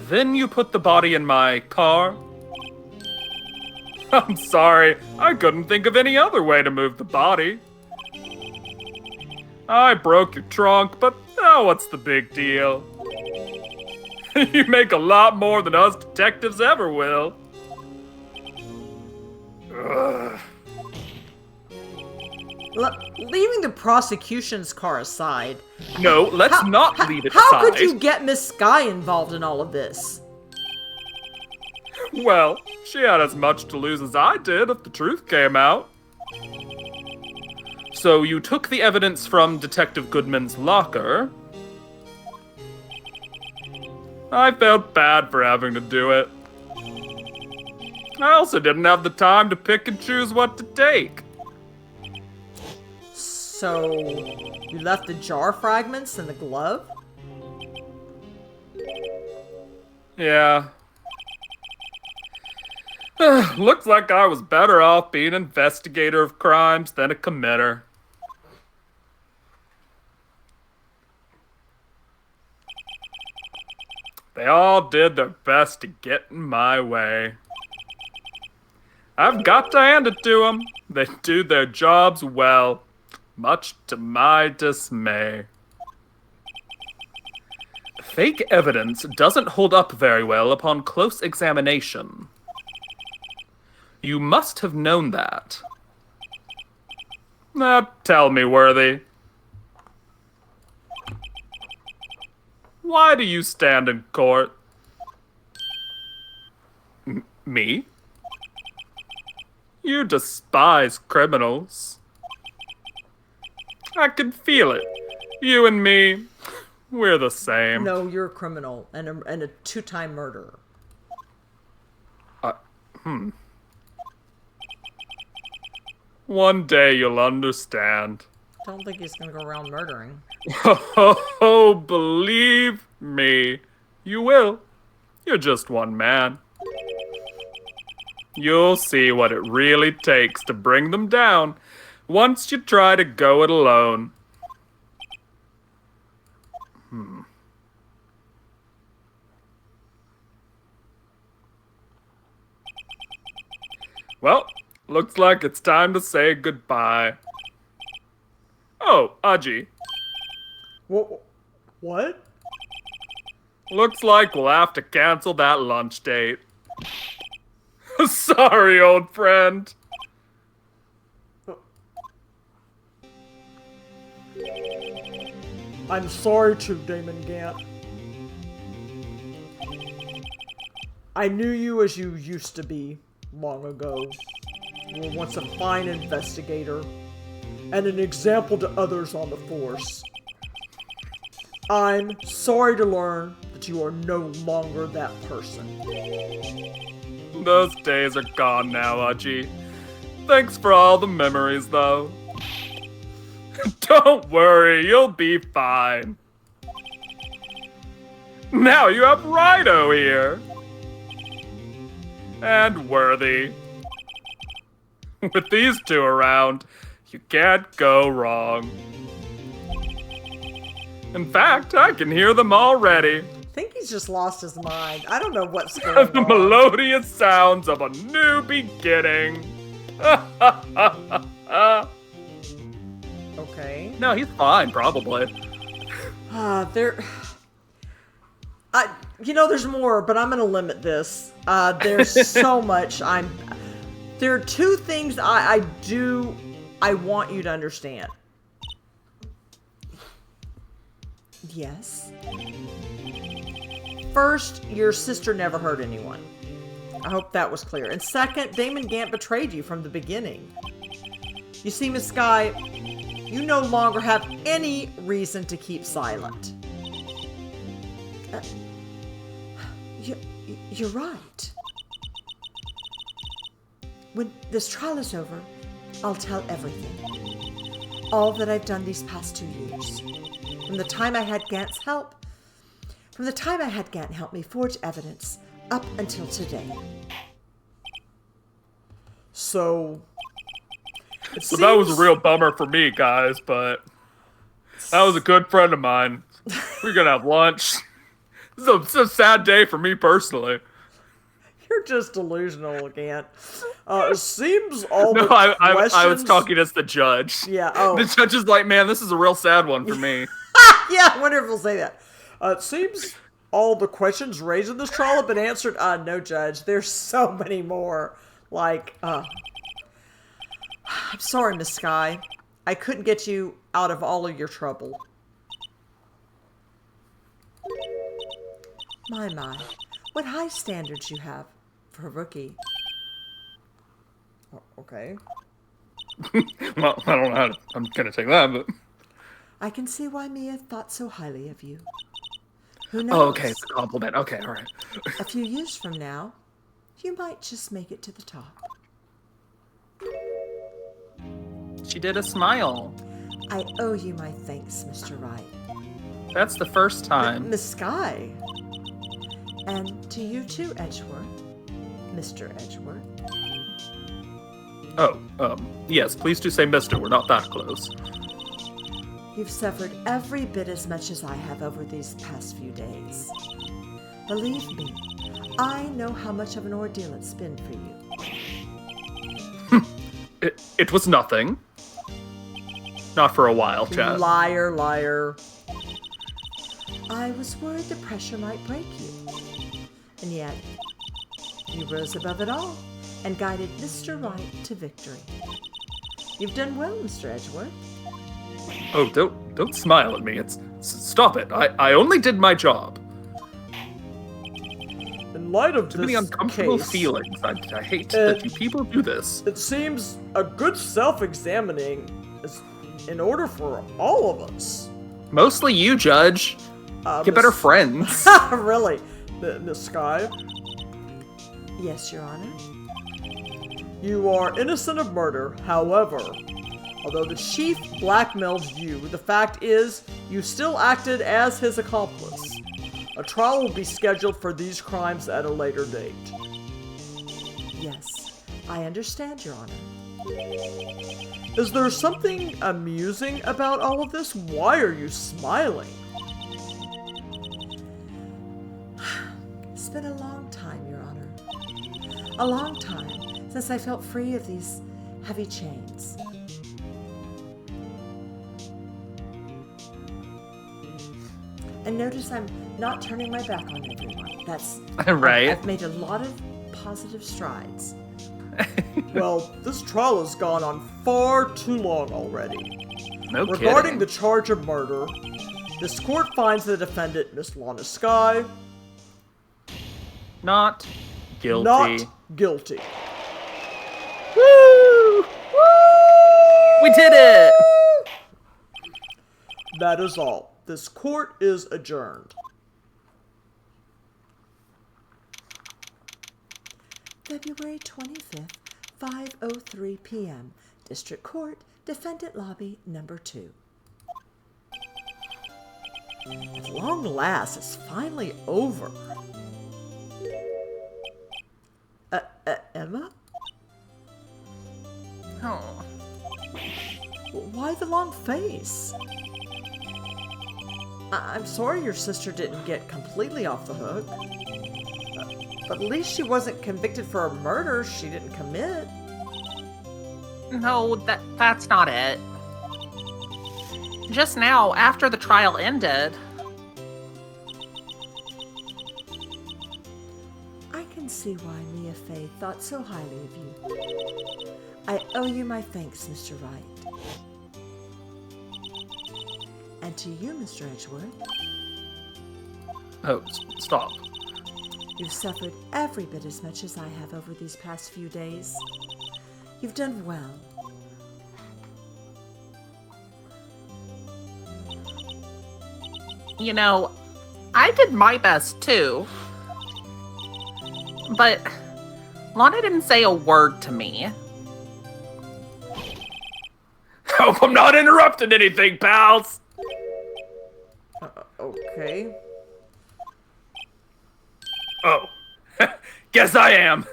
Then you put the body in my car? I'm sorry, I couldn't think of any other way to move the body. I broke your trunk, but what's the big deal? You make a lot more than us detectives ever will. Ugh. Leaving the prosecution's car aside. No, let's not leave it How aside. could you get Miss Sky involved in all of this? Well, she had as much to lose as I did if the truth came out. So you took the evidence from Detective Goodman's locker. I felt bad for having to do it. I also didn't have the time to pick and choose what to take. So, you left the jar fragments in the glove? Yeah. Looks like I was better off being an investigator of crimes than a committer. They all did their best to get in my way. I've got to hand it to them. They do their jobs well, much to my dismay. Fake evidence doesn't hold up very well upon close examination. You must have known that. Now tell me, Worthy. Why do you stand in court? Me? You despise criminals. I can feel it. You and me, we're the same. No, you're a criminal and a two-time murderer. One day you'll understand. Don't think he's gonna go around murdering. Oh, believe me, you will. You're just one man. You'll see what it really takes to bring them down once you try to go it alone. Well, Looks like it's time to say goodbye. Oh, Aji. What? Looks like we'll have to cancel that lunch date. Sorry, old friend. I'm sorry too, Damon Gant. I knew you as you used to be long ago. You were once a fine investigator and an example to others on the force. I'm sorry to learn that you are no longer that person. Those days are gone now, Aji. Thanks for all the memories, though. Don't worry, you'll be fine. Now you have Rhino here. And Worthy. With these two around, you can't go wrong. In fact, I can hear them already. I think he's just lost his mind. I don't know what's going The on. melodious sounds of a new beginning. Okay. No, he's fine, probably. There's more, but I'm gonna limit this. There's so much. There are two things I want you to understand. Yes. First, your sister never hurt anyone. I hope that was clear. And second, Damon Gant betrayed you from the beginning. You see, Miss Sky, you no longer have any reason to keep silent. You're right. When this trial is over, I'll tell everything. All that I've done these past 2 years. From the time I had Gant help me forge evidence up until today. So That was a real bummer for me, guys, but that was a good friend of mine. We're gonna have lunch. It's a sad day for me personally. You're just delusional, Gant. it seems all No, the I questions... was talking as the judge. Yeah, oh. The judge is like, man, this is a real sad one for me. Yeah, I wonder if he'll say that. it seems all the questions raised in this trial have been answered. No, Judge. There's so many more. I'm sorry, Miss Sky. I couldn't get you out of all of your trouble. My. What high standards you have for a rookie. Okay. Well, I don't know how I'm gonna take that, but... I can see why Mia thought so highly of you. Who knows? Oh, okay, it's a compliment. Okay, all right. A few years from now, you might just make it to the top. She did a smile. I owe you my thanks, Mr. Wright. That's the first time. Miss Sky. And to you too, Edgeworth. Mr. Edgeworth. Oh, yes, please do say mister. We're not that close. You've suffered every bit as much as I have over these past few days. Believe me, I know how much of an ordeal it's been for you. It was nothing. Not for a while, Chad. Liar, liar. I was worried the pressure might break you. And yet, you rose above it all and guided Mr. Wright to victory. You've done well, Mr. Edgeworth. Oh, don't smile at me. Stop it. I only did my job. In light of Too this many uncomfortable case, feelings. I hate that you people do this. it seems a good self-examining is in order for all of us. Mostly you, Judge. Get better friends. Really? Miss Sky, Yes, Your Honor. you are innocent of murder. However, although the chief blackmailed you, the fact is you still acted as his accomplice. A trial will be scheduled for these crimes at a later date. Yes, I understand, Your Honor. Is there something amusing about all of this? Why are you smiling? It's been a long time, Your Honor. A long time since I felt free of these heavy chains. And notice I'm not turning my back on everyone. That's Right. I've made a lot of positive strides. Well, this trial has gone on far too long already. No Regarding kidding. the charge of murder, this court finds the defendant, Miss Lana Skye, Not guilty. not guilty. Woo! We did it! That is all. This court is adjourned. February 25th, 5:03 p.m. District Court, Defendant Lobby Number 2. At long last, it's finally over. Emma? Oh. Why the long face? I'm sorry your sister didn't get completely off the hook. But at least she wasn't convicted for a murder she didn't commit. No, that's not it. Just now, after the trial ended, I can see why Mia Fey thought so highly of you. I owe you my thanks, Mr. Wright. And to you, Mr. Edgeworth. Oh, stop. You've suffered every bit as much as I have over these past few days. You've done well. you know, I did my best too. But Lana didn't say a word to me. Hope I'm not interrupting anything, pals. Okay. Oh, guess I am.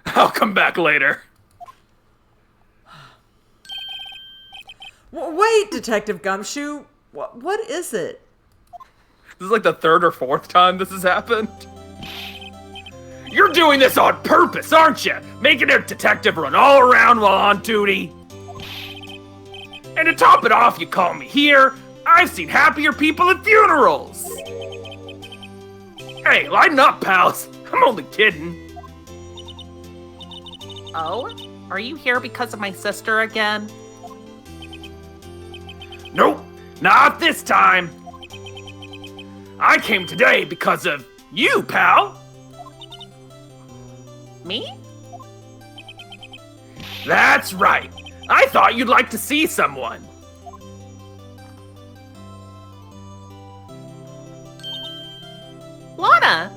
I'll come back later. Wait, Detective Gumshoe. What is it? This is like the third or fourth time this has happened. You're doing this on purpose, aren't you? Making a detective run all around while on duty. And to top it off, you call me here. I've seen happier people at funerals. Hey, lighten up, pals. I'm only kidding. Oh? Are you here because of my sister again? Nope, not this time. I came today because of you, pal. Me? That's right. I thought you'd like to see someone. Lana!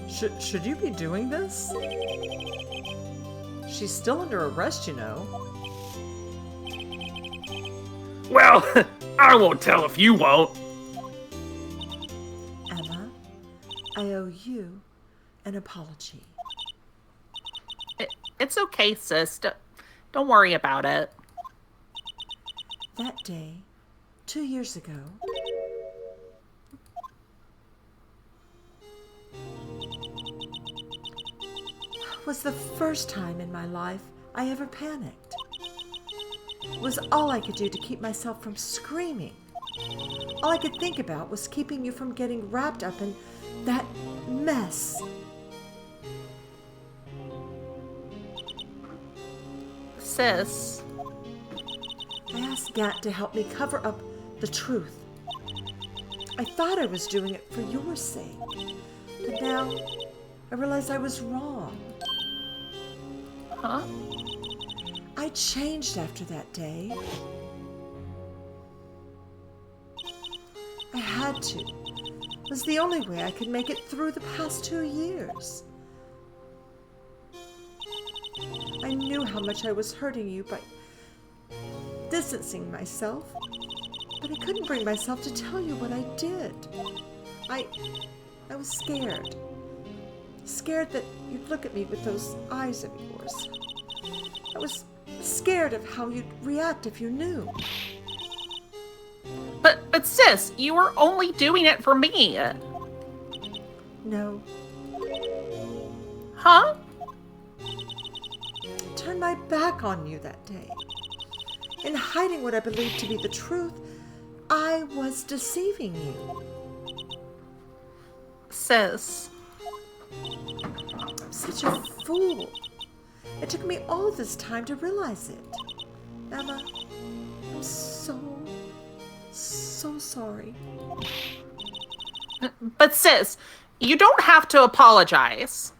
Should you be doing this? She's still under arrest, you know. Well, I won't tell if you won't. Emma, I owe you an apology. It's okay, sis. Don't worry about it. That day, 2 years ago, was the first time in my life I ever panicked. It was all I could do to keep myself from screaming. All I could think about was keeping you from getting wrapped up in that mess. Sis, I asked Gant to help me cover up the truth. I thought I was doing it for your sake, but now I realize I was wrong. huh? I changed after that day. I had to. It was the only way I could make it through the past 2 years. I knew how much I was hurting you by distancing myself, but I couldn't bring myself to tell you what I did. I was scared. Scared that you'd look at me with those eyes of yours. I was scared of how you'd react if you knew. But sis, you were only doing it for me. No, Huh? I turned my back on you that day. In hiding what I believed to be the truth, I was deceiving you. Sis. I'm such a fool. It took me all this time to realize it. Emma, I'm so sorry. But sis, you don't have to apologize.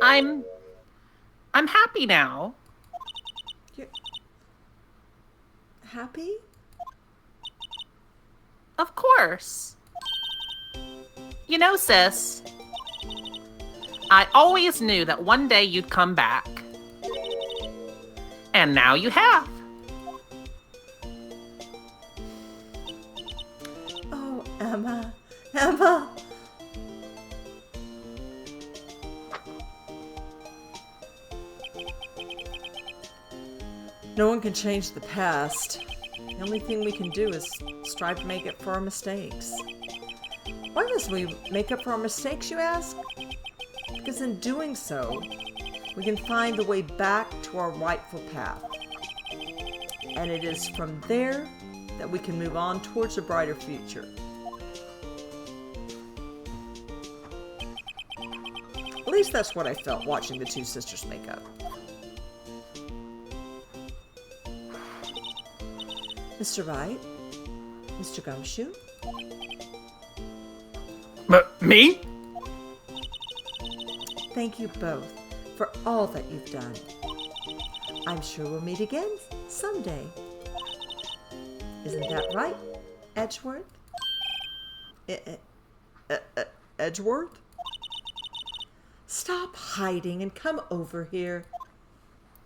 I'm happy now. You're happy? Of course. You know, sis, I always knew that one day you'd come back. And now you have. Oh, Emma. Emma! No one can change the past. The only thing we can do is strive to make up for our mistakes. Why must we make up for our mistakes, you ask? Because in doing so, we can find the way back to our rightful path. And it is from there that we can move on towards a brighter future. At least that's what I felt watching the two sisters make up. Mr. Wright? Mr. Gumshoe? Me? Thank you both for all that you've done. I'm sure we'll meet again someday. Isn't that right, Edgeworth? Edgeworth? Stop hiding and come over here.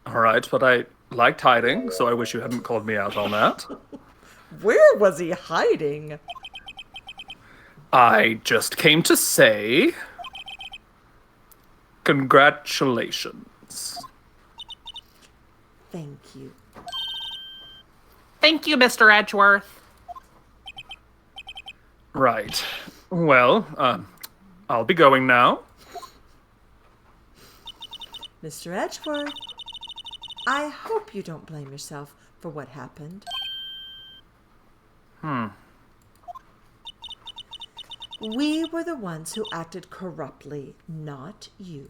All right, but I liked hiding, so I wish you hadn't called me out on that. Where was he hiding? I just came to say... congratulations. Thank you. Thank you, Mr. Edgeworth. Right. Well, I'll be going now. Mr. Edgeworth, I hope you don't blame yourself for what happened. We were the ones who acted corruptly, not you.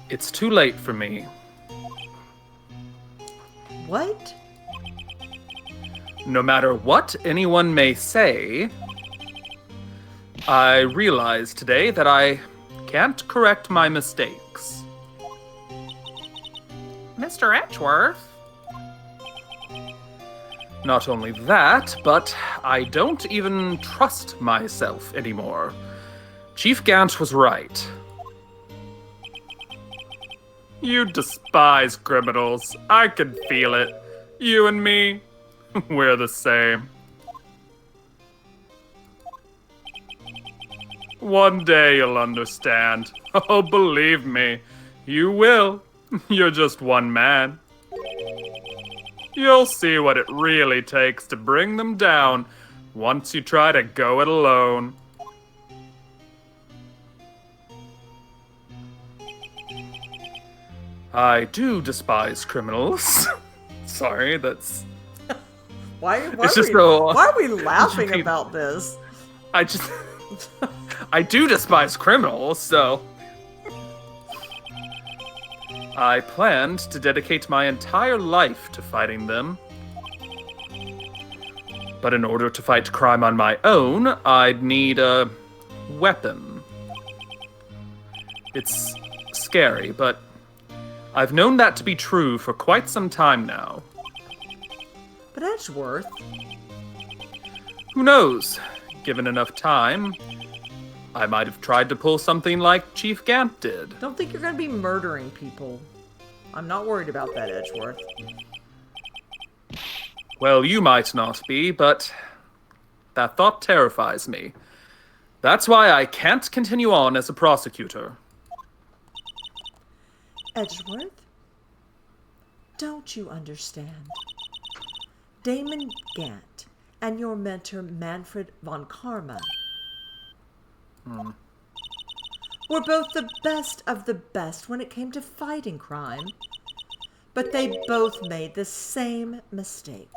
It's too late for me. What? No matter what anyone may say, I realize today that I can't correct my mistakes. Mr. Edgeworth? Not only that, but I don't even trust myself anymore. Chief Gant was right. You despise criminals. I can feel it. You and me, we're the same. One day you'll understand. Oh, believe me, you will. You're just one man. You'll see what it really takes to bring them down once you try to go it alone. I do despise criminals. Sorry, that's... Why It's just so- why are we laughing about this? I just... I do despise criminals, so... I planned to dedicate my entire life to fighting them. But in order to fight crime on my own, I'd need a weapon. It's scary, but I've known that to be true for quite some time now. But Edgeworth, Who knows? Given enough time, I might have tried to pull something like Chief Gant did. don't think you're going to be murdering people. I'm not worried about that, Edgeworth. Well, you might not be, but that thought terrifies me. That's why I can't continue on as a prosecutor. Edgeworth, don't you understand? Damon Gant and your mentor Manfred von Karma were both the best of the best when it came to fighting crime, but they both made the same mistake.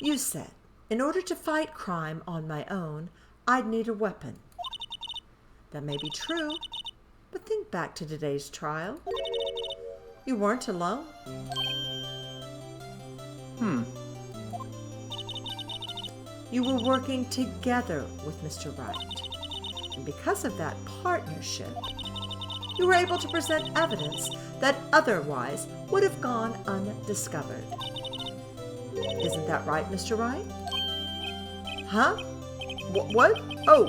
You said, in order to fight crime on my own, I'd need a weapon. That may be true, but think back to today's trial. You weren't alone. You were working together with Mr. Wright, and because of that partnership, you were able to present evidence that otherwise would have gone undiscovered. Isn't that right, Mr. Wright? Huh? What? Oh,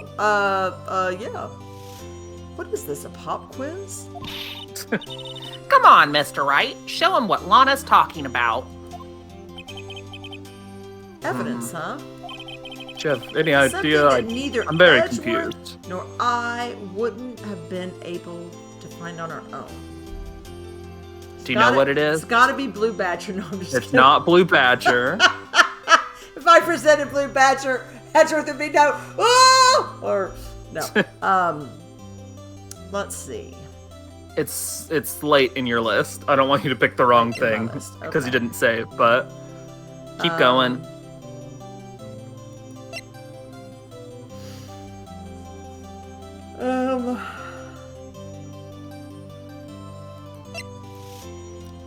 yeah. What is this, a pop quiz? Come on, Mr. Wright. Show him what Lana's talking about. Evidence, huh? Do you have any Something idea? that neither I'm very Edgeworth confused. nor I wouldn't have been able to find on our own. Do you know what it It's is? gotta be Blue Badger. No, I'm just It's kidding. not Blue Badger. If I presented Blue Badger, Edgeworth would be no. Oh! Or no. Let's see. It's late in your list. I don't want you to pick the wrong Late in my thing list, because you okay. didn't save, but keep going.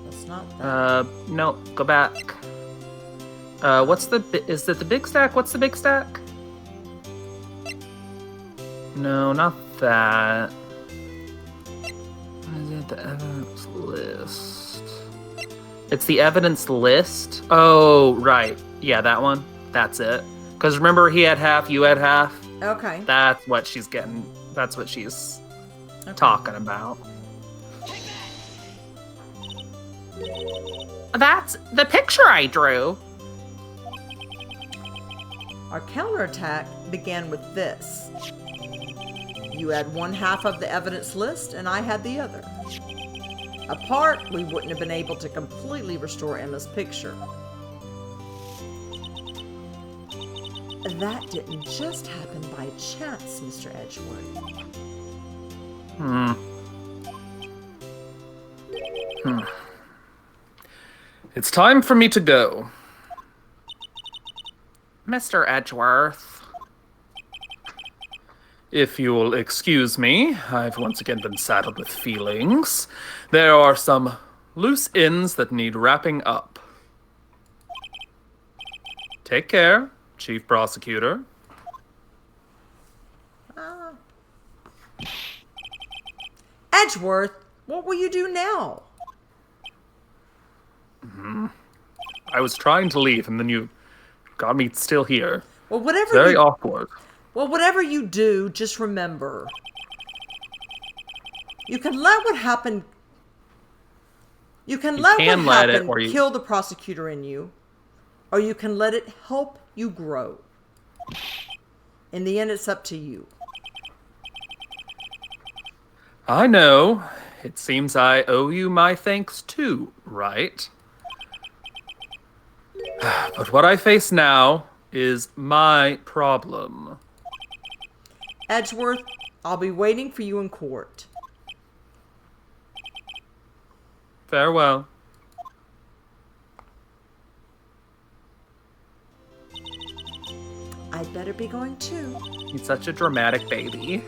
That's not that. No, go back. Is it the big stack? What's the big stack? No, not that. Is it the evidence list? It's the evidence list? Oh, right. Yeah, that one. That's it. Because remember, he had half, you had half? Okay. That's what she's getting. That's what she's talking about. That's the picture I drew. Our counterattack began with this. You had one half of the evidence list, and I had the other. Apart, we wouldn't have been able to completely restore Emma's picture. That didn't just happen by chance, Mr. Edgeworth. It's time for me to go. Mr. Edgeworth. If you'll excuse me, I've once again been saddled with feelings. There are some loose ends that need wrapping up. Take care, Chief Prosecutor. Edgeworth, what will you do now? I was trying to leave, and then you got me still here. Well, whatever Very you, awkward. well, whatever you do, just remember. You can let what happened. You can let what happened kill the prosecutor in you, or you can let it help you grow. In the end, it's up to you. I know. It seems I owe you my thanks too, right? But what I face now is my problem. Edgeworth, I'll be waiting for you in court. Farewell. I'd better be going too. He's such a dramatic baby.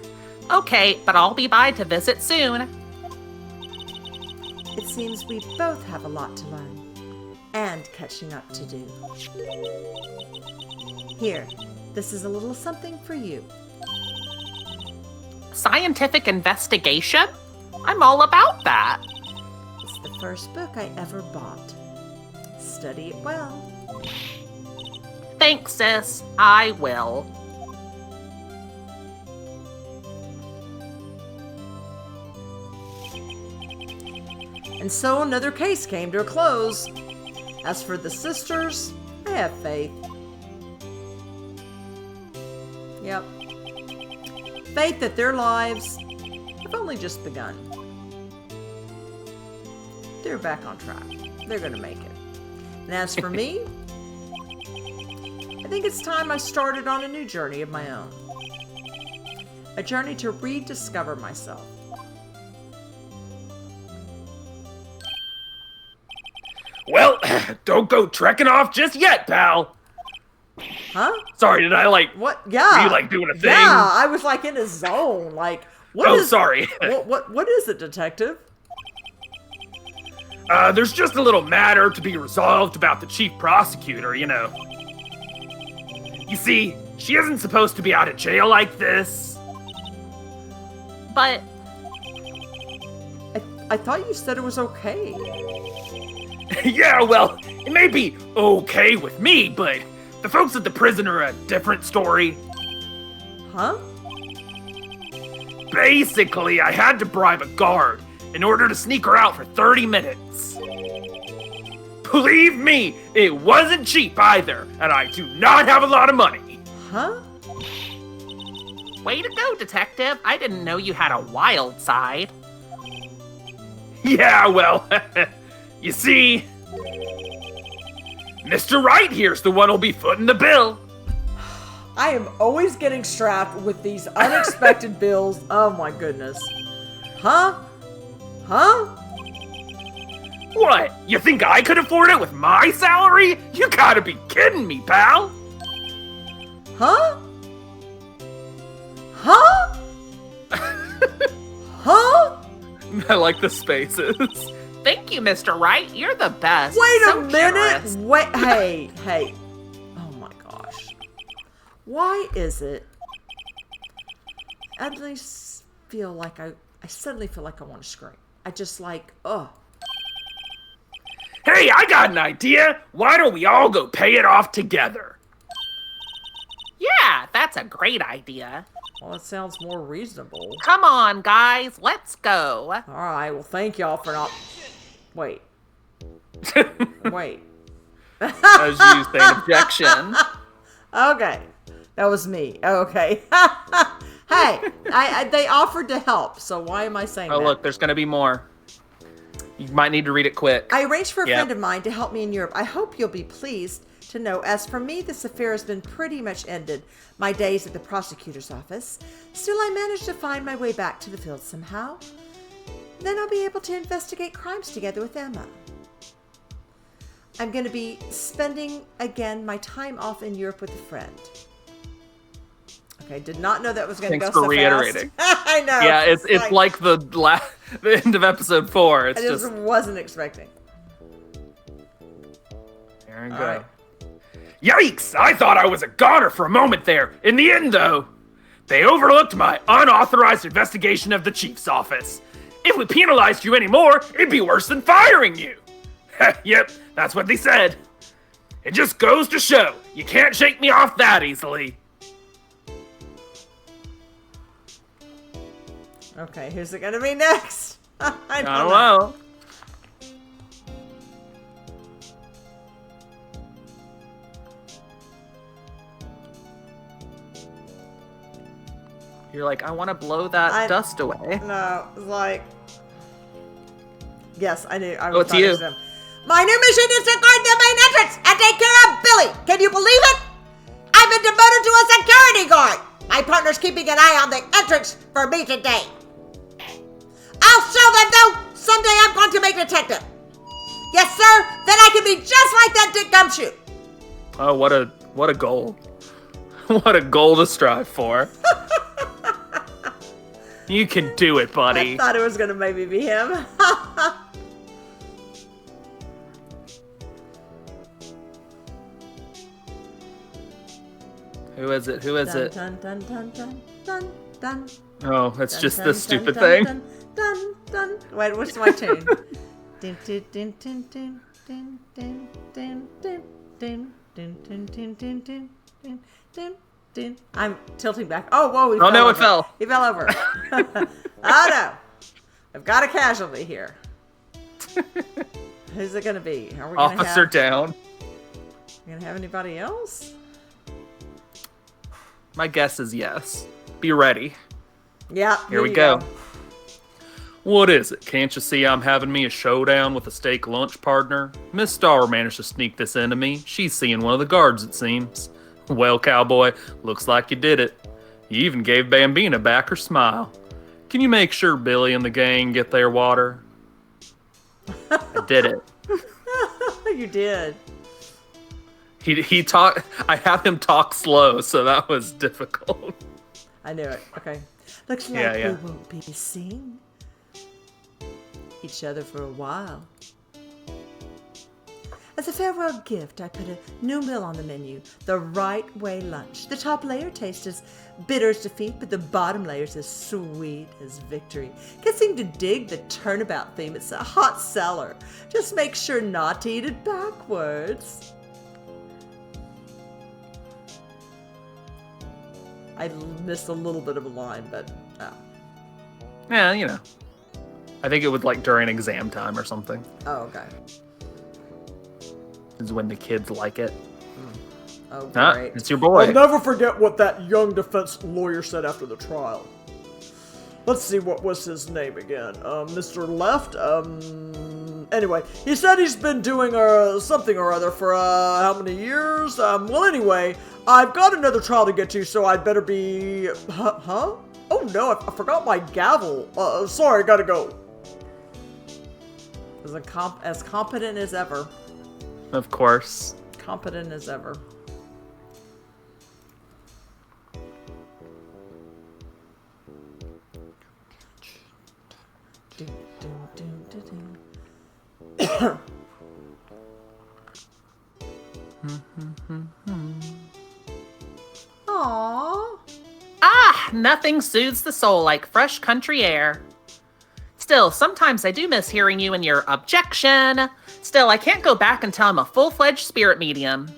Okay, but I'll be by to visit soon. It seems we both have a lot to learn and catching up to do. Here, this is a little something for you. Scientific investigation? I'm all about that. It's the first book I ever bought. Study it well. Thanks, sis. I will. And so another case came to a close. As for the sisters, I have faith. Yep. Faith that their lives have only just begun. They're back on track. They're gonna make it. And as for me, I think it's time I started on a new journey of my own. A journey to rediscover myself. Well, don't go trekking off just yet, pal. Huh? Sorry, did I What? Yeah. Were you like doing a thing? Yeah, I was like in a zone. Like, Sorry. What is it, detective? There's just a little matter to be resolved about the chief prosecutor, you know. You see, she isn't supposed to be out of jail like this. But I thought you said it was okay. Yeah, well, it may be okay with me, but the folks at the prison are a different story. Huh? Basically, I had to bribe a guard in order to sneak her out for 30 minutes. Believe me, it wasn't cheap either, and I do not have a lot of money. Huh? way to go, detective. I didn't know you had a wild side. Yeah, well, you see, Mr. Wright here's the one who'll be footing the bill. I am always getting strapped with these unexpected bills. Oh my goodness. Huh? Huh? What? You think I could afford it with my salary? You gotta be kidding me, pal. Huh? Huh? Huh? I like the spaces. Thank you, Mr. Wright. You're the best. Wait So a minute. generous. Wait. Hey. Oh my gosh. Why is it? I at least feel like I suddenly feel like I want to scream. I just like, ugh. Hey, I got an idea. Why don't we all go pay it off together? Yeah, that's a great idea. Well, it sounds more reasonable. Come on, guys. Let's go. All right. Well, thank y'all for not. Wait. Wait. As you say, an objection. Okay. That was me. Okay. Hey, they offered to help, so why am I saying Oh, that? look, there's gonna be more. You might need to read it quick. I arranged for a Yep. friend of mine to help me in Europe. I hope you'll be pleased to know, as for me, this affair has been pretty much ended. My days at the prosecutor's office. Still, I managed to find my way back to the field somehow. Then I'll be able to investigate crimes together with Emma. I'm going to be spending, again, my time off in Europe with a friend. Okay, did not know that was going to go Thanks so for reiterating. fast. I know. Yeah, it's like the end of episode 4. It's I just wasn't expecting. There we All go. right. Yikes! I thought I was a goner for a moment there. In the end, though, they overlooked my unauthorized investigation of the chief's office. If we penalized you anymore, it'd be worse than firing you. Yep, that's what they said. It just goes to show, you can't shake me off that easily. Okay, who's it going to be next? I don't know. know. You're like, I want to blow that dust away. No, it's like... Yes, I knew. I Oh, was it's you. them. My new mission is to guard the main entrance and take care of Billy. Can you believe it? I've been demoted to a security guard. My partner's keeping an eye on the entrance for me today. I'll show them, though. Someday I'm going to make detective. Yes, sir. Then I can be just like that Dick Gumshoe. Oh, what a goal. What a goal to strive for. You can do it, buddy. I thought it was going to maybe be him. Who is it? Who is it? Dun, dun, dun, dun, dun, dun. Oh, it's just Dun, this dun, stupid dun, thing. Dun, dun, dun. Wait, what's my tune? Din, din, din, din, din, din, din, din, din, din, din, din, din, din, din, din, din, din. I'm tilting back. Oh, whoa! Oh, no, it fell. He fell over. Oh no! I've got a casualty here. Who's it gonna be? Are we gonna Officer have? down. We gonna have anybody else? My guess is yes. Be ready. Yeah. Here we go. What is it? Can't you see I'm having me a showdown with a steak lunch partner? Miss Starr managed to sneak this into me. She's seeing one of the guards, it seems. Well, cowboy, looks like you did it. You even gave Bambina back her smile. Can you make sure Billy and the gang get their water? I did it. You did. He talked. I had him talk slow, so that was difficult. I knew it. Okay. Looks like Yeah. we won't be seeing each other for a while. As a farewell gift, I put a new meal on the menu, the right way lunch. The top layer tastes as bitter as defeat, but the bottom layer's as sweet as victory. Can't seem to dig the turnabout theme. It's a hot seller. Just make sure not to eat it backwards. I missed a little bit of a line, but Yeah, you know. I think it was like during exam time or something. oh, okay. Is when the kids like it. Oh, Ah, great. it's your boy. I'll never forget what that young defense lawyer said after the trial. Let's see, what was his name again? Mr. Left? Anyway, he said he's been doing something or other for how many years? Well, anyway, I've got another trial to get to, so I'd better be... Huh? Oh no, I forgot my gavel. Sorry, gotta go. As competent as ever. Of course. Competent as ever. Aww. Ah, nothing soothes the soul like fresh country air. Still, sometimes I do miss hearing you and your objection. Still, I can't go back until I'm a full-fledged spirit medium.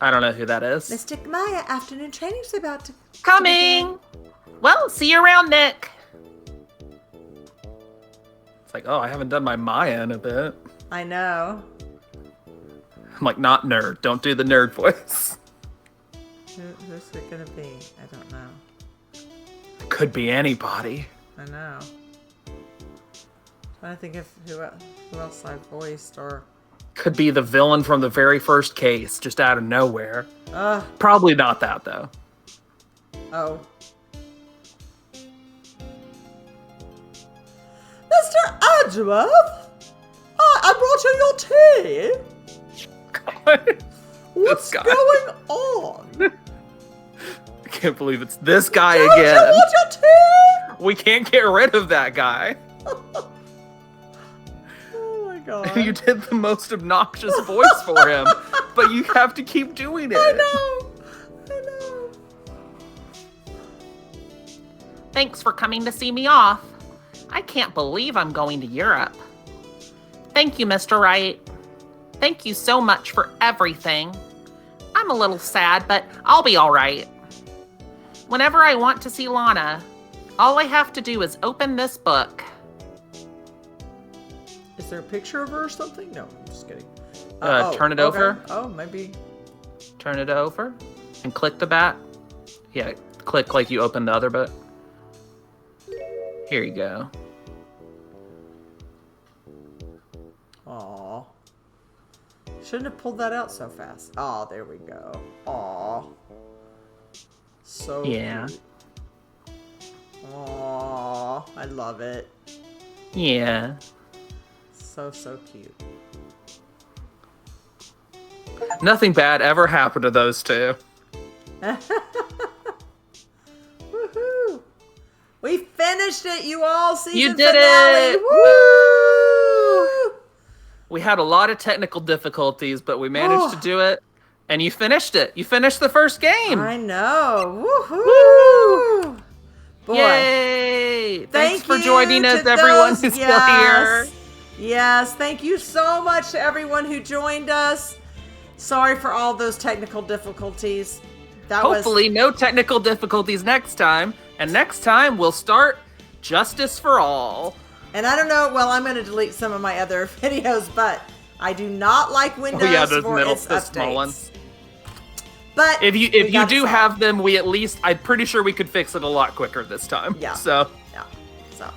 I don't know who that is. Mystic Maya afternoon training's about to... Coming! Well, see you around, Nick. It's like, oh, I haven't done my Maya in a bit. I know. I'm like, not nerd. Don't do the nerd voice. Who's it gonna be? I don't know. Could be anybody. I know. Trying to think of who else I voiced or... Could be the villain from the very first case, just out of nowhere. Probably not that, though. Oh. Mr. Edgeworth? I brought you your tea. God. What's guy. going on? I can't believe it's this guy Don't again. you want your tea? We can't get rid of that guy. Oh my god. You did the most obnoxious voice for him, but you have to keep doing it. I know. Thanks for coming to see me off. I can't believe I'm going to Europe. Thank you, Mr. Wright. Thank you so much for everything. I'm a little sad, but I'll be all right. Whenever I want to see Lana, all I have to do is open this book. Is there a picture of her or something? No, I'm just kidding. Turn it over. Oh, maybe. Turn it over and click the bat. Yeah, click like you opened the other book. Here you go. Aw. Shouldn't have pulled that out so fast. Oh, there we go. Aw. So Yeah. cute. Aw, I love it. Yeah. So cute. Nothing bad ever happened to those two. Woohoo! We finished it, you all! Season You did finale! it! Woo! We had a lot of technical difficulties, but we managed to do it. And you finished it. You finished the first game. I know. Woohoo! Boy. Yay! Thanks Thank for you joining us, to everyone those- who's still here. Yes, thank you so much to everyone who joined us. Sorry for all those technical difficulties. Hopefully no technical difficulties next time. And next time we'll start Justice for All. And I don't know, well, I'm going to delete some of my other videos, but I do not like Windows those for middle, its the small updates. ones. But If you we got do this have them, I'm pretty sure we could fix it a lot quicker this time. Yeah. So Yeah. So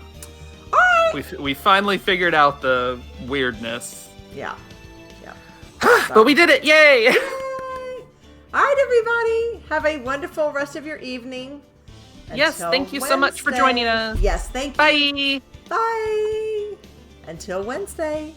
We finally figured out the weirdness. Yeah. But we did it! Yay! All right, everybody. Have a wonderful rest of your evening. Yes, Until thank you so much for joining us. Yes, thank you. Bye! Bye. Until Wednesday.